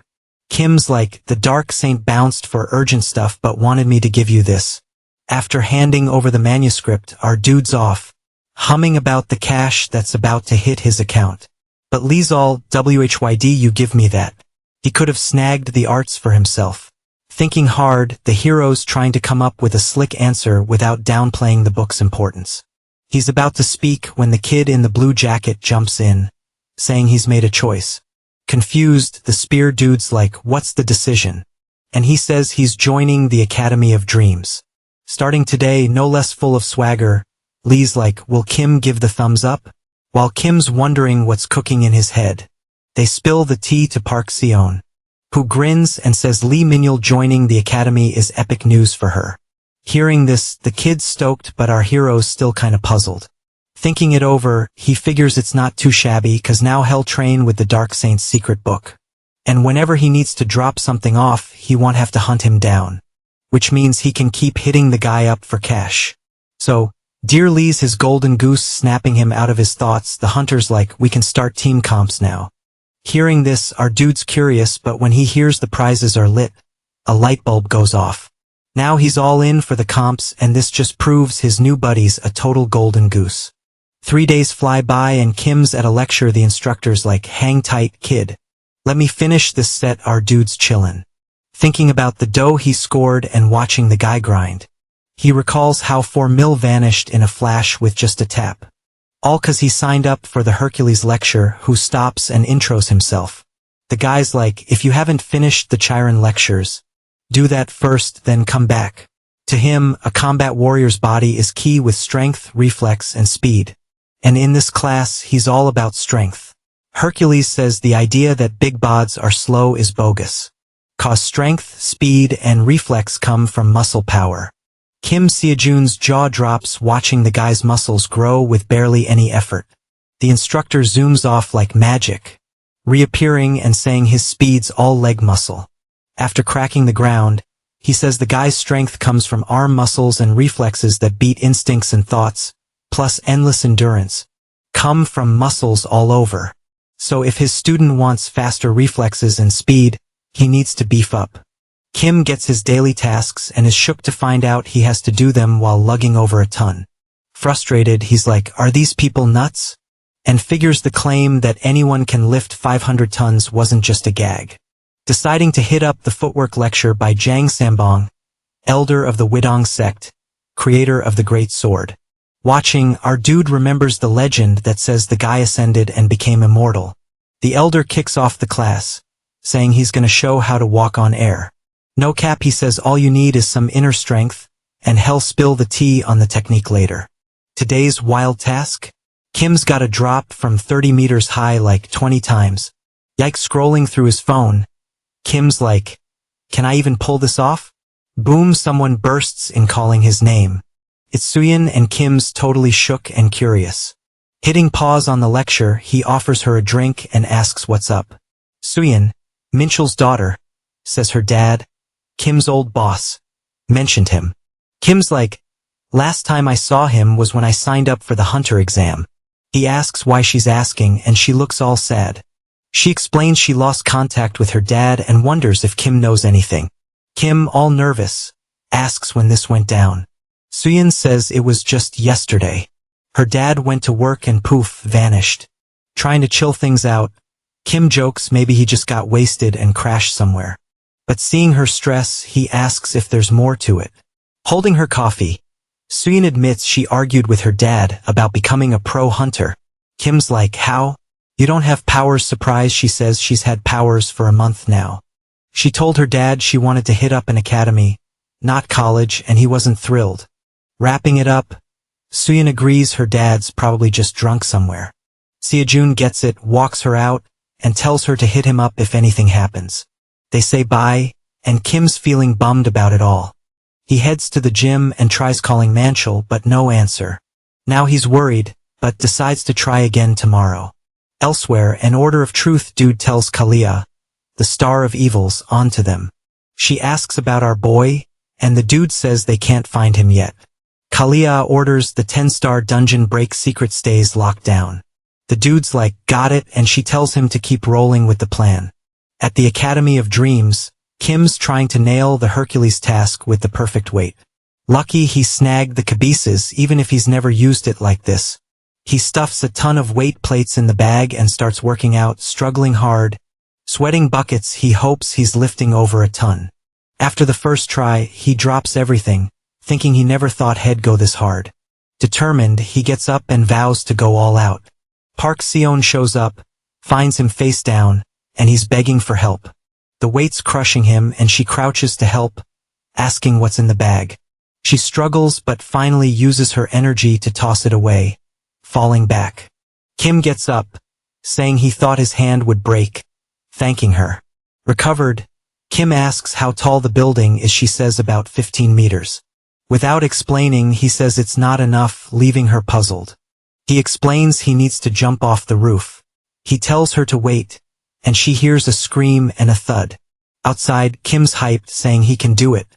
Kim's like, the Dark Saint bounced for urgent stuff but wanted me to give you this. After handing over the manuscript, our dude's off, humming about the cash that's about to hit his account. But Lee's all, WHYD, you give me that. He could have snagged the arts for himself. Thinking hard, the hero's trying to come up with a slick answer without downplaying the book's importance. He's about to speak when the kid in the blue jacket jumps in, saying he's made a choice. Confused, the spear dude's like, what's the decision? And he says he's joining the Academy of Dreams. Starting today, no less full of swagger, Lee's like, will Kim give the thumbs up? While Kim's wondering what's cooking in his head, they spill the tea to Park Seon, who grins and says Lee Minhyul joining the Academy is epic news for her. Hearing this, the kid's stoked, but our hero's still kinda puzzled. Thinking it over, he figures it's not too shabby cause now he'll train with the Dark Saint's secret book. And whenever he needs to drop something off, he won't have to hunt him down. Which means he can keep hitting the guy up for cash. So, Dear Lee's his golden goose snapping him out of his thoughts. The hunter's like, we can start team comps now. Hearing this, our dude's curious, but when he hears the prizes are lit, a light bulb goes off. Now he's all in for the comps, and this just proves his new buddy's a total golden goose. 3 days fly by and Kim's at a lecture. The instructor's like, hang tight, kid. Let me finish this set. Our dude's chillin', thinking about the dough he scored and watching the guy grind. He recalls how 4 mil vanished in a flash with just a tap. All cause he signed up for the Hercules lecture, who stops and intros himself. The guy's like, if you haven't finished the Chiron lectures, do that first, then come back. To him, a combat warrior's body is key with strength, reflex, and speed. And in this class, he's all about strength. Hercules says the idea that big bods are slow is bogus. Cause strength, speed, and reflex come from muscle power. Kim Seojun's jaw drops watching the guy's muscles grow with barely any effort. The instructor zooms off like magic, reappearing and saying his speed's all leg muscle. After cracking the ground, he says the guy's strength comes from arm muscles and reflexes that beat instincts and thoughts, plus endless endurance, come from muscles all over. So if his student wants faster reflexes and speed, he needs to beef up. Kim gets his daily tasks and is shook to find out he has to do them while lugging over a ton. Frustrated, he's like, "Are these people nuts?" And figures the claim that anyone can lift 500 tons wasn't just a gag. Deciding to hit up the footwork lecture by Jang Sambong, elder of the Widong sect, creator of the Great Sword. Watching, our dude remembers the legend that says the guy ascended and became immortal. The elder kicks off the class, saying he's gonna show how to walk on air. No cap, he says all you need is some inner strength, and hell spill the tea on the technique later. Today's wild task? Kim's gotta drop from 30 meters high like 20 times. Yikes, scrolling through his phone. Kim's like, "Can I even pull this off?" Boom, someone bursts in calling his name. It's Suyin, and Kim's totally shook and curious. Hitting pause on the lecture, he offers her a drink and asks what's up. Suyin, Minchul's daughter, says her dad, Kim's old boss, mentioned him. Kim's like, "Last time I saw him was when I signed up for the hunter exam." He asks why she's asking, and she looks all sad. She explains she lost contact with her dad and wonders if Kim knows anything. Kim, all nervous, asks when this went down. Suyin says it was just yesterday. Her dad went to work and poof, vanished. Trying to chill things out, Kim jokes maybe he just got wasted and crashed somewhere. But seeing her stress, he asks if there's more to it. Holding her coffee, Suyin admits she argued with her dad about becoming a pro hunter. Kim's like, "How? You don't have powers?" Surprised, she says she's had powers for a month now. She told her dad she wanted to hit up an academy, not college, and he wasn't thrilled. Wrapping it up, Suyin agrees her dad's probably just drunk somewhere. Seojun gets it, walks her out, and tells her to hit him up if anything happens. They say bye, and Kim's feeling bummed about it all. He heads to the gym and tries calling Manchul, but no answer. Now he's worried, but decides to try again tomorrow. Elsewhere, an Order of Truth dude tells Kalia, the Star of Evils, onto them. She asks about our boy, and the dude says they can't find him yet. Kalia orders the 10-star dungeon break, secret stays locked down. The dude's like, "Got it," and she tells him to keep rolling with the plan. At the Academy of Dreams, Kim's trying to nail the Hercules task with the perfect weight. Lucky he snagged the cabeces even if he's never used it like this. He stuffs a ton of weight plates in the bag and starts working out, struggling hard. Sweating buckets, he hopes he's lifting over a ton. After the first try, he drops everything, thinking he never thought he'd go this hard. Determined, he gets up and vows to go all out. Park Seon shows up, finds him face down, and he's begging for help. The weight's crushing him and she crouches to help, asking what's in the bag. She struggles but finally uses her energy to toss it away, falling back. Kim gets up, saying he thought his hand would break, thanking her. Recovered, Kim asks how tall the building is. She says about 15 meters. Without explaining, he says it's not enough, leaving her puzzled. He explains he needs to jump off the roof. He tells her to wait, and she hears a scream and a thud. Outside, Kim's hyped, saying he can do it.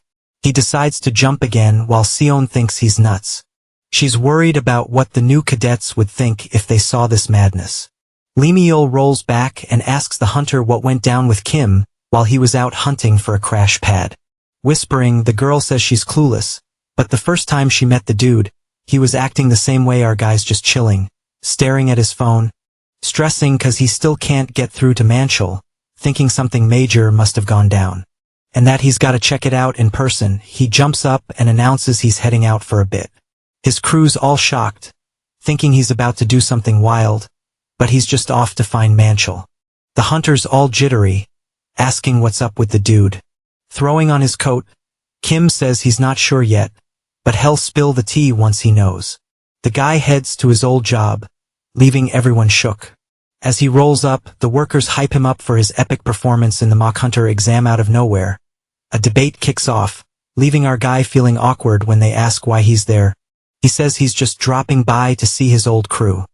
He decides to jump again while Seon thinks he's nuts. She's worried about what the new cadets would think if they saw this madness. Lee Mi-yeol rolls back and asks the hunter what went down with Kim while he was out hunting for a crash pad. Whispering, the girl says she's clueless, but the first time she met the dude, he was acting the same way. Our guy's just chilling, staring at his phone, stressing cause he still can't get through to Manchul, thinking something major must have gone down, and that he's gotta check it out in person. He jumps up and announces he's heading out for a bit. His crew's all shocked, thinking he's about to do something wild, but he's just off to find Manchul. The hunter's all jittery, asking what's up with the dude. Throwing on his coat, Kim says he's not sure yet, but he'll spill the tea once he knows. The guy heads to his old job, leaving everyone shook. As he rolls up, the workers hype him up for his epic performance in the mock hunter exam. Out of nowhere, a debate kicks off, leaving our guy feeling awkward when they ask why he's there. He says he's just dropping by to see his old crew.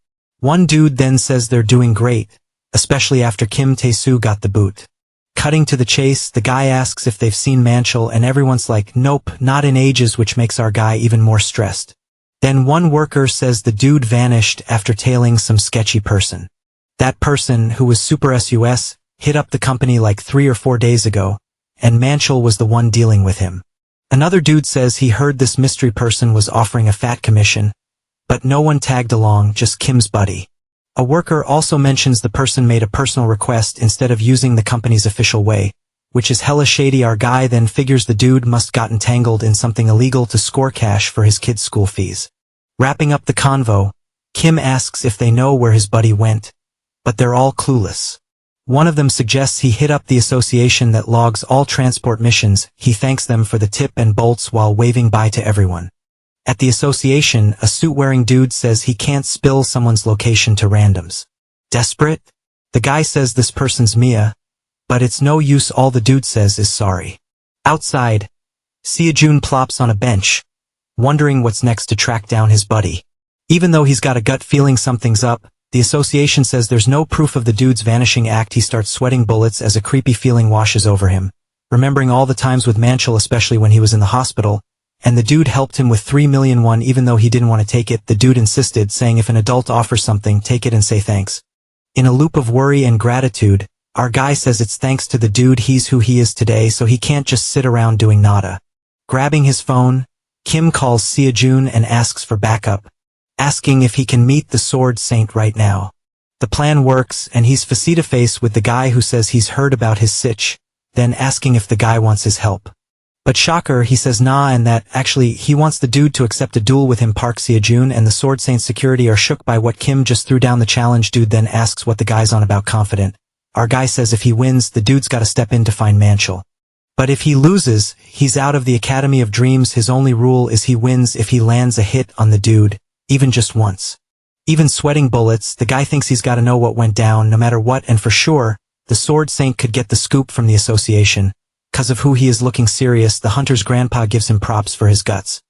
One dude then says they're doing great, especially after Kim Tae-soo got the boot. Cutting to the chase, the guy asks if they've seen Manchul and everyone's like, nope, not in ages, which makes our guy even more stressed. Then one worker says the dude vanished after tailing some sketchy person. That person, who was Super SUS, hit up the company like 3 or 4 days ago, and Manchul was the one dealing with him. Another dude says he heard this mystery person was offering a fat commission, but no one tagged along, just Kim's buddy. A worker also mentions the person made a personal request instead of using the company's official way, which is hella shady. Our guy then figures the dude must got entangled in something illegal to score cash for his kid's school fees. Wrapping up the convo, Kim asks if they know where his buddy went, but they're all clueless. One of them suggests he hit up the association that logs all transport missions. He thanks them for the tip and bolts while waving bye to everyone. At the association, a suit-wearing dude says he can't spill someone's location to randoms. Desperate? The guy says this person's Mia, but it's no use. All the dude says is sorry. Outside, Seo-jun plops on a bench, wondering what's next to track down his buddy. Even though he's got a gut feeling something's up, the association says there's no proof of the dude's vanishing act. He starts sweating bullets as a creepy feeling washes over him, remembering all the times with Manchul, especially when he was in the hospital, and the dude helped him with 3 million won even though he didn't want to take it. The dude insisted, saying if an adult offers something, take it and say thanks. In a loop of worry and gratitude, our guy says it's thanks to the dude he's who he is today, so he can't just sit around doing nada. Grabbing his phone, Kim calls Seo-jun and asks for backup, asking if he can meet the Sword Saint right now. The plan works, and he's face-to-face with the guy who says he's heard about his sitch, then asking if the guy wants his help. But shocker, he says nah, and that, actually, he wants the dude to accept a duel with him. Park Seo-jun and the Sword Saint security are shook by what Kim just threw down. The challenge dude then asks what the guy's on about. Confident, our guy says if he wins, the dude's gotta step in to find Manchul. But if he loses, he's out of the Academy of Dreams. His only rule is he wins if he lands a hit on the dude, even just once. Even sweating bullets, the guy thinks he's gotta know what went down no matter what, and for sure, the Sword Saint could get the scoop from the association. Because of who he is looking serious, the hunter's grandpa gives him props for his guts.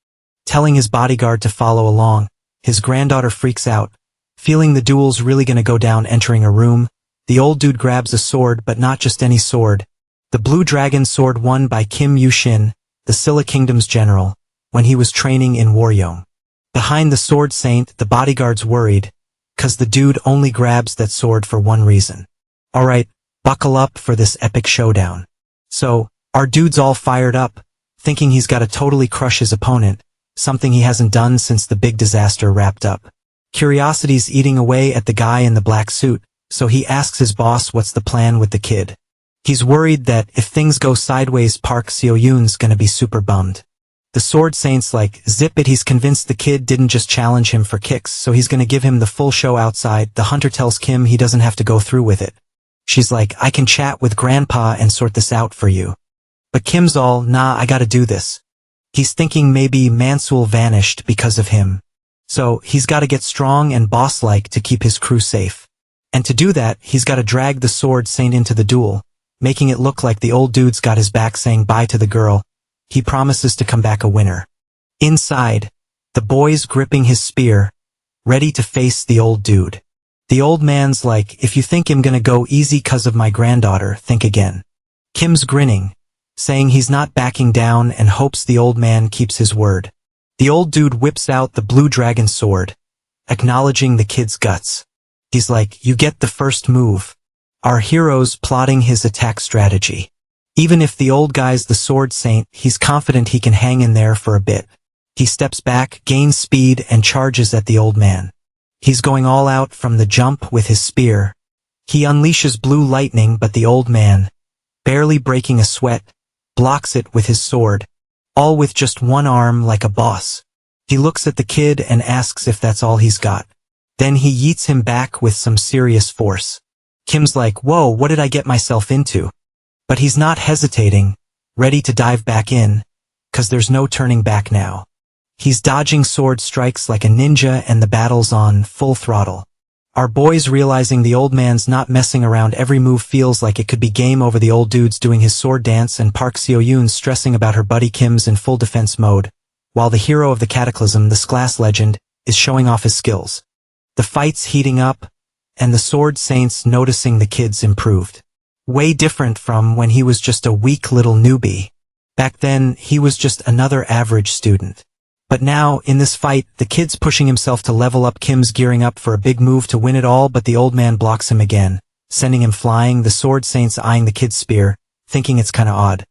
Telling his bodyguard to follow along, his granddaughter freaks out, feeling the duel's really gonna go down. Entering a room, the old dude grabs a sword, but not just any sword. The Blue Dragon sword won by Kim Yu-shin, the Silla Kingdom's general, when he was training in Waryong. Behind the Sword Saint, the bodyguard's worried, cause the dude only grabs that sword for one reason. Alright, buckle up for this epic showdown. So, our dude's all fired up, thinking he's gotta totally crush his opponent, something he hasn't done since the big disaster wrapped up. Curiosity's eating away at the guy in the black suit, so he asks his boss what's the plan with the kid. He's worried that if things go sideways, Park Seo-yoon's gonna be super bummed. The Sword Saint's like, zip it. He's convinced the kid didn't just challenge him for kicks, so he's gonna give him the full show outside. The hunter tells Kim he doesn't have to go through with it. She's like, I can chat with Grandpa and sort this out for you. But Kim's all, nah, I gotta do this. He's thinking maybe Manhwa vanished because of him. So, he's gotta get strong and boss-like to keep his crew safe. And to do that, he's gotta drag the Sword Saint into the duel, making it look like the old dude's got his back, saying bye to the girl. He promises to come back a winner. Inside, the boy's gripping his spear, ready to face the old dude. The old man's like, if you think I'm gonna go easy cause of my granddaughter, think again. Kim's grinning, saying he's not backing down and hopes the old man keeps his word. The old dude whips out the Blue Dragon sword, acknowledging the kid's guts. He's like, you get the first move. Our hero's plotting his attack strategy. Even if the old guy's the Sword Saint, he's confident he can hang in there for a bit. He steps back, gains speed, and charges at the old man. He's going all out from the jump with his spear. He unleashes blue lightning, but the old man, barely breaking a sweat, blocks it with his sword, all with just one arm like a boss. He looks at the kid and asks if that's all he's got. Then he yeets him back with some serious force. Kim's like, whoa, what did I get myself into? But he's not hesitating, ready to dive back in, cause there's no turning back now. He's dodging sword strikes like a ninja and the battle's on full throttle. Our boy's realizing the old man's not messing around. Every move feels like it could be game over. The old dude's doing his sword dance and Park Seo-yoon's stressing about her buddy. Kim's in full defense mode, while the hero of the Cataclysm, the Sklas legend, is showing off his skills. The fight's heating up, and the Sword Saint's noticing the kid's improved. Way different from when he was just a weak little newbie. Back then, he was just another average student. But now, in this fight, the kid's pushing himself to level up. Kim's gearing up for a big move to win it all, but the old man blocks him again, sending him flying. The Sword Saint's eyeing the kid's spear, thinking it's kinda odd.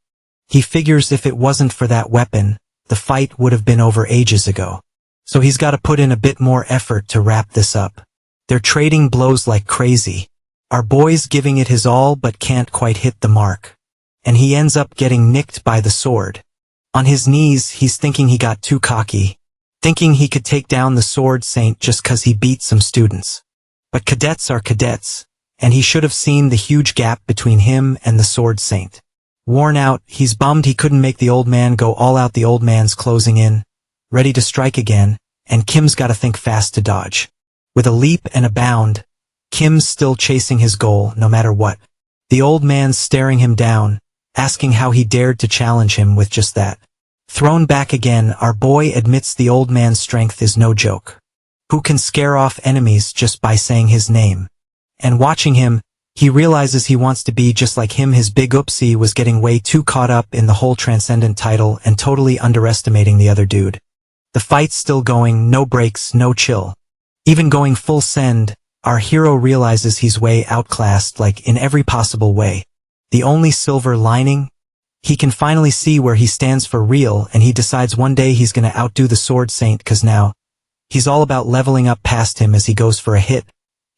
He figures if it wasn't for that weapon, the fight would have been over ages ago. So he's gotta put in a bit more effort to wrap this up. They're trading blows like crazy. Our boy's giving it his all but can't quite hit the mark. And he ends up getting nicked by the sword. On his knees, he's thinking he got too cocky, thinking he could take down the Sword Saint just 'cause he beat some students. But cadets are cadets, and he should have seen the huge gap between him and the Sword Saint. Worn out, he's bummed he couldn't make the old man go all out. The old man's closing in, ready to strike again, and Kim's gotta think fast to dodge. With a leap and a bound, Kim's still chasing his goal no matter what. The old man's staring him down, asking how he dared to challenge him with just that. Thrown back again, our boy admits the old man's strength is no joke. Who can scare off enemies just by saying his name? And watching him, he realizes he wants to be just like him. His big oopsie was getting way too caught up in the whole transcendent title and totally underestimating the other dude. The fight's still going, no breaks, no chill. Even going full send, our hero realizes he's way outclassed, like in every possible way. The only silver lining? He can finally see where he stands for real, and he decides one day he's gonna outdo the Sword Saint, 'cause now, he's all about leveling up past him. As he goes for a hit,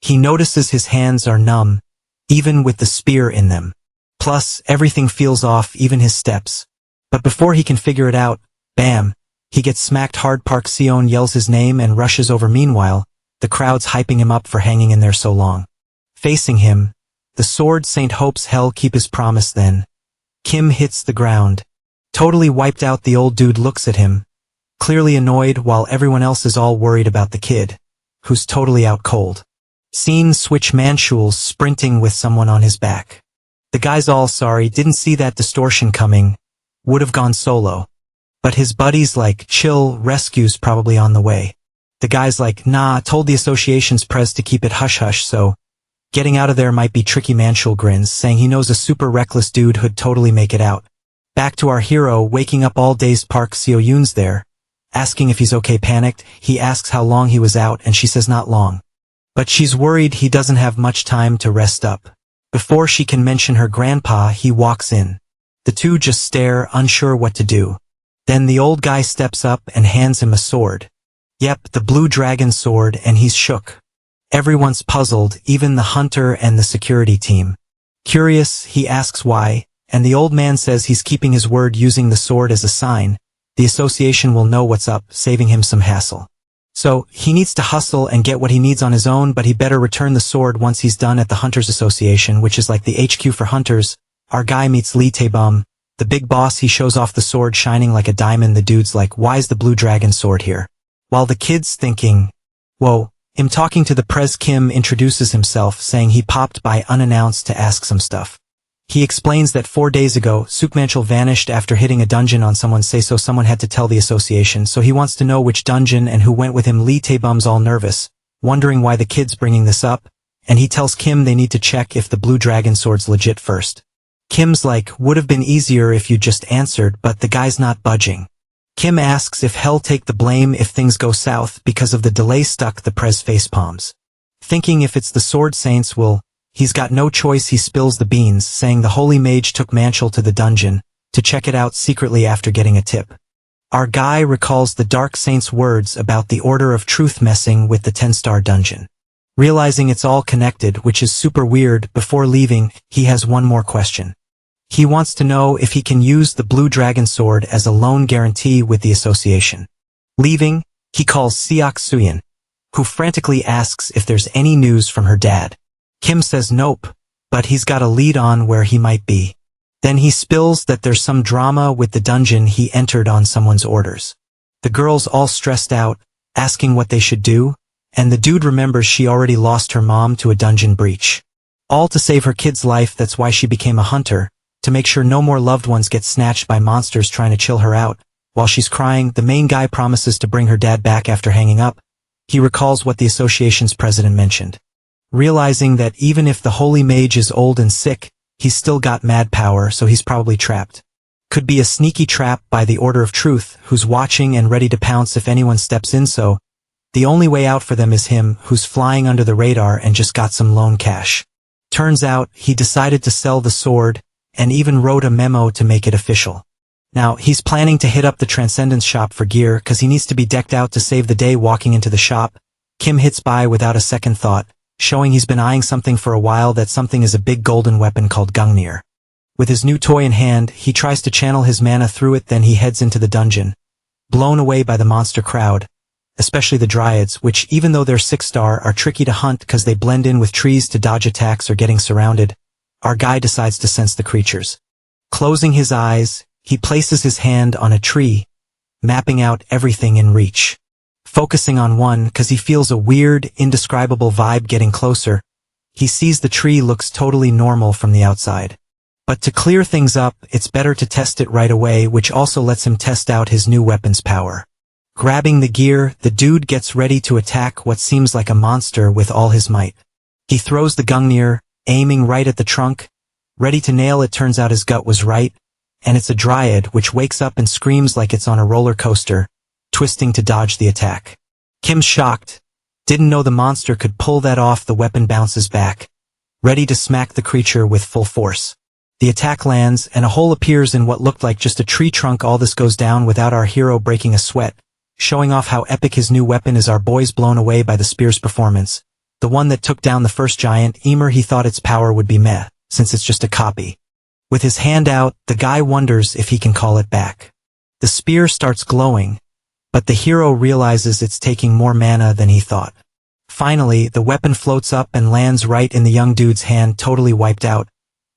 he notices his hands are numb, even with the spear in them. Plus, everything feels off, even his steps. But before he can figure it out, bam, he gets smacked hard. Park Seon yells his name and rushes over. Meanwhile, the crowd's hyping him up for hanging in there so long. Facing him, the Sword Saint hopes hell keep his promise. Then Kim hits the ground, totally wiped out. The old dude looks at him, clearly annoyed, while everyone else is all worried about the kid, who's totally out cold. Scene switch. Manhwa's sprinting with someone on his back. The guy's all sorry, didn't see that distortion coming, would have gone solo. But his buddy's like, chill, rescue's probably on the way. The guy's like, nah, told the association's pres to keep it hush-hush, so getting out of there might be tricky. Manhwa grins, saying he knows a super reckless dude who'd totally make it out. Back to our hero, waking up all dazed. Park Seo-yoon's there, asking if he's okay. Panicked, he asks how long he was out, and she says not long. But she's worried he doesn't have much time to rest up. Before she can mention her grandpa, he walks in. The two just stare, unsure what to do. Then the old guy steps up and hands him a sword. Yep, the blue dragon sword, and he's shook. Everyone's puzzled, even the hunter and the security team. Curious, he asks why, and the old man says he's keeping his word, using the sword as a sign. The association will know what's up, saving him some hassle. So, he needs to hustle and get what he needs on his own, but he better return the sword once he's done at the Hunters Association, which is like the HQ for hunters. Our guy meets Lee Tae-bum, the big boss. He shows off the sword shining like a diamond. The dude's like, why's the blue dragon sword here? While the kid's thinking, whoa, him talking to the pres. Kim introduces himself, saying he popped by unannounced to ask some stuff. He explains that 4 days ago, Sukmanchul vanished after hitting a dungeon on someone. Say so someone had to tell the association, so he wants to know which dungeon and who went with him. Lee Tae-bum's all nervous, wondering why the kid's bringing this up, and he tells Kim they need to check if the blue dragon sword's legit first. Kim's like, would have been easier if you just answered, but the guy's not budging. Kim asks if hell take the blame if things go south. Because of the delay stuck, the pres facepalms. Thinking if it's the Sword Saints, well, he's got no choice. He spills the beans, saying the holy mage took Manhwa to the dungeon to check it out secretly after getting a tip. Our guy recalls the Dark Saint's words about the Order of Truth messing with the 10-star dungeon. Realizing it's all connected, which is super weird, before leaving, he has one more question. He wants to know if he can use the blue dragon sword as a loan guarantee with the association. Leaving, he calls Seok Suyeon, who frantically asks if there's any news from her dad. Kim says nope, but he's got a lead on where he might be. Then he spills that there's some drama with the dungeon he entered on someone's orders. The girl's all stressed out, asking what they should do, and the dude remembers she already lost her mom to a dungeon breach. All to save her kid's life. That's why she became a hunter, to make sure no more loved ones get snatched by monsters trying to chill her out. While she's crying, the main guy promises to bring her dad back after hanging up, He recalls what the association's president mentioned. Realizing that even if the holy mage is old and sick, he's still got mad power, so he's probably trapped. Could be a sneaky trap by the Order of Truth, who's watching and ready to pounce if anyone steps in, so the only way out for them is him, who's flying under the radar and just got some loan cash. Turns out, he decided to sell the sword, and even wrote a memo to make it official. Now, he's planning to hit up the Transcendence shop for gear, cause he needs to be decked out to save the day. Walking into the shop, Kim hits by without a second thought, showing he's been eyeing something for a while. That something is a big golden weapon called Gungnir. With his new toy in hand, he tries to channel his mana through it, then he heads into the dungeon. Blown away by the monster crowd, especially the dryads, which, even though they're 6-star, are tricky to hunt cause they blend in with trees to dodge attacks or getting surrounded. Our guy decides to sense the creatures. Closing his eyes, he places his hand on a tree, mapping out everything in reach. Focusing on one cause he feels a weird, indescribable vibe getting closer. He sees the tree looks totally normal from the outside. But to clear things up, it's better to test it right away, which also lets him test out his new weapon's power. Grabbing the gear, the dude gets ready to attack what seems like a monster with all his might. He throws the Gungnir, aiming right at the trunk, ready to nail it. Turns out his gut was right, and it's a dryad which wakes up and screams like it's on a roller coaster, twisting to dodge the attack. Kim's shocked, didn't know the monster could pull that off. The weapon bounces back, ready to smack the creature with full force. The attack lands, and a hole appears in what looked like just a tree trunk. All this goes down without our hero breaking a sweat, showing off how epic his new weapon is. Our boy's blown away by the spear's performance. The one that took down the first giant, Emer. He thought its power would be meh, since it's just a copy. With his hand out, the guy wonders if he can call it back. The spear starts glowing, but the hero realizes it's taking more mana than he thought. Finally, the weapon floats up and lands right in the young dude's hand, totally wiped out.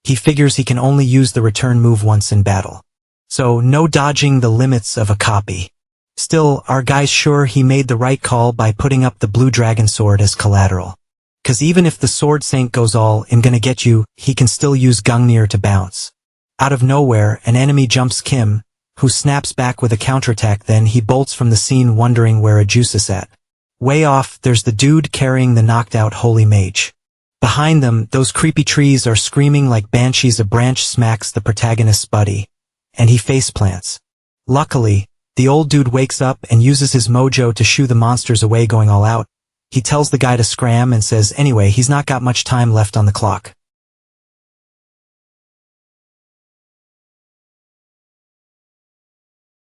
He figures he can only use the return move once in battle. So, no dodging the limits of a copy. Still, our guy's sure he made the right call by putting up the blue dragon sword as collateral. Cause even if the sword saint goes all "I'm gonna get you," he can still use Gungnir to bounce. Out of nowhere, an enemy jumps Kim, who snaps back with a counterattack. Then he bolts from the scene, wondering where a juice is at. Way off, there's the dude carrying the knocked out holy mage. Behind them, those creepy trees are screaming like banshees. A branch smacks the protagonist's buddy, and he faceplants. Luckily, the old dude wakes up and uses his mojo to shoo the monsters away. Going all out, he tells the guy to scram and says anyway he's not got much time left on the clock.